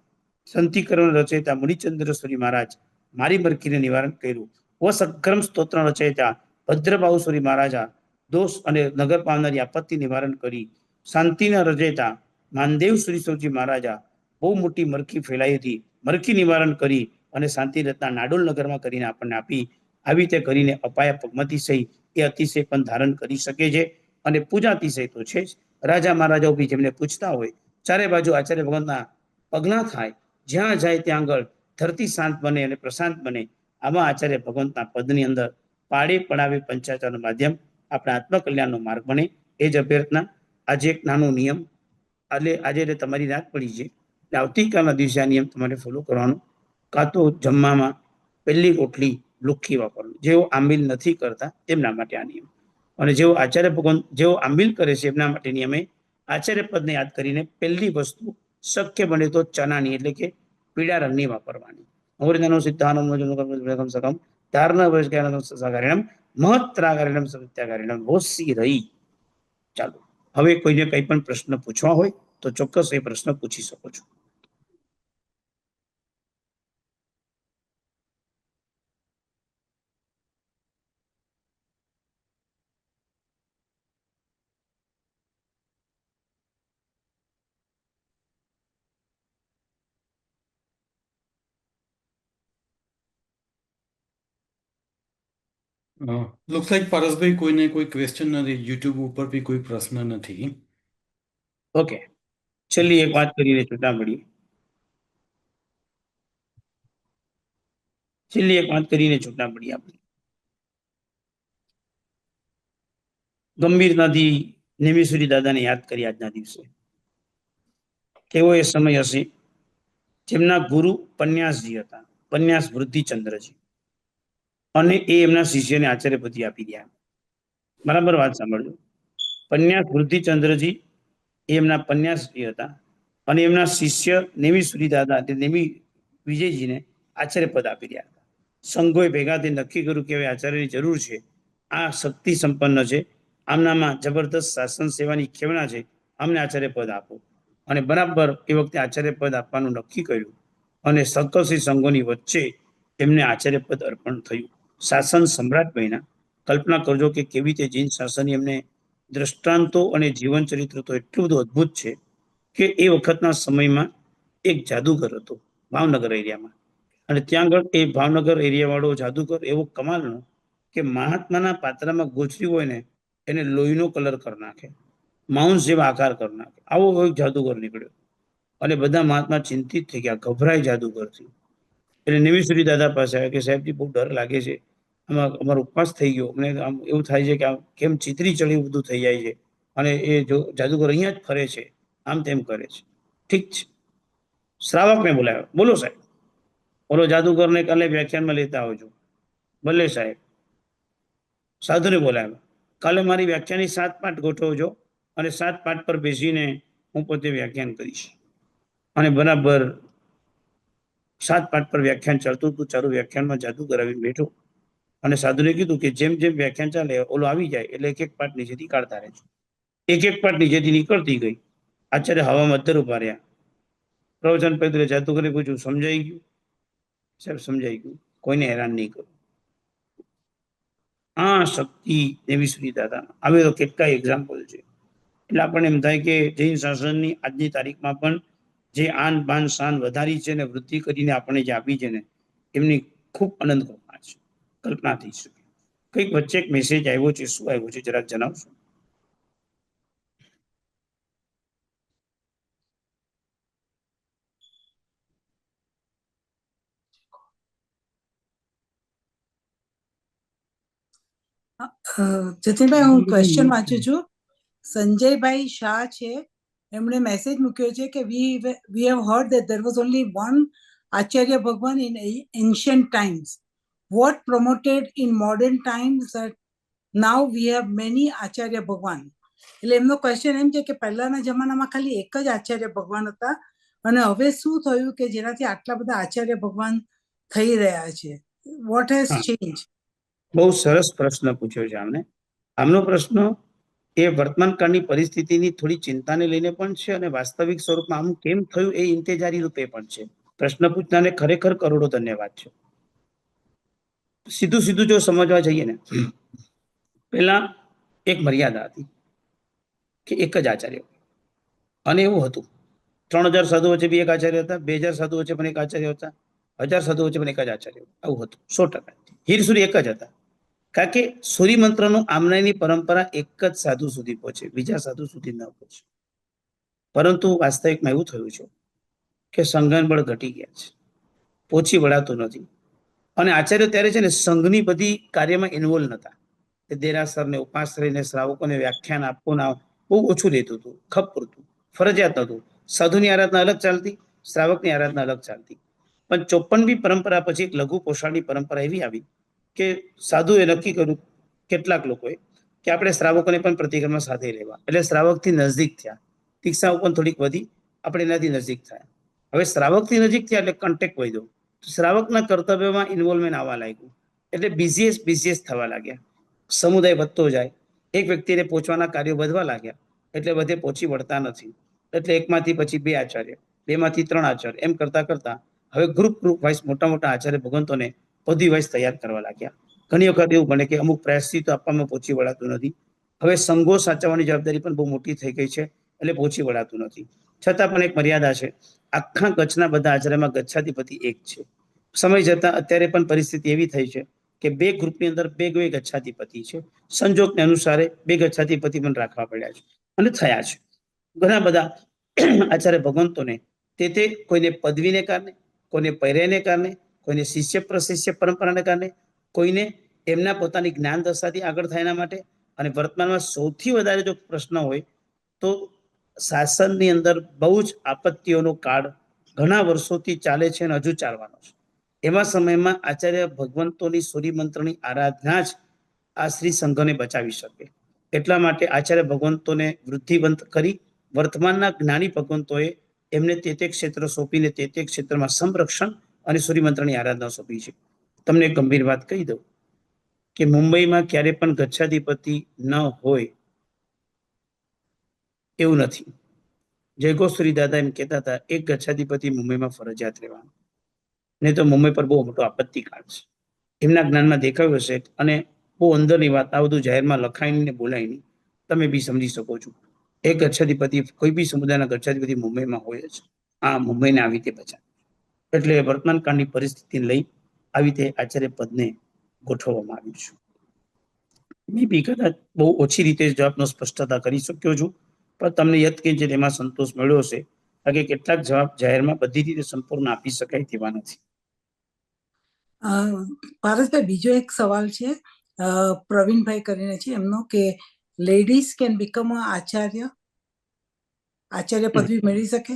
સંતિકરણ રચયિતા મુનિચંદ્ર સૂરી મહારાજ મારી મરકીને નિવારણ કર્યું. સગ્રમ સ્તોત્ર રચયિતા ભદ્રબાહુસુરી મહારાજા દોષ અને નગર પામનારી આપત્તિ નિવારણ કરી. શાંતિના રચયિતા માનદેવ શ્રી મહારાજા બહુ મોટી મરકી ફેલાઈ હતી, મરકી નિવારણ કરી અને શાંતિ રત્ના નાડોલ નગરમાં કરીને આપણને આપી. આવી રીતે કરીને અપાયા પગમતિશય એ અતિશય પણ ધારણ કરી શકે છે. અને પૂજાતિશય તો છે જ. રાજા મહારાજાઓ બી જેમને પૂછતા હોય, ચારે બાજુ આચાર્ય ભગવંતના પગલા થાય, જ્યાં જાય ત્યાં આગળ ધરતી શાંત બને અને પ્રશાંત બને. આમાં આચાર્ય ભગવંતના પદની અંદર પાડે પડાવે પંચાચારનું માધ્યમ આપણા આત્મકલ્યાણનો માર્ગ બને, એ જ અભ્યર્થના. આજે એક નાનો નિયમ, એટલે આજે તમારી રાત પડી છે, એટલે આવતીકાલના દિવસે આ નિયમ તમારે ફોલો કરવાનો. કાં તો જમવામાં પહેલી રોટલી લુખ્ખી વાપરવું, જેઓ આંબિલ નથી કરતા તેમના માટે આ નિયમ. અને જેઓ આચાર્ય ભગવાન જેઓ આંબિલ કરે છે એમના માટે નિયમે આચાર્ય પદને યાદ કરીને પહેલી વસ્તુ શક્ય બને તો ચનાની એટલે કે પીળા રંગની વાપરવાની. અવરિદાનો સિદ્ધાનમ સકમ ધારના વૈષ્ણવ મહત્રાગારિણમ સત્યાગારિણમ હોશી રહી. ચાલો, હવે કોઈને કંઈ પણ પ્રશ્ન પૂછવા હોય તો ચોક્કસ એ પ્રશ્ન પૂછી શકો છો. લુક્સ લાઈક પારસભાઈ કોઈને કોઈ ક્વેશ્ચન નથી, યુટ્યુબ ઉપર બી કોઈ પ્રશ્ન નથી. ઓકે, છેલ્લી એક વાત કરીને છૂટા પડીએ. છેલ્લી એક વાત કરીને છૂટા પડીએ આપણે. ગંભીરતાથી નેમિશ્વરી દાદાને યાદ કરી આજના દિવસે. કેવો એ સમય હશે જેમના ગુરુ પન્યાસજી હતા, પન્યાસ વૃદ્ધિચંદ્રજી, અને એ એમના શિષ્યને આચાર્યપતિ આપી ગયા. બરાબર વાત સાંભળજો. પન્યાસ વૃદ્ધિચંદ્રજી એ એમના પન્યાસજી હતા અને એમના શિષ્ય નેમિશ્વરી દાદા એટલે નેમિ વિજયજીને આચાર્યપદ આપી રહ્યા હતા. સંઘોએ ભેગા થઈ નક્કી કર્યું કે હવે આચાર્યની જરૂર છે, આ શક્તિ સંપન્ન છે, આમનામાં જબરદસ્ત શાસન સેવાની ખેવના છે, અમને આચાર્ય પદ આપો. અને બરાબર એ વખતે આચાર્ય પદ આપવાનું નક્કી કર્યું અને સકલસી સંઘોની વચ્ચે એમને આચાર્ય પદ અર્પણ થયું. શાસન સમ્રાટ બન્યા. કલ્પના કરજો કે કેવી રીતે જૈન શાસન એમને દ્રષ્ટાંતો અને જીવન ચરિત્ર તો એટલું બધું અદ્ભુત છે કે એ વખતના સમયમાં એક જાદુગર હતો ભાવનગર એરિયામાં. અને ત્યાં આગળ એ ભાવનગર એરિયા વાળો જાદુગર એવો કમાલનો કે મહાત્માના પાત્રમાં ગોચર્યું હોય ને એને લોહીનો કલર કરી નાખે, માઉન્સ જેવા આકાર કરી નાખે. આવો એક જાદુગર નીકળ્યો અને બધા મહાત્મા ચિંતિત થઈ ગયા, ગભરાય જાદુગરથી. એટલે નિમિશ્વરી દાદા પાસે આવ્યા કે સાહેબજી બહુ ડર લાગે છે, આમાં અમારો ઉપવાસ થઈ ગયો, મને આમ એવું થાય છે કે આમ કેમ ચિતરી ચડી બધું થઈ જાય છે અને એ જો જાદુગર અહીંયા જ ફરે છે, આમ તેમ કરે છે. ઠીક છે, શ્રાવકને બોલાવ્યો. બોલો સાહેબ. બોલો જાદુગરને કાલે વ્યાખ્યાનમાં લેતા આવજો. ભલે સાહેબ. સાધુને બોલાવ્યો. કાલે મારી વ્યાખ્યાની 7 પાઠ ગોઠવજો અને 7 પાઠ પર બેસીને હું પોતે વ્યાખ્યાન કરીશ. અને બરાબર 7 પાઠ પર વ્યાખ્યાન ચાલતું હતું. ચાલુ વ્યાખ્યાનમાં જાદુગર આવીને બેઠો અને સાધુને કીધું કે જેમ જેમ વ્યાખ્યાન ચાલે ઓલો આવી જાય એટલે એક એક પાઠ નીચેથી કાઢતા રહેજો. એક એક પાઠ નીચેથી નીકળતી ગઈ. આચાર્ય હવામાં અદ્ધર ઉભા રહ્યા. પ્રવચન પૈતૃ જાદુગરે પૂછ્યું, સમજાઈ ગયું? સાહેબ સમજાઈ ગયું, કોઈને હેરાન નહીં કરું. આ શક્તિ દેવીશ્રી દાદા. આવે તો કેટલા એક્ઝામ્પલ છે. એટલે આપણને એમ થાય કે જૈન શાસનની આજની તારીખમાં પણ જે આન બાન શાન વધારી છે ને વૃદ્ધિ કરીને આપણને જે આપી છે ને એમની ખૂબ અનંત કૃપા છે, કલ્પના થઈ શકે. કંઈક વચ્ચે એક મેસેજ આવ્યો છે, શું આવ્યો છે જરાક જણાવશો? જતીનભાઈ, હું ક્વેશ્ચન વાંચું છું. સંજયભાઈ શાહ છે, એમણે મેસેજ મૂક્યો છે કે we have heard that there was only one Acharya Bhagwan in ancient times. What promoted in modern times that now we have many Acharya Bhagwan? એટલે એમનો ક્વેશ્ચન એમ છે કે પહેલાના જમાનામાં ખાલી એક જ આચાર્ય ભગવાન હતા અને હવે શું થયું કે જેનાથી આટલા બધા આચાર્ય ભગવાન થઈ રહ્યા છે? What has change? બહુ સરસ પ્રશ્ન પૂછ્યો છે આમનો પ્રશ્ન એ વર્તમાન કાળની પરિસ્થિતિની થોડી ચિંતાને લઈને પણ છે અને વાસ્તવિક સ્વરૂપમાં આમ કેમ થયું એ ઇંતેજારી રૂપે પણ છે. પ્રશ્ન પૂછનારને ખરેખર કરોડો ધન્યવાદ છે. સીધું સીધું જો સમજવા જઈએ ને, પેલા એક મર્યાદા હતી કે એક જ આચાર્ય, અને એવું હતું 3000 સાધુ વચ્ચે બી એક આચાર્ય હતા, 2000 સાધુ વચ્ચે પણ એક આચાર્ય હતા, 1000 સાધુ વચ્ચે પણ એક જ આચાર્ય, આવું હતું 100%. હીરસુરી એક જ હતા, કારણ કે સૂર્ય મંત્રનું આમનાની પરંપરા એક જ સાધુ સુધી પહોંચે, બીજા સાધુ સુધી ન પહોંચે. પરંતુ વાસ્તવિકમાં એવું થયું છે કે સંઘન બળ ઘટી ગયા છે, પહોંચી વળાતું નથી. અને આચાર્ય ત્યારે છે ને સંઘની બધી કાર્યમાં ઇન્વોલ્વ નતા. દેરાસરને, ઉપાશ્રયને, શ્રાવકોને વ્યાખ્યાન આપવું ના બહુ ઓછું લેતું હતું, ખપ પૂરતું, ફરજિયાત નતું. સાધુની આરાધના અલગ ચાલતી, શ્રાવકની આરાધના અલગ ચાલતી. પણ 54મી પરંપરા પછી એક લઘુ પોષણની પરંપરા એવી આવી કે સાધુએ નક્કી કર્યું, કેટલાક લોકોએ, કે આપણે શ્રાવકોને પણ પ્રતિક્રમણ સાથે લેવા. એટલે શ્રાવકથી નજદીક થયા, દીક્ષાઓ પણ થોડીક વધી, આપણે એનાથી નજીક થયા. હવે શ્રાવકથી નજીક થયા એટલે કોન્ટેક્ટ વધ્યો, શ્રાવકના કર્તવ્યમાં ઇન્વોલ્વમેન્ટ આવવા લાગ્યું, એટલે બિઝીએસ થવા લાગ્યા. સમુદાય વધતો જાય, એક વ્યક્તિને પહોંચવાના કાર્યો વધવા લાગ્યા, એટલે બધે પહોંચી વળતા નથી. એટલે એકમાંથી પછી 2 આચાર્ય, 2માંથી 3 આચાર્ય, એમ કરતા કરતા હવે ગ્રુપ વાઇઝ મોટા મોટા આચાર્ય ભગવંતોને પદવી વાઇઝ તૈયાર કરવા લાગ્યા. ઘણી વખત એવું બને કે અમુક પ્રાયશ્ચિતો આપવામાં પહોંચી વળાતું નથી. હવે સંઘો સાચવવાની જવાબદારી પણ બહુ મોટી થઈ ગઈ છે, એટલે પહોંચી વળાતું નથી. છતાં પણ એક મર્યાદા છે. આખા કચ્છના બધા આચાર્યમાં ગચ્છાધિપતિ એક છે. સમય જતા અત્યારે પણ પરિસ્થિતિ એવી થઈ છે કે 2 ગ્રુપની અંદર 2 ગચ્છાધિપતિ છે. સંજોગને અનુસારે 2 ગચ્છાધિપતિ પણ રાખવા પડ્યા છે અને થયા છે. ઘણા બધા આચાર્ય ભગવંતોને તે કોઈને પદવીને કારણે, કોઈને પૈર્યને કારણે, કોઈને શિષ્ય પ્રશિષ્ય પરંપરાને કારણે, કોઈને એમના પોતાની જ્ઞાન દશાથી આગળ થાય એના માટે. અને વર્તમાનમાં સૌથી વધારે જો પ્રશ્ન હોય તો શાસનની અંદર બહુ જ આપત્તિઓનો કાળ ઘણા વર્ષોથી ચાલે છે અને હજુ ચાલવાનો છે. એવા સમયમાં આચાર્ય ભગવંતોની સૂર્ય મંત્રની આરાધના જ આ શ્રી સંઘને બચાવી શકે. એટલા માટે આચાર્ય ભગવંતોને વૃદ્ધિવંત કરી વર્તમાનના જ્ઞાની ભગવંતોએ એમને તે ક્ષેત્ર સોંપીને તે ક્ષેત્રમાં સંરક્ષણ અને સૂર્ય મંત્રની આરાધના સોંપી છે. તમને એક ગંભીર વાત કહી દઉં કે મુંબઈમાં ક્યારે પણ ગચ્છાધિપતિ ન હોય એવું નથી. જયગોશ્રી દાદા એમ કહેતા હતા, એક ગચ્છાધિપતિ મુંબઈમાં ફરજિયાત રહેવાનું, નહીં તો મુંબઈ પર બહુ મોટો આપત્તિકાળ છે. એમના જ્ઞાનમાં દેખાયું હશે. અને બહુ અંદરની વાત, આ બધું જાહેરમાં લખાઈને બોલાય નહીં, તમે બી સમજી શકો છો. એક ગચ્છાધિપતિ, કોઈ બી સમુદાયના ગચ્છાધિપતિ મુંબઈમાં હોય જ. આ મુંબઈને આવી રીતે બચાવે. એટલે વર્તમાન કાળની પરિસ્થિતિને લઈ આવી રીતે આચાર્ય પદને ગોઠવવામાં આવ્યું છે. મેં બી કદાચ બહુ ઓછી રીતે જવાબનો સ્પષ્ટતા કરી શક્યો છું, પણ તમને યત્કિંચિત એમાં સંતોષ મળ્યો હશે, કારણ કે કેટલાક જવાબ જાહેરમાં બધી રીતે સંપૂર્ણ આપી શકાય તેવા નથી. પારસભાઈ, બીજો એક સવાલ છે, પ્રવીણભાઈ કરીને છે એમનો, કે ladies can become a Acharya પદવી મેળવી શકે?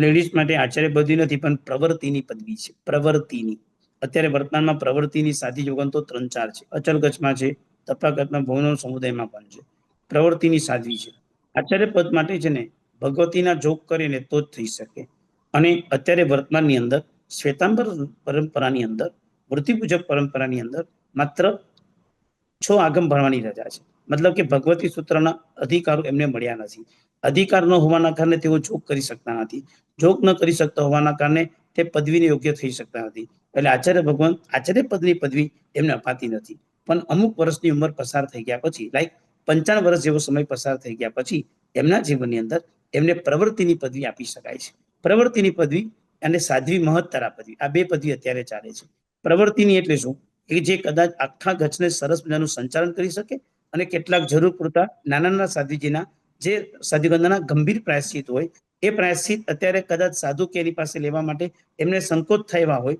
લેડીઝ માટે આચાર્ય પદવી નથી, પણ પ્રવૃત્તિની પદવી છે. પ્રવૃત્તિની અત્યારે વર્તમાનમાં પ્રવૃત્તિની સાથી જોગન તો 3-4 છે. અચલગચ્છમાં છે, તપાકતમાં, ભવનો સમુદાયમાં પણ છે. પ્રવૃત્તિની સાધ્વી છે. આચાર્ય પદ માટે છે ને ભગવતીના જોગ કરીને તો જ થઈ શકે. અને અત્યારે વર્તમાનની અંદર શ્વેતાંબર પરંપરાની અંદર, વૃત્તિપૂજક પરંપરાની અંદર માત્ર 6 આગમ ભણવાની રજા છે. મતલબ કે ભગવતી સૂત્રના અધિકારો એમને મળ્યા નથી. અધિકાર ન હોવાના કારણે તેઓ જોગ કરી શકતા નથી. જોગ ન કરી શકતા હોવાના કારણે તે પદવીને યોગ્ય થઈ શકતા નથી. એટલે આચાર્ય ભગવાન આચાર્ય પદની પદવી એમને અપાતી નથી. પણ અમુક વર્ષની ઉંમર પસાર થઈ ગયા પછી, લાઈક 55 વર્ષ જેવો સમય પસાર થઈ ગયા પછી એમના જીવનની અંદર એમને પ્રવૃત્તિની પદવી આપી શકાય છે. પ્રવૃત્તિની પદવી અને સાધ્વી મહત્તરા પદવી, આ 2 પદવી અત્યારે ચાલે છે. પ્રવૃત્તિની એટલે શું? કે જે કદાચ આખા ગચ્છને સરસ મજાનું સંચાલન કરી શકે અને કેટલાક જરૂર પૂરતા નાના નાના સાધ્વીજીના જે સાધ્વીગંધાના ગંભીર પ્રાયશ્ચિત હોય, એ પ્રાયશ્ચિત અત્યારે કદાચ સાધુ કે એની પાસે લેવા માટે એમને સંકોચ થયા હોય,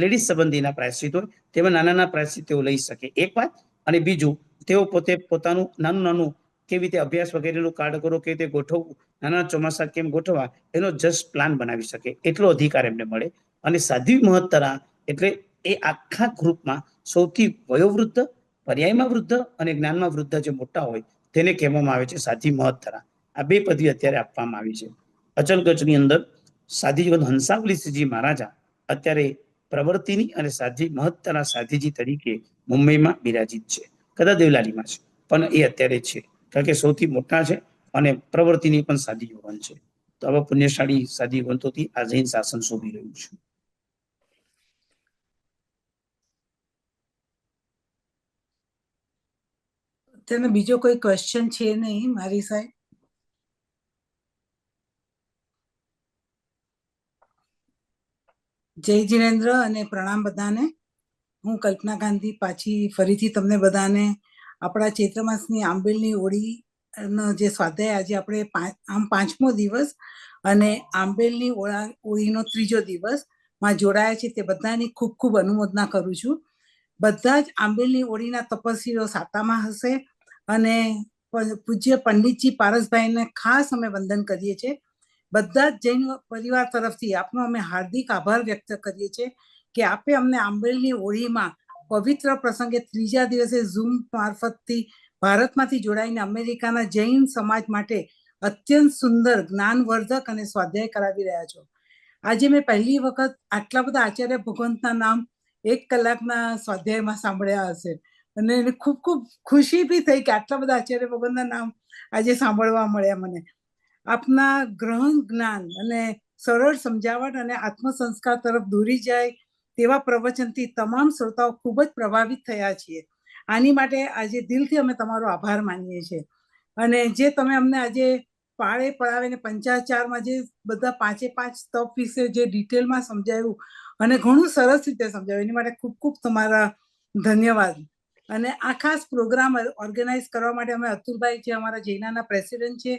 લેડીઝ સંબંધીના પ્રાયશ્ચિત હોય, તેમાં નાના નાના પ્રાયશ્ચિત તેઓ લઈ શકે. એક વાત. અને બીજું, તેઓ પોતે પોતાનું નાનું નાનું કેવી રીતે અભ્યાસ વગેરેનું કાર્ડ કરો કે તે ગોઠવવું, નાના ચોમાસા કેમ ગોઠવવા, એનો જસ્ટ પ્લાન બનાવી શકે એટલો અધિકાર એમને મળે. અને સાધ્વી મહત્તરા એટલે એ આખા ગ્રુપમાં સૌથી વયોવૃદ્ધ, પર્યાયમાં વૃદ્ધ અને જ્ઞાનમાં વૃદ્ધ જે મોટા હોય તેને કહેવામાં આવે છે સાધ્વી મહત્તરા. આ બે પદવી અત્યારે આપવામાં આવી છે. અચલગઢની અંદર સાધ્વી હંસાવલીજી મહારાજા અત્યારે પ્રવર્તિની અને સાધ્વી મહત્તરા સાધ્વીજી તરીકે મુંબઈમાં બિરાજિત છે. કદાચ દેવલાલીમાં છે, પણ એ અત્યારે છે કારણ કે સૌથી મોટા છે અને પ્રવૃત્તિની પણ સાદી યુવાન છે. તો આવા પુણ્યશાળી સાદી યુવંતોથી આ જૈન શાસન શોભી રહ્યું છે. તેને બીજો કોઈ ક્વેશ્ચન છે નહીં મારી સાહેબ. જય જીનેન્દ્ર અને પ્રણામ બધાને. હું કલ્પના ગાંધી પાછી ફરીથી તમને બધાને આપણા ચૈત્ર માસની આંબેલની ઓળીનો જે સ્વાધ્યાય આજે આપણે આમ 5મો દિવસ અને આંબેલની ઓળીનો 3જો દિવસમાં જોડાયા છે તે બધાની ખૂબ ખૂબ અનુમોદના કરું છું. બધા જ આંબેલની ઓળીના તપસ્વીઓ સાતામાં હશે અને પૂજ્ય પંડિતજી પારસભાઈને ખાસ અમે વંદન કરીએ છીએ. બધા જ જૈન પરિવાર તરફથી આપનો અમે હાર્દિક આભાર વ્યક્ત કરીએ છીએ કે આપે અમને આંબેલની ઓળીમાં પવિત્ર પ્રસંગે 3જા દિવસે ઝૂમ મારફતથી ભારતમાંથી જોડાઈને અમેરિકાના જૈન સમાજ માટે અત્યંત સુંદર જ્ઞાનવર્ધક અને સ્વાધ્યાય કરાવી રહ્યા છો. આજે મેં પહેલી વખત આટલા બધા આચાર્ય ભગવંતના નામ 1 કલાકના સ્વાધ્યાયમાં સાંભળ્યા હશે અને એને ખૂબ ખૂબ ખુશી બી થઈ કે આટલા બધા આચાર્ય ભગવંતના નામ આજે સાંભળવા મળ્યા મને. આપના ગ્રહણ જ્ઞાન અને સરળ સમજાવટ અને આત્મસંસ્કાર તરફ દોરી જાય તેવા પ્રવચનથી તમામ શ્રોતાઓ ખૂબ જ પ્રભાવિત થયા છીએ. આની માટે આજે દિલથી અમે તમારો આભાર માનીએ છીએ. અને જે તમે અમને આજે પાળે પડાવીને પંચાચારમાં જે બધા 5 સ્તપ વિશે જે ડિટેલમાં સમજાવ્યું અને ઘણું સરસ રીતે સમજાવ્યું એની માટે ખૂબ ખૂબ તમારા ધન્યવાદ. અને આ ખાસ પ્રોગ્રામ ઓર્ગેનાઇઝ કરવા માટે અમે અતુલભાઈ જે અમારા જૈનાના પ્રેસિડેન્ટ છે,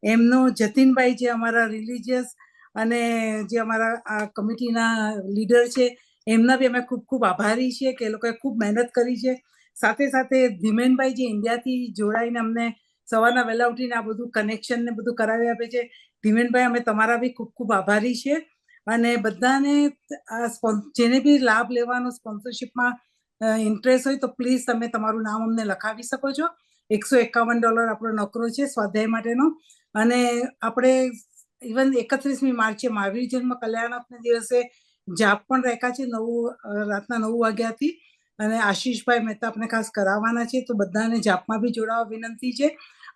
એમનો જતીનભાઈ જે અમારા રિલિજિયસ અને જે અમારા આ કમિટીના લીડર છે એમના બી અમે ખૂબ ખૂબ આભારી છીએ કે એ લોકોએ ખૂબ મહેનત કરી છે. સાથે સાથે ધીમેનભાઈ જે ઇન્ડિયાથી જોડાઈને અમને સવારના વહેલા ઉઠીને આ બધું કનેક્શન ને બધું કરાવી આપે છે. ધીમેનભાઈ અમે તમારા બી ખૂબ ખૂબ આભારી છીએ. અને બધાને જેને બી લાભ લેવાનો સ્પોન્સરશિપમાં ઇન્ટરેસ્ટ હોય તો પ્લીઝ તમે તમારું નામ અમને લખાવી શકો છો. $151 આપણો નકરો છે સ્વાધ્યાય માટેનો. અને આપણે ઇવન 31મી માર્ચે મહાવીર જન્મ કલ્યાણકના દિવસે જાપ પણ રાખ્યા છે રાતના 9 વાગ્યાથી. અને આશીષભાઈ મહેતા આપણે ખાસ કરાવવાના છે તો બધાને જાપમાં બી જોડાવા વિનંતી છે.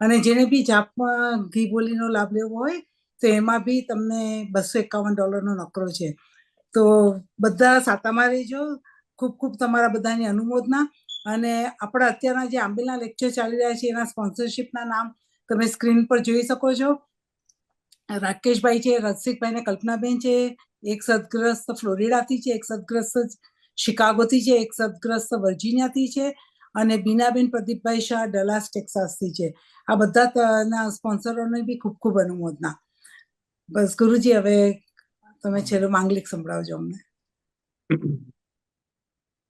અને જેને બી જાપમાં ઘી બોલીનો લાભ લેવો હોય તો એમાં બી તમને $251 નકરો છે. તો બધા સાતામાં રહેજો. ખૂબ ખૂબ તમારા બધાની અનુમોદના. અને આપણા અત્યારના જે આંબેલના લેક્ચર ચાલી રહ્યા છે એના સ્પોન્સરશિપના નામ તમે સ્ક્રીન પર જોઈ શકો છો. રાકેશભાઈ છે, રસિકભાઈ ને કલ્પનાબેન છે, એક સદગ્રસ્ત ફ્લોરિડાથી છે, એક સદગ્રસ્ત શિકાગોથી છે, એક સદગ્રસ્ત વર્જિનિયાથી છે અને બીનાબેન પ્રદીપભાઈ શાહ ડલાસ ટેક્સાસથી છે. આ બધા સ્પોન્સરોને બી ખૂબ ખૂબ અનુમોદના. બસ ગુરુજી, હવે તમે છેલ્લો માંગલિક સંભળાવજો અમને.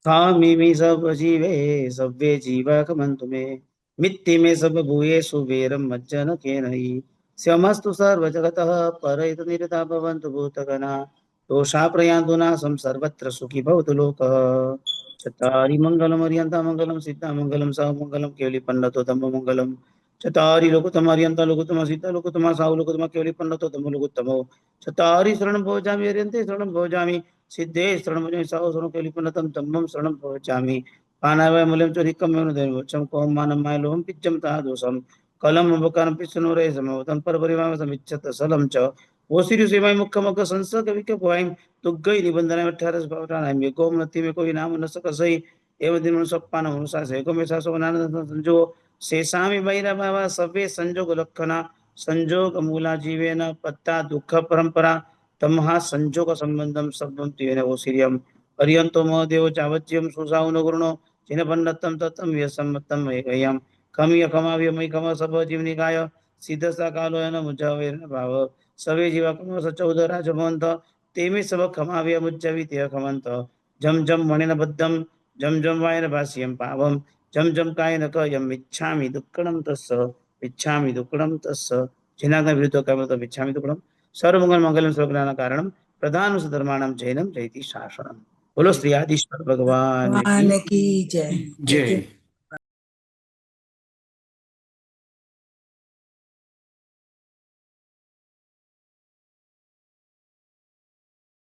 स्वामी सब जीवे सव्ये जीवा कमंतु मे मित्ति में सब भूये सुवेरम मज्जन के नहीं स्यमस्तु सर्व जगतः परहित निरता भवन्तु भूतगणा दोषा प्रयान्तु नाशं सर्वत्र सुखी भवतु लोकः चत्तारि मंगलम अर्यन्ता मंगलम सीता मंगलम साहु मंगलम केवली पन्नतो धम्म मंगलम चत्तारि लोकोत्तम अर्यन्ता लोकोत्तम सीता लोकोत्तम साहु लोकोत्तम केवली पन्नतो धम्म लोकोत्तमो चत्तारि शरणं भोजामि अर्यन्ते शरणं भोजामि सिद्धे शरणं भोजामि साहु शरणं केवली पन्नतं धम्मं शरणं भोजामि पानावय मूल्यं च रिक्कमेव दैवचं कों मानं मायलोहं पिच्चं तादोषं कलम बकारं पिस्सनोरे समवतं परपरिवाम समिच्छत सलं च ओसिरि सेवाय मुख्यमक संसक विकपवायं तुग्गै निबंधनाय 18 भावटानाय मे गोम नति में कोई नाम न सकसई एव दिन सप्पान अनुसा से गोमे सासो नानंद संजो शेषामि बैरा बाबा सभे संजोग लक्षणा संजोग मूला जीवेन पत्ता दुःख परंपरा तमहा संजोग संबंधम शब्दम तेन ओसिरियम पर्यंतो महदेव चावच्यम सुसाउन गुरुणो जिन पन्नतम ततम व्यसम्मतम एकयम खमिय खमाव्य मई खम सब जीवनिकाय सिद्धसा कालो एन मुझावेर भाव सवे जीवा कम सचौद राजभवंत तेमे सब खमाव्य मुज्जवि ते खमंत जम जम मणिन बद्धम जम जम वायन भाष्यम पावम જમ જમ કાય ન યમ મિચ્છામિ દુક્કડમ તસ્સ મિચ્છામિ દુક્કડમ તસ્સ જનાર્દન વિરુદ્ધ કર્મ તો મિચ્છામિ દુક્કડમ સર્વમંગલ મંગલમ સર્વજ્ઞાન કારણમ પ્રધાન ધર્માણમ જૈનમ જયતિ શાસનમ. બોલો શ્રી આદિશ્વર ભગવાન કી ભગવાન કી જય. જય